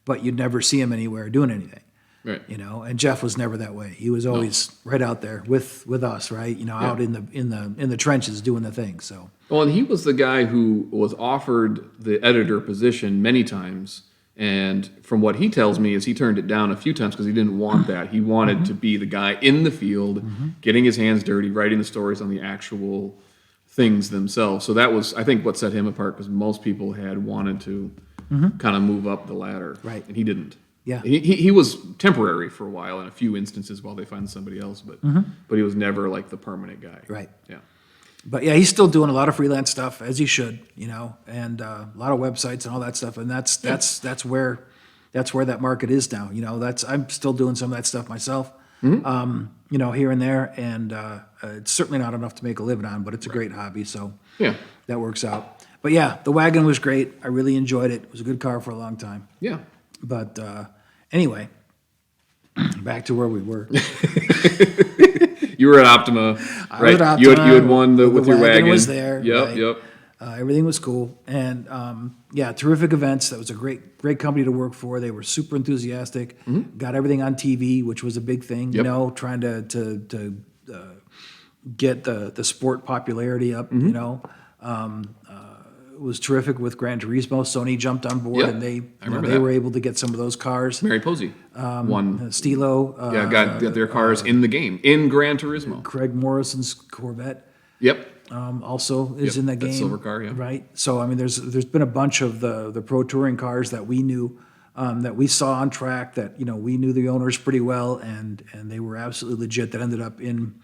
Speaker 2: but you'd never see him anywhere doing anything.
Speaker 1: Right.
Speaker 2: And Jeff was never that way. He was always right out there with us, right? Out in the trenches doing the thing. So.
Speaker 1: Well, and he was the guy who was offered the editor position many times, and from what he tells me is he turned it down a few times because he didn't want that. He wanted to be the guy in the field, getting his hands dirty, writing the stories on the actual things themselves. So that was, I think, what set him apart, because most people had wanted to kind of move up the ladder,
Speaker 2: Right.
Speaker 1: and he didn't.
Speaker 2: Yeah.
Speaker 1: He was temporary for a while in a few instances while they find somebody else, but he was never like the permanent guy.
Speaker 2: Right.
Speaker 1: Yeah.
Speaker 2: But yeah, he's still doing a lot of freelance stuff, as he should, and a lot of websites and all that stuff. And that's where that market is now. I'm still doing some of that stuff myself, here and there, and it's certainly not enough to make a living on, but it's a great hobby, so
Speaker 1: Yeah.
Speaker 2: that works out. But yeah, the wagon was great. I really enjoyed it. It was a good car for a long time.
Speaker 1: Yeah.
Speaker 2: But anyway, back to where we were.
Speaker 1: You were at Optima,
Speaker 2: I
Speaker 1: right?
Speaker 2: was at
Speaker 1: You
Speaker 2: Optima,
Speaker 1: had won with your wagon.
Speaker 2: was there.
Speaker 1: Yep,
Speaker 2: right?
Speaker 1: yep.
Speaker 2: Everything was cool, and terrific events. That was a great company to work for. They were super enthusiastic. Got everything on TV, which was a big thing.
Speaker 1: Yep.
Speaker 2: Trying to get the sport popularity up. It was terrific with Gran Turismo. Sony jumped on board,
Speaker 1: Yeah,
Speaker 2: and they
Speaker 1: remember
Speaker 2: they
Speaker 1: that.
Speaker 2: were able to get some of those cars.
Speaker 1: Mary Posey won.
Speaker 2: Stilo.
Speaker 1: Got their cars in the game in Gran Turismo.
Speaker 2: Craig Morrison's Corvette.
Speaker 1: Yep.
Speaker 2: Also is in the
Speaker 1: that
Speaker 2: game.
Speaker 1: silver car, yeah.
Speaker 2: Right. So there's been a bunch of the pro touring cars that we knew, that we saw on track, that we knew the owners pretty well, and they were absolutely legit. That ended up in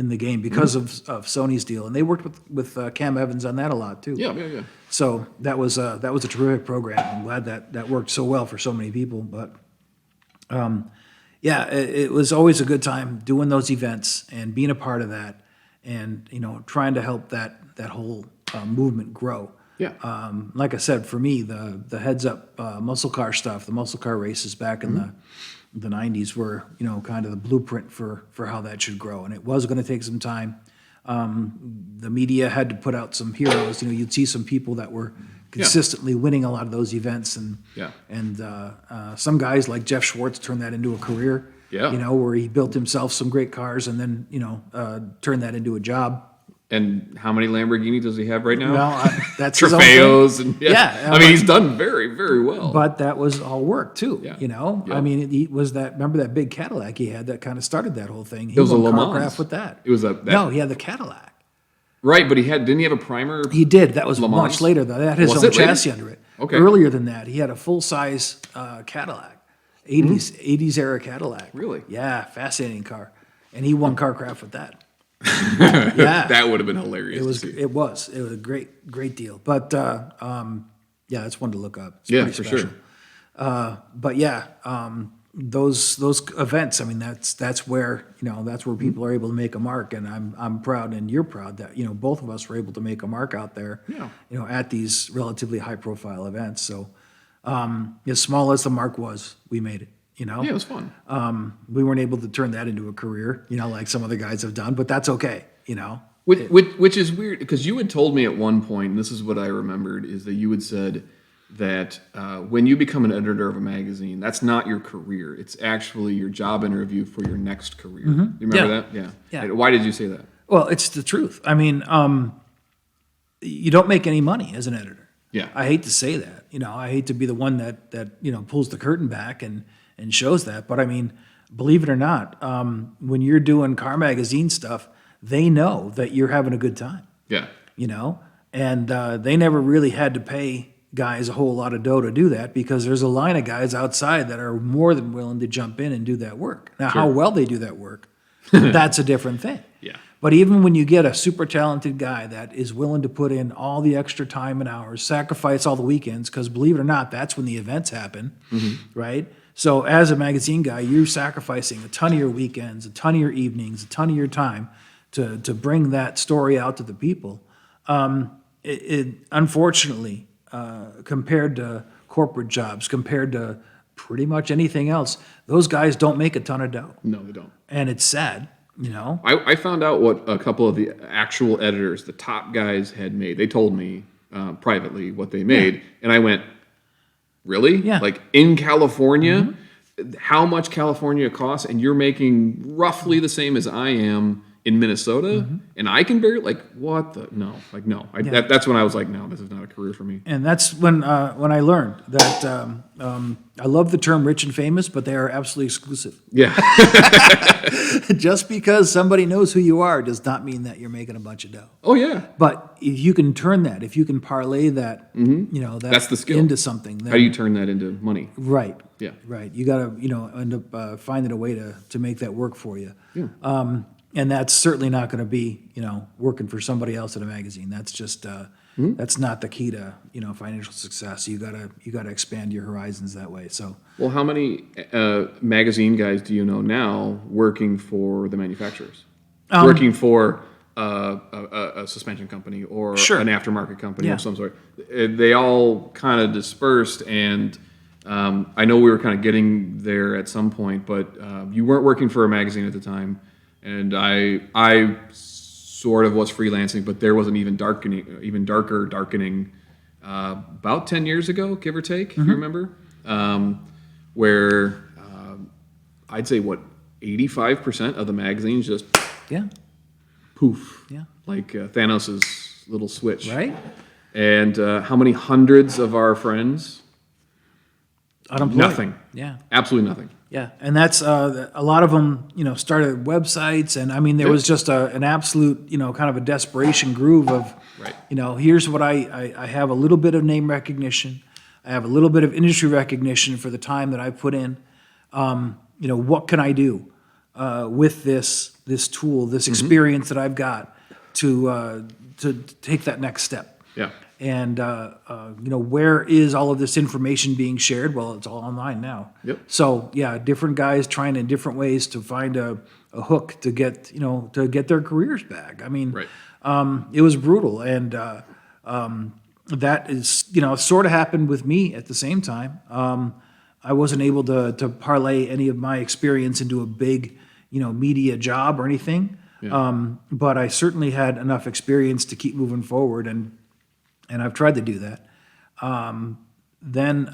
Speaker 2: the game because of Sony's deal, and they worked with Cam Evans on that a lot too.
Speaker 1: Yeah.
Speaker 2: So that was a terrific program. I'm glad that worked so well for so many people. But it was always a good time doing those events and being a part of that, and trying to help that whole movement grow.
Speaker 1: Yeah.
Speaker 2: Like I said, for me, the heads up muscle car stuff, the muscle car races back in the 90s were kind of the blueprint for how that should grow, and it was going to take some time. The media had to put out some heroes. You'd see some people that were consistently winning a lot of those events, and some guys like Jeff Schwartz turned that into a career.
Speaker 1: Yeah.
Speaker 2: Where he built himself some great cars and then turned that into a job.
Speaker 1: And how many Lamborghini does he have right now?
Speaker 2: Well, that's his own
Speaker 1: Trofeos
Speaker 2: thing.
Speaker 1: and I mean, he's done very, very well.
Speaker 2: But that was all work too.
Speaker 1: Yeah.
Speaker 2: I mean, he was remember that big Cadillac he had that kind of started that whole thing. He
Speaker 1: It was a
Speaker 2: won
Speaker 1: Le Mans.
Speaker 2: Carcraft with that.
Speaker 1: It was
Speaker 2: No, he had the Cadillac.
Speaker 1: right, but didn't he have a primer?
Speaker 2: He did. That was
Speaker 1: Le
Speaker 2: much
Speaker 1: Mans?
Speaker 2: later though. That had his
Speaker 1: Was
Speaker 2: own
Speaker 1: it later?
Speaker 2: chassis under it.
Speaker 1: Okay.
Speaker 2: Earlier than that, he had a full size Cadillac, 80s era Cadillac.
Speaker 1: Really?
Speaker 2: Yeah, fascinating car, and he won Carcraft with that. Yeah,
Speaker 1: That would have been hilarious.
Speaker 2: It was
Speaker 1: to see.
Speaker 2: it was a great deal. But it's one to look up. It's
Speaker 1: Yeah,
Speaker 2: pretty
Speaker 1: for
Speaker 2: special.
Speaker 1: sure.
Speaker 2: Those events. I mean, that's where people are able to make a mark, and I'm proud, and you're proud that both of us were able to make a mark out there.
Speaker 1: Yeah.
Speaker 2: At these relatively high profile events. So as small as the mark was, we made it.
Speaker 1: Yeah, it was fun.
Speaker 2: We weren't able to turn that into a career, like some other guys have done, but that's okay.
Speaker 1: Which is weird, because you had told me at one point, and this is what I remembered, is that you had said that when you become an editor of a magazine, that's not your career. It's actually your job interview for your next career. You remember that? Yeah.
Speaker 2: Yeah.
Speaker 1: Why did you say that?
Speaker 2: Well, it's the truth. I mean, you don't make any money as an editor.
Speaker 1: Yeah.
Speaker 2: I hate to say that. I hate to be the one that pulls the curtain back and shows that. But I mean, believe it or not, when you're doing car magazine stuff, they know that you're having a good time.
Speaker 1: Yeah.
Speaker 2: And they never really had to pay guys a whole lot of dough to do that, because there's a line of guys outside that are more than willing to jump in and do that work. Now, how well they do that work, that's a different thing.
Speaker 1: Yeah.
Speaker 2: But even when you get a super talented guy that is willing to put in all the extra time and hours, sacrifice all the weekends, because believe it or not, that's when the events happen, right? So as a magazine guy, you're sacrificing a ton of your weekends, a ton of your evenings, a ton of your time to bring that story out to the people. Unfortunately, compared to corporate jobs, compared to pretty much anything else, those guys don't make a ton of dough.
Speaker 1: No, they don't.
Speaker 2: And it's sad,
Speaker 1: I found out what a couple of the actual editors, the top guys, had made. They told me privately what they made, and I went, really?
Speaker 2: Yeah.
Speaker 1: Like in California, how much California costs, and you're making roughly the same as I am in Minnesota, and I can barely, like, what the, no. That's when I was like, no, this is not a career for me.
Speaker 2: And that's when I learned that I love the term rich and famous, but they are absolutely exclusive.
Speaker 1: Yeah.
Speaker 2: Just because somebody knows who you are does not mean that you're making a bunch of dough.
Speaker 1: Oh, yeah.
Speaker 2: But if you can turn that, if you can parlay that,
Speaker 1: That's the skill.
Speaker 2: into something. Then,
Speaker 1: How do you turn that into money?
Speaker 2: Right.
Speaker 1: Yeah.
Speaker 2: Right. You got to, end up finding a way to make that work for you.
Speaker 1: Yeah.
Speaker 2: And that's certainly not going to be, working for somebody else at a magazine. That's just, that's not the key to, financial success. You gotta expand your horizons that way. So,
Speaker 1: Well, how many magazine guys do you know now working for the manufacturers? Working for a suspension company or
Speaker 2: Sure.
Speaker 1: an aftermarket company
Speaker 2: Yeah.
Speaker 1: of some sort. They all kind of dispersed, and I know we were kind of getting there at some point, but you weren't working for a magazine at the time, and I sort of was freelancing, but there was an even darker darkening about 10 years ago, give or take, if you remember, where I'd say 85% of the magazines just
Speaker 2: yeah.
Speaker 1: poof,
Speaker 2: Yeah.
Speaker 1: like Thanos' little switch.
Speaker 2: Right?
Speaker 1: And how many hundreds of our friends?
Speaker 2: Unemployed.
Speaker 1: Nothing.
Speaker 2: Yeah.
Speaker 1: Absolutely nothing.
Speaker 2: Yeah. And that's, a lot of them, started websites. And I mean, there was just an absolute, kind of a desperation groove of,
Speaker 1: Right.
Speaker 2: Here's what I have a little bit of name recognition. I have a little bit of industry recognition for the time that I put in. What can I do with this tool, this experience that I've got to take that next step?
Speaker 1: Yeah.
Speaker 2: And where is all of this information being shared? Well, it's all online now.
Speaker 1: Yep.
Speaker 2: So yeah, different guys trying in different ways to find a hook to get their careers back. I mean,
Speaker 1: Right.
Speaker 2: it was brutal, and that is sort of happened with me at the same time. I wasn't able to parlay any of my experience into a big media job or anything.
Speaker 1: Yeah.
Speaker 2: But I certainly had enough experience to keep moving forward, and I've tried to do that. Then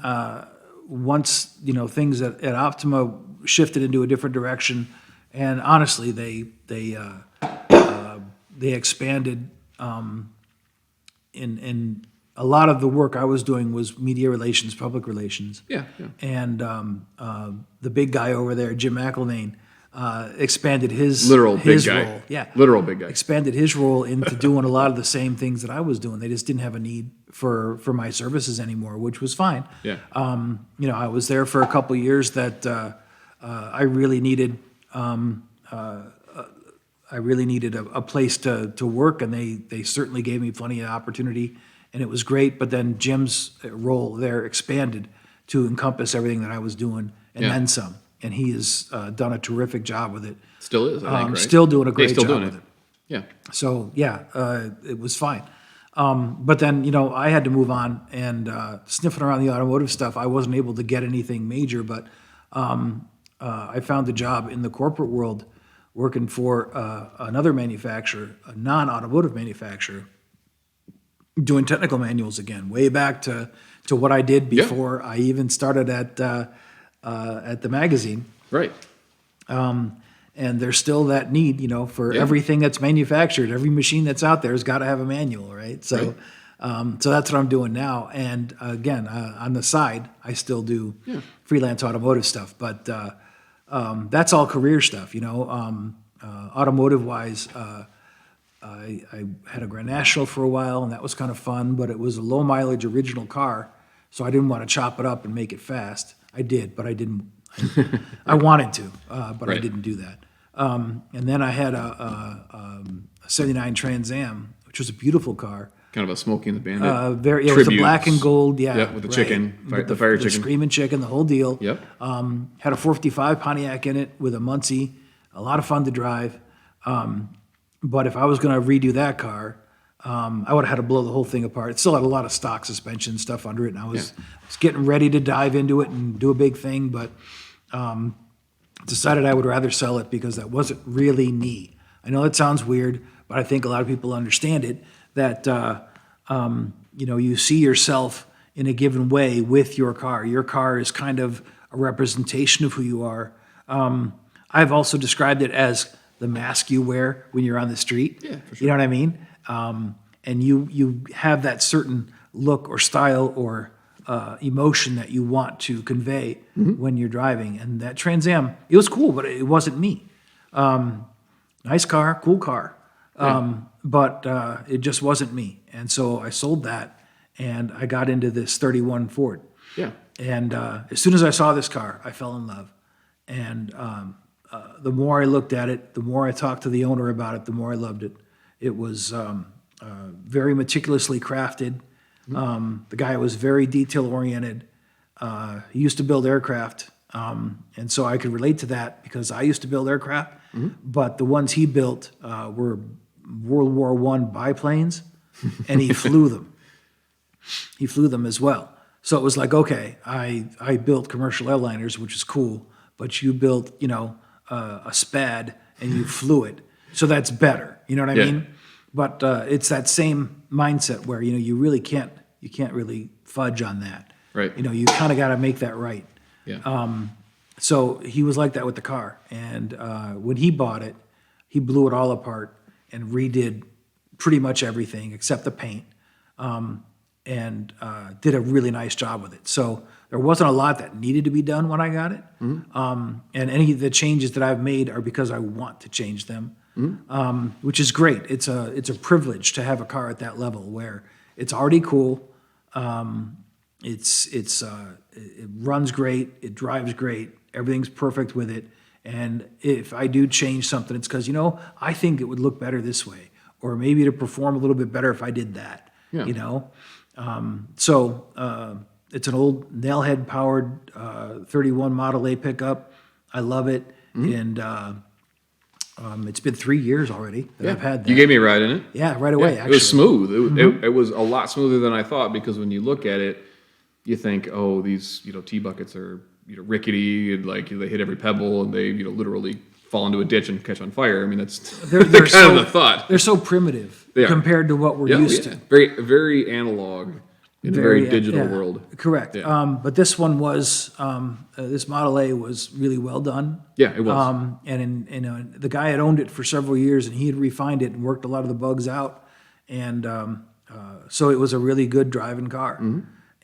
Speaker 2: once things at Optima shifted into a different direction, and honestly, they expanded. In a lot of the work I was doing was media relations, public relations.
Speaker 1: Yeah. Yeah.
Speaker 2: And the big guy over there, Jim McElvain, expanded his
Speaker 1: Literal big
Speaker 2: his
Speaker 1: guy.
Speaker 2: role. Yeah,
Speaker 1: Literal big guy.
Speaker 2: expanded his role into doing a lot of the same things that I was doing. They just didn't have a need for my services anymore, which was fine.
Speaker 1: Yeah.
Speaker 2: I was there for a couple of years that I really needed. I really needed a place to work, and they certainly gave me plenty of opportunity, and it was great. But then Jim's role there expanded to encompass everything that I was doing, and then some. And he has done a terrific job with it.
Speaker 1: Still is, I think, right?
Speaker 2: Still doing a great
Speaker 1: Still
Speaker 2: job
Speaker 1: doing
Speaker 2: with it.
Speaker 1: Yeah.
Speaker 2: So yeah, it was fine. But then I had to move on, and sniffing around the automotive stuff, I wasn't able to get anything major. But I found a job in the corporate world working for another manufacturer, a non-automotive manufacturer, doing technical manuals again, way back to what I did before I even started at the magazine.
Speaker 1: Right.
Speaker 2: And there's still that need, for everything that's manufactured. Every machine that's out there has got to have a manual, right? So, so that's what I'm doing now. And again, on the side, I still do freelance automotive stuff, but that's all career stuff, automotive wise. I had a Grand National for a while, and that was kind of fun, but it was a low mileage original car, so I didn't want to chop it up and make it fast. I did, but I didn't. I wanted to, but I didn't do that. And then I had a 79 Trans Am, which was a beautiful car.
Speaker 1: Kind of a Smokey and the Bandit.
Speaker 2: It was the black and gold,
Speaker 1: with the chicken,
Speaker 2: With
Speaker 1: the fire chicken.
Speaker 2: The screaming chicken, the whole deal.
Speaker 1: Yep.
Speaker 2: Had a 455 Pontiac in it with a Muncie, a lot of fun to drive. But if I was going to redo that car, I would have had to blow the whole thing apart. It still had a lot of stock suspension stuff under it, and I was getting ready to dive into it and do a big thing, but decided I would rather sell it because that wasn't really me. I know that sounds weird, but I think a lot of people understand it, that you see yourself in a given way with your car. Your car is kind of a representation of who you are. I've also described it as the mask you wear when you're on the street.
Speaker 1: Yeah, for sure.
Speaker 2: You know what I mean? And you have that certain look or style or emotion that you want to convey when you're driving. And that Trans Am, it was cool, but it wasn't me. Nice car, cool car, but it just wasn't me. And so I sold that, and I got into this 31 Ford.
Speaker 1: Yeah.
Speaker 2: And as soon as I saw this car, I fell in love. And the more I looked at it, the more I talked to the owner about it, the more I loved it. It was very meticulously crafted. The guy was very detail-oriented. He used to build aircraft, and so I could relate to that because I used to build aircraft. But the ones he built were World War I biplanes, and he flew them. He flew them as well. So it was like, okay, I built commercial airliners, which is cool, but you built, a SPAD and you flew it. So that's better. You know what I mean? But it's that same mindset where, you can't really fudge on that.
Speaker 1: Right.
Speaker 2: You kind of got to make that right.
Speaker 1: Yeah.
Speaker 2: So he was like that with the car. And when he bought it, he blew it all apart and redid pretty much everything except the paint. And did a really nice job with it. So there wasn't a lot that needed to be done when I got it. And any of the changes that I've made are because I want to change them, which is great. It's a privilege to have a car at that level where it's already cool. It runs great. It drives great. Everything's perfect with it. And if I do change something, it's because, I think it would look better this way, or maybe it'd perform a little bit better if I did that.
Speaker 1: Yeah.
Speaker 2: So it's an old nailhead powered 31 Model A pickup. I love it. And it's been 3 years already that I've had that.
Speaker 1: You gave me a ride in it.
Speaker 2: Yeah, right away,
Speaker 1: It
Speaker 2: actually.
Speaker 1: was smooth. It was a lot smoother than I thought, because when you look at it, you think, oh, these T-buckets are rickety, and like they hit every pebble, and they literally fall into a ditch and catch on fire. I mean, that's
Speaker 2: They're
Speaker 1: kind of the thought.
Speaker 2: They're so primitive compared to what we're used to.
Speaker 1: Very, very analog in a very digital world.
Speaker 2: Correct.
Speaker 1: Yeah.
Speaker 2: But this one was, this Model A was really well done.
Speaker 1: Yeah, it was.
Speaker 2: And the guy had owned it for several years, and he had refined it and worked a lot of the bugs out. And so it was a really good driving car.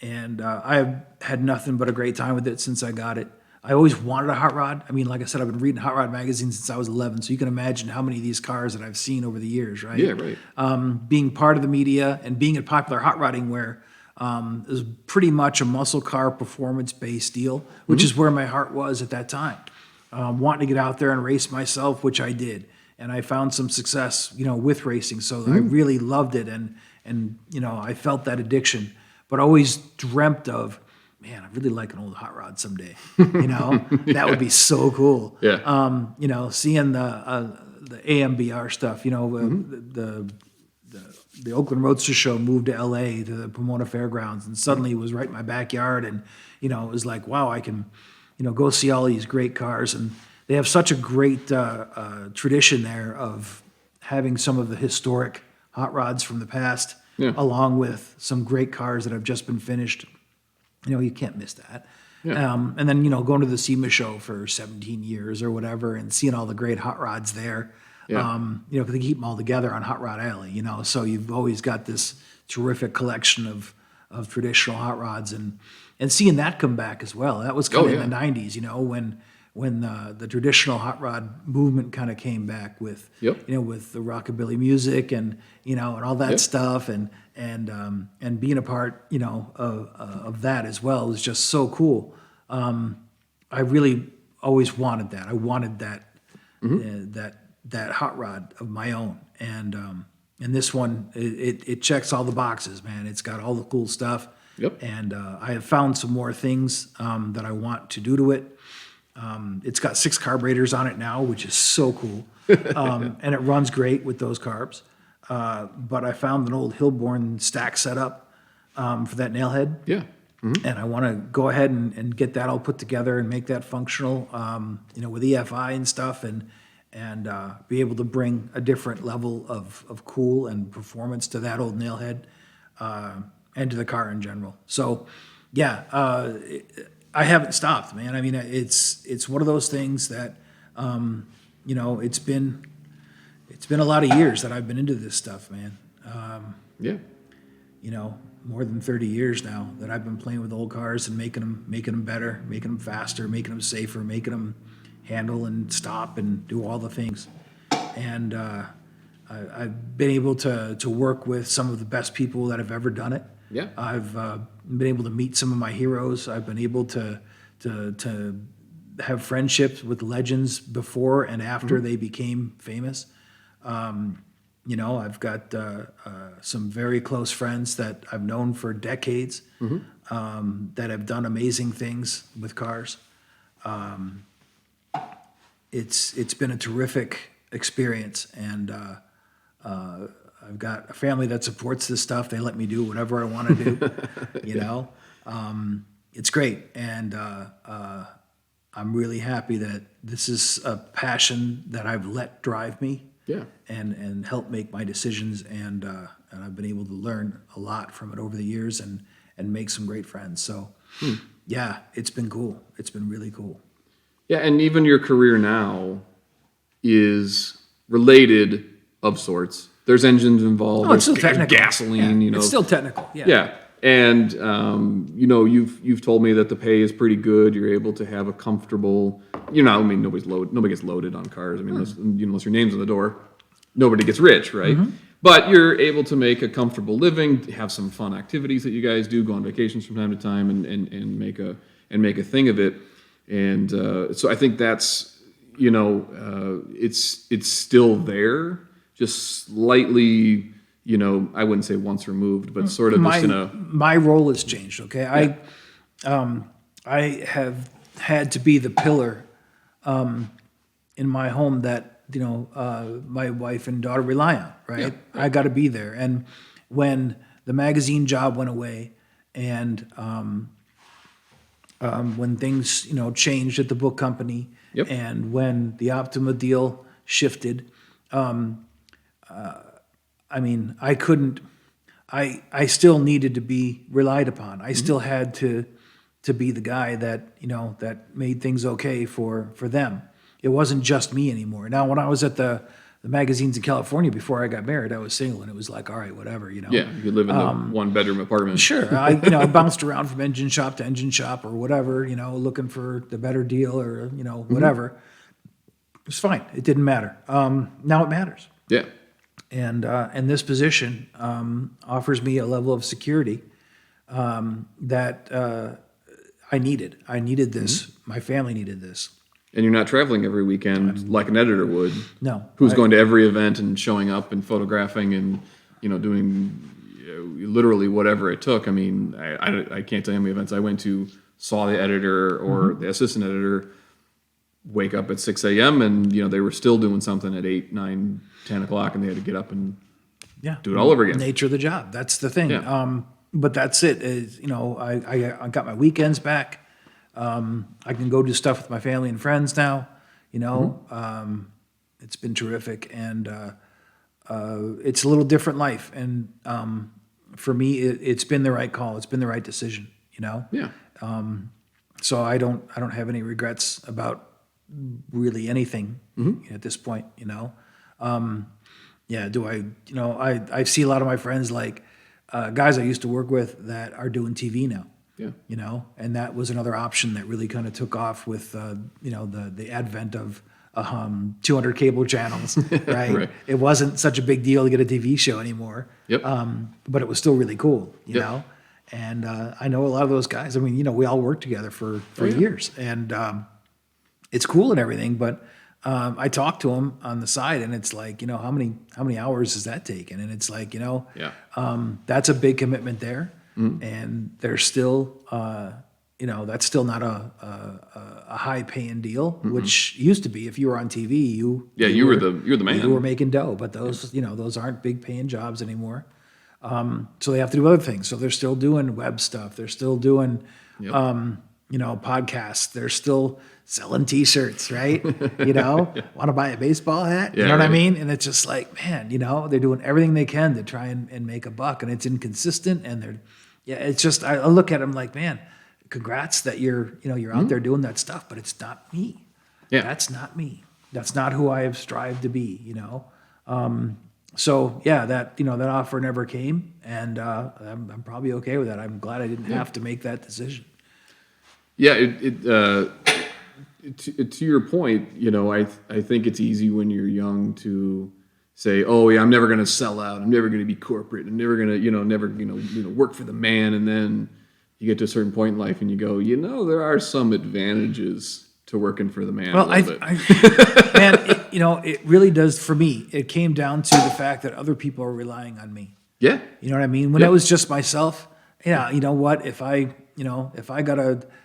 Speaker 2: And I've had nothing but a great time with it since I got it. I always wanted a hot rod. I mean, like I said, I've been reading Hot Rod Magazine since I was 11, so you can imagine how many of these cars that I've seen over the years, right?
Speaker 1: Yeah, right.
Speaker 2: Being part of the media and being at Popular Hotrodding, where it was pretty much a muscle car performance-based deal, which is where my heart was at that time. Wanting to get out there and race myself, which I did. And I found some success, with racing, so I really loved it, and I felt that addiction, but always dreamt of, man, I really like an old hot rod someday. That would be so cool.
Speaker 1: Yeah.
Speaker 2: Seeing the AMBR stuff. The Oakland Roadster Show moved to L.A. to the Pomona Fairgrounds, and suddenly it was right in my backyard. And it was like, wow, I can, go see all these great cars. And they have such a great tradition there of having some of the historic hot rods from the past, along with some great cars that have just been finished. You can't miss that.
Speaker 1: Yeah.
Speaker 2: And then, going to the SEMA show for 17 years or whatever and seeing all the great hot rods there.
Speaker 1: Yeah.
Speaker 2: Because they keep them all together on Hot Rod Alley, so you've always got this terrific collection of traditional hot rods, and seeing that come back as well. That was kind of in the 90s, when the traditional hot rod movement kind of came back with, with the rockabilly music and all that stuff, and being a part, of that as well is just so cool. I really always wanted that. I wanted that that hot rod of my own, and this one it checks all the boxes, man. It's got all the cool stuff. And I have found some more things that I want to do to it. It's got 6 carburetors on it now, which is so cool. And it runs great with those carbs. but I found an old Hilborn stack setup for that nail head.
Speaker 1: Yeah.
Speaker 2: And I want to go ahead and get that all put together and make that functional, with EFI and stuff, and be able to bring a different level of cool and performance to that old nail head and to the car in general. So, yeah, I haven't stopped, man. I mean, it's one of those things that, it's been a lot of years that I've been into this stuff, man.
Speaker 1: Yeah.
Speaker 2: More than 30 years now that I've been playing with old cars and making them better, making them faster, making them safer, making them handle and stop and do all the things. And I've been able to work with some of the best people that have ever done it.
Speaker 1: Yeah.
Speaker 2: I've been able to meet some of my heroes. I've been able to have friendships with legends before and after they became famous. I've got some very close friends that I've known for decades that have done amazing things with cars. It's been a terrific experience, and I've got a family that supports this stuff. They let me do whatever I want to do. It's great, and I'm really happy that this is a passion that I've let drive me.
Speaker 1: Yeah.
Speaker 2: And help make my decisions, and I've been able to learn a lot from it over the years and make some great friends. So, yeah, it's been cool. It's been really cool.
Speaker 1: Yeah, and even your career now is related of sorts. There's engines involved.
Speaker 2: Oh, it's
Speaker 1: there's
Speaker 2: still technical.
Speaker 1: gasoline.
Speaker 2: Yeah, it's still technical. Yeah.
Speaker 1: Yeah, and you've told me that the pay is pretty good. You're able to have a comfortable. Nobody gets loaded on cars. I mean, unless your name's on the door, nobody gets rich, right? But you're able to make a comfortable living, have some fun activities that you guys do, go on vacations from time to time, and make a thing of it. And so I think that's it's still there, just slightly. I wouldn't say once removed, but sort of just in a.
Speaker 2: My role has changed. Okay,
Speaker 1: Yeah.
Speaker 2: I have had to be the pillar in my home that my wife and daughter rely on. Right,
Speaker 1: Yeah, right.
Speaker 2: I got to be there. And when the magazine job went away, and when things changed at the book company,
Speaker 1: Yep.
Speaker 2: and when the Optima deal shifted, I couldn't. I still needed to be relied upon. I still had to be the guy that that made things okay for them. It wasn't just me anymore. Now, when I was at the magazines in California before I got married, I was single, and it was like, all right, whatever,
Speaker 1: Yeah, you could live in the one-bedroom apartment.
Speaker 2: Sure, I bounced around from engine shop to engine shop or whatever, looking for the better deal or whatever. It was fine. It didn't matter. Now it matters.
Speaker 1: Yeah.
Speaker 2: And this position offers me a level of security that I needed. I needed this. My family needed this.
Speaker 1: And you're not traveling every weekend like an editor would.
Speaker 2: No.
Speaker 1: Who's going to every event and showing up and photographing and doing literally whatever it took. I mean, I can't tell you how many events I went to, saw the editor or the assistant editor wake up at 6 a.m. and they were still doing something at 8, 9, 10 o'clock, and they had to get up and do it all over again.
Speaker 2: Nature of the job. That's the thing.
Speaker 1: Yeah.
Speaker 2: But that's it. I got my weekends back. I can go do stuff with my family and friends now. It's been terrific, and it's a little different life. And for me, it's been the right call. It's been the right decision.
Speaker 1: Yeah.
Speaker 2: So I don't have any regrets about really anything at this point. Yeah. Do I? I see a lot of my friends, like guys I used to work with, that are doing TV now.
Speaker 1: Yeah.
Speaker 2: And that was another option that really kind of took off with the advent of 200 cable channels, right?
Speaker 1: Right.
Speaker 2: It wasn't such a big deal to get a TV show anymore.
Speaker 1: Yep.
Speaker 2: But it was still really cool, you
Speaker 1: Yep.
Speaker 2: know? And I know a lot of those guys. I mean, we all worked together for years, and it's cool and everything. But I talk to them on the side, and it's like, how many hours is that taking? And it's like, that's a big commitment there, and they're still that's still not a high paying deal, which used to be. If you were on TV, you
Speaker 1: were the man.
Speaker 2: You were making dough, but those aren't big paying jobs anymore. So they have to do other things. So they're still doing web stuff. They're still doing, podcasts. They're still selling T-shirts, right? Want to buy a baseball hat? You know what I mean? And it's just like, man, they're doing everything they can to try and make a buck, and it's inconsistent. And it's just, I look at them like, man, congrats that you're out there doing that stuff, but it's not me.
Speaker 1: Yeah.
Speaker 2: That's not me. That's not who I have strived to be, So that offer never came, and I'm probably okay with that. I'm glad I didn't have to make that decision.
Speaker 1: Yeah, to your point, I think it's easy when you're young to say, "Oh yeah, I'm never going to sell out. I'm never going to be corporate. I'm never going to, work for the man." And then you get to a certain point in life, and you go, there are some advantages to working for the man.
Speaker 2: Well, it really does for me. It came down to the fact that other people are relying on me.
Speaker 1: Yeah.
Speaker 2: You know what I mean? When it was just myself, you know what? If I got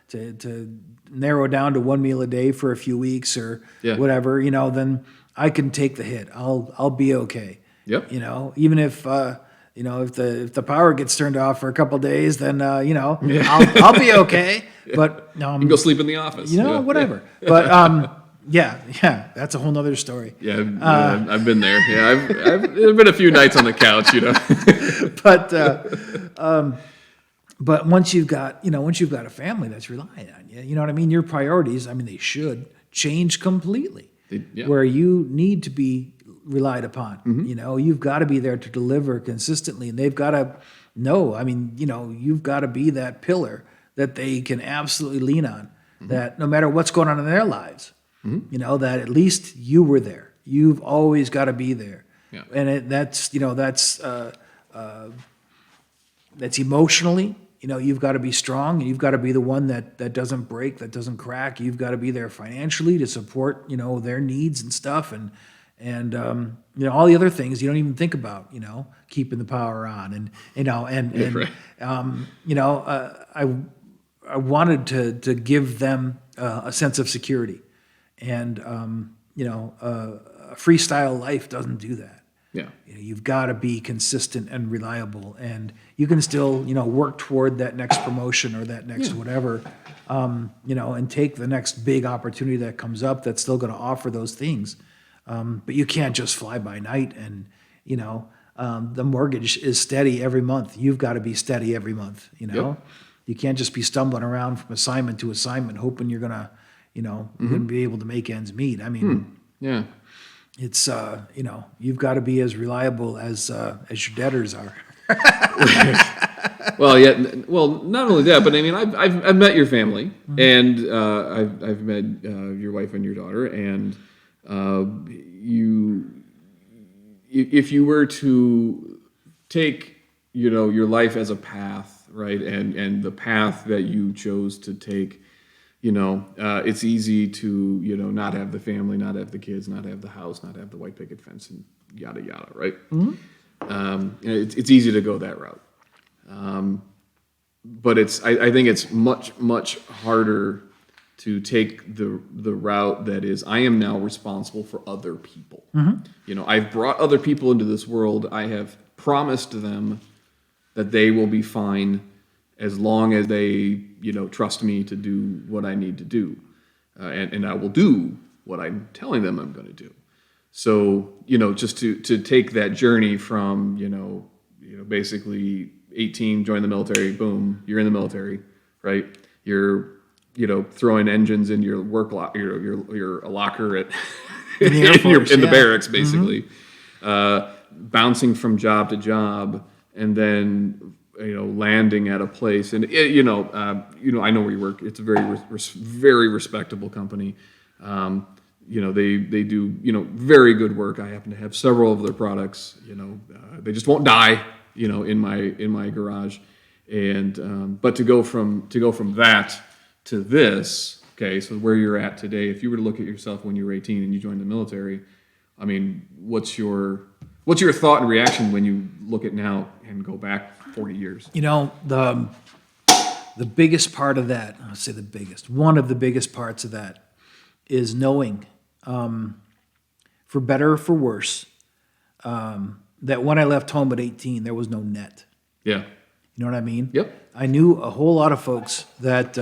Speaker 2: to narrow down to one meal a day for a few weeks or whatever, then I can take the hit. I'll be okay.
Speaker 1: Yep.
Speaker 2: Even if if the power gets turned off for a couple of days, then I'll be okay. But
Speaker 1: you can go sleep in the office.
Speaker 2: Whatever. Yeah. But that's a whole nother story.
Speaker 1: Yeah, I've been there. Yeah, there've been a few nights on the couch,
Speaker 2: But once you've got a family that's relying on you, you know what I mean? Your priorities, they should change completely. Where you need to be relied upon.
Speaker 1: Mm-hmm.
Speaker 2: You've got to be there to deliver consistently, and they've got to know. You've got to be that pillar that they can absolutely lean on. Mm-hmm. That no matter what's going on in their lives, that at least you were there. You've always got to be there.
Speaker 1: Yeah.
Speaker 2: And that's emotionally. You've got to be strong, and you've got to be the one that doesn't break, that doesn't crack. You've got to be there financially to support, their needs and stuff, and all the other things you don't even think about, keeping the power on, I wanted to give them a sense of security, and a freestyle life doesn't do that.
Speaker 1: Yeah.
Speaker 2: You've got to be consistent and reliable, and you can still, work toward that next promotion or that next whatever, and take the next big opportunity that comes up that's still going to offer those things. But you can't just fly by night, and, the mortgage is steady every month. You've got to be steady every month,
Speaker 1: Yep.
Speaker 2: You can't just be stumbling around from assignment to assignment hoping you're going to, you're going to be able to make ends meet.
Speaker 1: Yeah.
Speaker 2: It's you've got to be as reliable as your debtors are.
Speaker 1: Well, not only that, but I've met your family, and I've met your wife and your daughter, and if you were to take your life as a path, right, and the path that you chose to take. It's easy to, not have the family, not have the kids, not have the house, not have the white picket fence, and yada, yada, right? Mm-hmm. It's easy to go that route. But I think it's much, much harder to take the route that is, I am now responsible for other people. Mm-hmm. I've brought other people into this world. I have promised them that they will be fine as long as they, trust me to do what I need to do. And I will do what I'm telling them I'm going to do. So, just to take that journey from, basically 18, join the military, boom, you're in the military, right? You're, throwing engines in your work locker, your locker at in the barracks, basically, bouncing from job to job, and then landing at a place, and I know where you work. It's a very respectable company. They do very good work. I happen to have several of their products. They just won't die. In my garage, and but to go from that to this. Okay, so where you're at today. If you were to look at yourself when you were 18 and you joined the military, what's your thought and reaction when you look at now and go back 40 years?
Speaker 2: the biggest part of that, I'll say the biggest, one of the biggest parts of that is knowing, for better or for worse, that when I left home at 18, there was no net.
Speaker 1: Yeah.
Speaker 2: You know what I mean?
Speaker 1: Yep.
Speaker 2: I knew a whole lot of folks that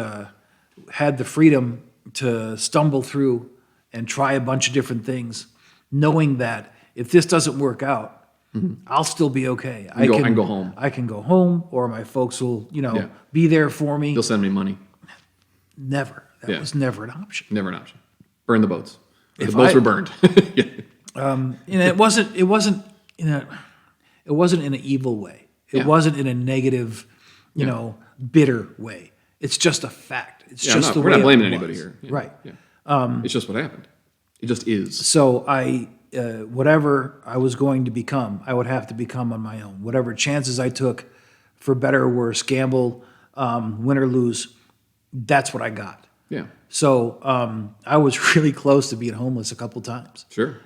Speaker 2: had the freedom to stumble through and try a bunch of different things, knowing that if this doesn't work out, I'll still be okay. I
Speaker 1: can go home.
Speaker 2: I can go home, or my folks will,
Speaker 1: Yeah.
Speaker 2: be there for me.
Speaker 1: They'll send me money.
Speaker 2: Never. That was never an option.
Speaker 1: Never an option. Burn the boats. The
Speaker 2: If
Speaker 1: boats
Speaker 2: I-
Speaker 1: were burned. Yeah.
Speaker 2: And it wasn't in an evil way. It
Speaker 1: Yeah.
Speaker 2: wasn't in a negative, bitter way. It's just a fact. It's
Speaker 1: Yeah,
Speaker 2: just the way
Speaker 1: we're not blaming
Speaker 2: it
Speaker 1: anybody
Speaker 2: was.
Speaker 1: here. Yeah.
Speaker 2: Right.
Speaker 1: Yeah. It's just what happened. It just is.
Speaker 2: So whatever I was going to become, I would have to become on my own. Whatever chances I took, for better or worse, gamble, win or lose, that's what I got.
Speaker 1: Yeah.
Speaker 2: So I was really close to being homeless a couple times.
Speaker 1: Sure.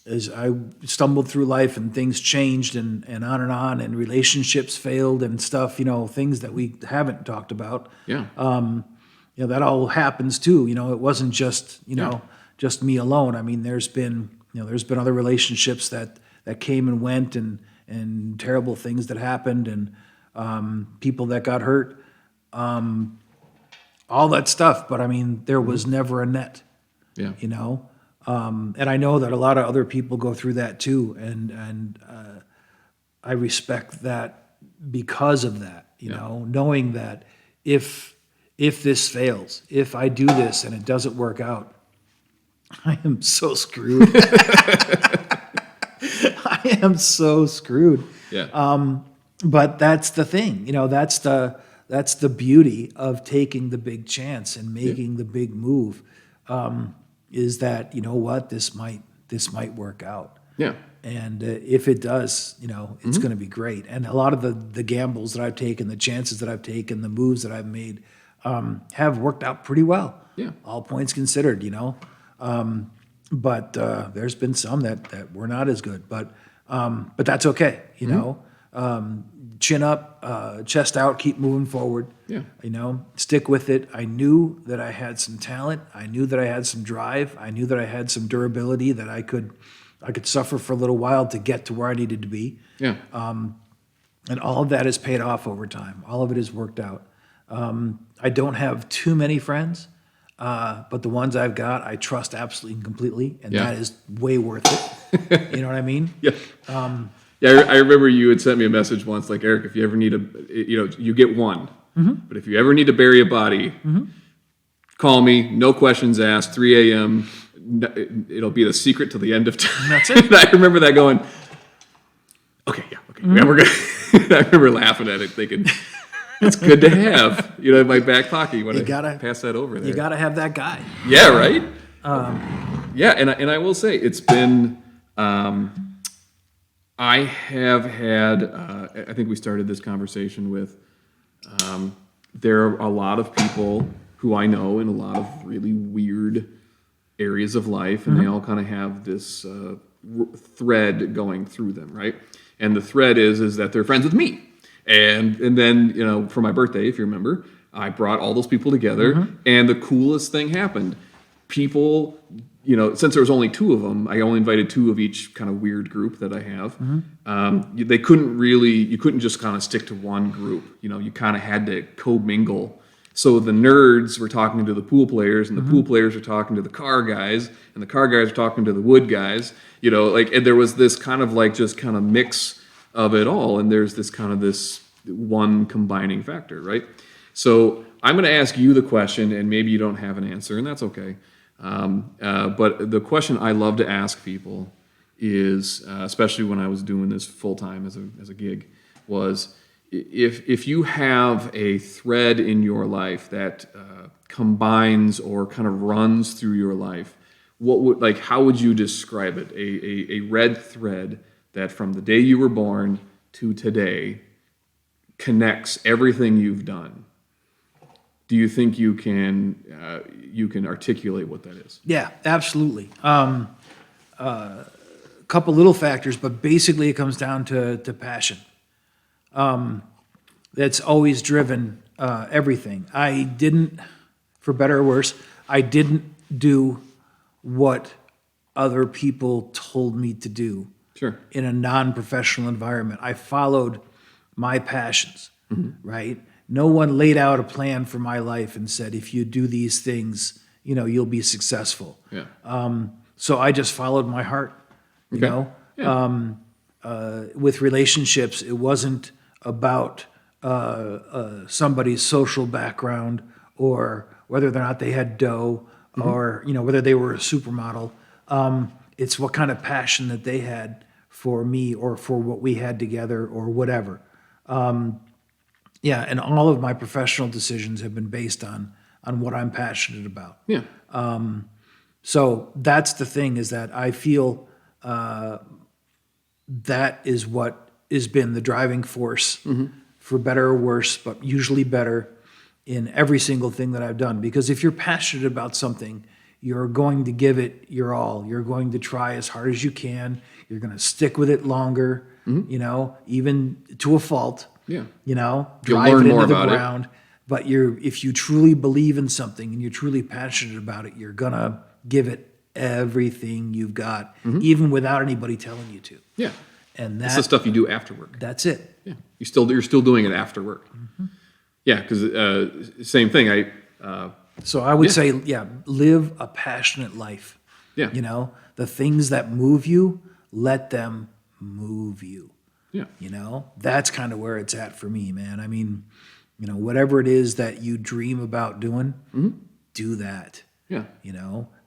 Speaker 2: As I stumbled through life and things changed and on, and relationships failed and stuff, things that we haven't talked about.
Speaker 1: Yeah.
Speaker 2: That all happens too. It wasn't just, just me alone. I mean, there's been other relationships that came and went and terrible things that happened and people that got hurt, all that stuff. But I mean, there was never a net,
Speaker 1: Yeah.
Speaker 2: and I know that a lot of other people go through that too. And I respect that because of that, knowing that if this fails, if I do this and it doesn't work out, I am so screwed. I am so screwed.
Speaker 1: Yeah.
Speaker 2: But that's the thing, that's the beauty of taking the big chance and making the big move, is that, this might work out.
Speaker 1: Yeah.
Speaker 2: And if it does, it's going to be great. And a lot of the gambles that I've taken, the chances that I've taken, the moves that I've made, have worked out pretty well.
Speaker 1: Yeah.
Speaker 2: All points considered, But there's been some that were not as good. But that's okay, Chin up, chest out, keep moving forward.
Speaker 1: Yeah.
Speaker 2: Stick with it. I knew that I had some talent. I knew that I had some drive. I knew that I had some durability, that I could suffer for a little while to get to where I needed to be.
Speaker 1: Yeah.
Speaker 2: And all of that has paid off over time. All of it has worked out. I don't have too many friends, but the ones I've got, I trust absolutely and completely, and that is way worth it. You know what I mean?
Speaker 1: Yeah. I remember you had sent me a message once, like, Eric, if you ever need you get one, but if you ever need to bury a body, call me, no questions asked, 3 a.m., it'll be the secret till the end of time.
Speaker 2: That's it.
Speaker 1: And I remember that going, okay. Yeah, we're good. I remember laughing at it, thinking, it's good to have, in my back pocket. You want to pass that over there.
Speaker 2: You got to have that guy.
Speaker 1: Yeah, right? And I will say, it's been, I have had, I think we started this conversation with, there are a lot of people who I know in a lot of really weird areas of life, and they all kind of have this thread going through them, right? And the thread is that they're friends with me. And then, for my birthday, if you remember, I brought all those people together, and the coolest thing happened. People, since there was only 2 of them, I only invited 2 of each kind of weird group that I have. You couldn't just kind of stick to one group. You kind of had to co-mingle. So the nerds were talking to the pool players, and the pool players were talking to the car guys, and the car guys were talking to the wood guys. And there was this kind of just kind of mix of it all, and there's this one combining factor, right? So I'm going to ask you the question, and maybe you don't have an answer, and that's okay. But the question I love to ask people is, especially when I was doing this full time as a gig, was if you have a thread in your life that combines or kind of runs through your life, how would you describe it? A red thread that from the day you were born to today connects everything you've done. Do you think you can articulate what that is?
Speaker 2: Yeah, absolutely. A couple little factors, but basically it comes down to passion. The that's always driven everything. I didn't, for better or worse, I didn't do what other people told me to do
Speaker 1: Sure.
Speaker 2: in a non-professional environment. I followed my passions, right? No one laid out a plan for my life and said, if you do these things, you'll be successful.
Speaker 1: Yeah.
Speaker 2: So I just followed my heart, you
Speaker 1: Okay.
Speaker 2: know?
Speaker 1: Yeah.
Speaker 2: With relationships, it wasn't about somebody's social background or whether or not they had dough or whether they were a supermodel. It's what kind of passion that they had for me or for what we had together or whatever. And all of my professional decisions have been based on what I'm passionate about.
Speaker 1: Yeah.
Speaker 2: So that's the thing, is that I feel that is what has been the driving force, for better or worse, but usually better, in every single thing that I've done. Because if you're passionate about something, you're going to give it your all. You're going to try as hard as you can. You're going to stick with it longer, even to a fault.
Speaker 1: Yeah.
Speaker 2: Drive
Speaker 1: learn
Speaker 2: it
Speaker 1: more
Speaker 2: into the
Speaker 1: about it.
Speaker 2: ground. But if you truly believe in something and you're truly passionate about it, you're gonna give it everything you've got, even without anybody telling you to.
Speaker 1: Yeah.
Speaker 2: And
Speaker 1: That's the stuff you do after work.
Speaker 2: that's it.
Speaker 1: Yeah. You're still doing it after work. Yeah. Because same thing.
Speaker 2: So I would say, live a passionate life.
Speaker 1: Yeah.
Speaker 2: The things that move you, let them move you.
Speaker 1: Yeah.
Speaker 2: That's kind of where it's at for me, man. I mean, whatever it is that you dream about doing, do that.
Speaker 1: Yeah.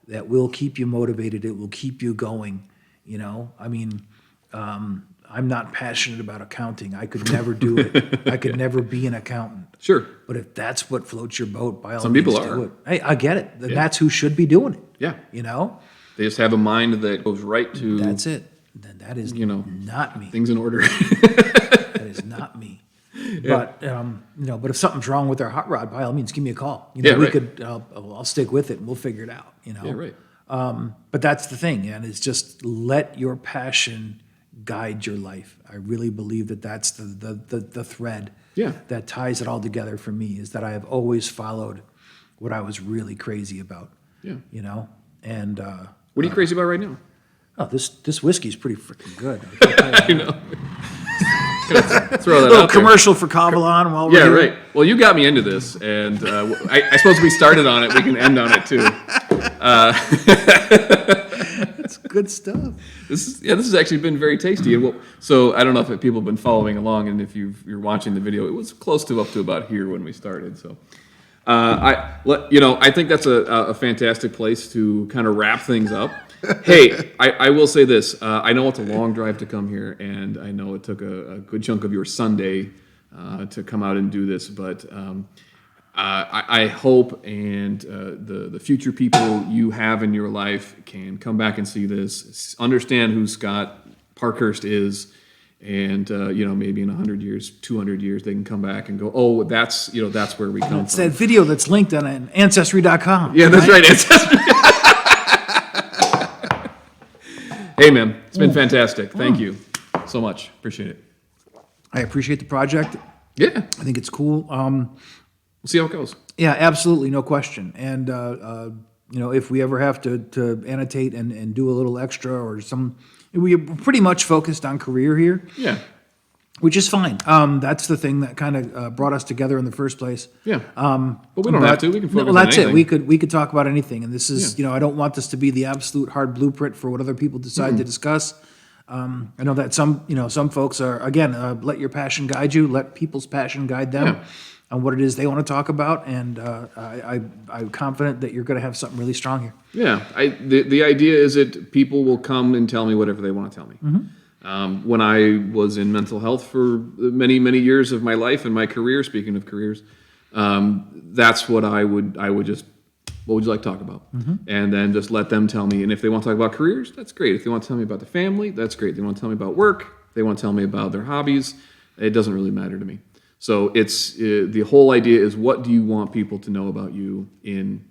Speaker 2: That will keep you motivated. It will keep you going. I mean, I'm not passionate about accounting. I could never do it. I could never be an accountant.
Speaker 1: Sure.
Speaker 2: But if that's what floats your boat, by all
Speaker 1: Some
Speaker 2: means,
Speaker 1: people
Speaker 2: do
Speaker 1: are.
Speaker 2: it. Hey, I get it. That's who should be doing it.
Speaker 1: Yeah.
Speaker 2: They
Speaker 1: They just have a mind that goes right to
Speaker 2: That's it. Then that is not me.
Speaker 1: things in order.
Speaker 2: That is not me. But but if something's wrong with our hot rod, by all means, give me a call. We
Speaker 1: right.
Speaker 2: could. I'll stick with it, and we'll figure it out.
Speaker 1: Yeah, right.
Speaker 2: But that's the thing, and it's just let your passion guide your life. I really believe that that's the thread that ties it all together for me. Is that I have always followed what I was really crazy about.
Speaker 1: Yeah.
Speaker 2: And
Speaker 1: What are you crazy about right now?
Speaker 2: oh, this whiskey's pretty freaking good.
Speaker 1: I know. Throw that
Speaker 2: Little
Speaker 1: out there.
Speaker 2: commercial for Cavalon while we're
Speaker 1: Yeah,
Speaker 2: here.
Speaker 1: right. Well, you got me into this, and I suppose we started on it. We can end on it too.
Speaker 2: It's good stuff.
Speaker 1: This has actually been very tasty. And so I don't know if people have been following along, and if you're watching the video, it was close to up to about here when we started. So I think that's a fantastic place to kind of wrap things up. Hey, I will say this. I know it's a long drive to come here, and I know it took a good chunk of your Sunday to come out and do this, but I hope and the future people you have in your life can come back and see this, understand who Scott Parkhurst is, and maybe in 100 years, 200 years, they can come back and go, oh, that's where we come
Speaker 2: It's
Speaker 1: from.
Speaker 2: that video that's linked on Ancestry.com.
Speaker 1: Yeah, that's right. Ancestry. Hey, man, it's been fantastic. Thank you so much. Appreciate it.
Speaker 2: I appreciate the project.
Speaker 1: Yeah,
Speaker 2: I think it's cool.
Speaker 1: we'll see how it goes.
Speaker 2: Yeah, absolutely, no question. And if we ever have to annotate and do a little extra or we're pretty much focused on career here,
Speaker 1: Yeah,
Speaker 2: which is fine. That's the thing that kind of brought us together in the first place.
Speaker 1: yeah. But we don't have to. We can focus on
Speaker 2: that's
Speaker 1: anything.
Speaker 2: it. We could talk about anything, and this is I don't want this to be the absolute hard blueprint for what other people decide to discuss. I know that some folks are again let your passion guide you. Let people's passion guide them on what it is they want to talk about, and I'm confident that you're going to have something really strong here.
Speaker 1: Yeah, the idea is that people will come and tell me whatever they want to tell me. When I was in mental health for many, many years of my life and my career, speaking of careers, that's what I would just, what would you like to talk about? And then just let them tell me. And if they want to talk about careers, that's great. If they want to tell me about the family, that's great. They want to tell me about work, they want to tell me about their hobbies, it doesn't really matter to me. So it's the whole idea is, what do you want people to know about you in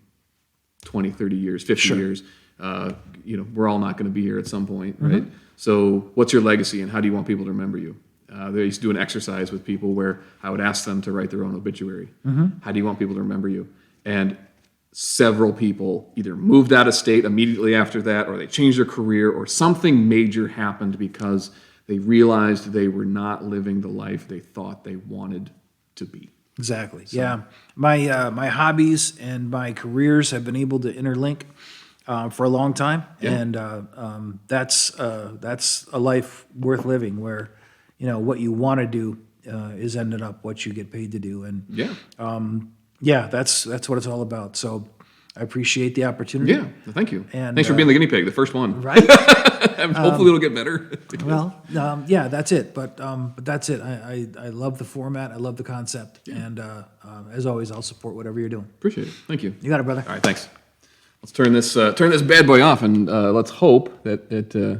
Speaker 1: 20, 30 years, 50 years? We're all not going to be here at some point, right? So what's your legacy, and how do you want people to remember you? they used to do an exercise with people where I would ask them to write their own obituary. How do you want people to remember you? And several people either moved out of state immediately after that, or they changed their career, or something major happened because they realized they were not living the life they thought they wanted to be.
Speaker 2: Exactly. Yeah. My hobbies and my careers have been able to interlink for a long time, and that's a life worth living, where what you want to do is ended up what you get paid to do, and that's what it's all about. So I appreciate the opportunity.
Speaker 1: Yeah, thank you.
Speaker 2: And
Speaker 1: thanks for being the guinea pig, the first one.
Speaker 2: Right.
Speaker 1: Hopefully it'll get better.
Speaker 2: Well, yeah, that's it. But that's it. I love the format. I love the concept. And as always, I'll support whatever you're doing.
Speaker 1: Appreciate it. Thank you.
Speaker 2: You got it, brother.
Speaker 1: All right, thanks. Let's turn this bad boy off, and let's hope that it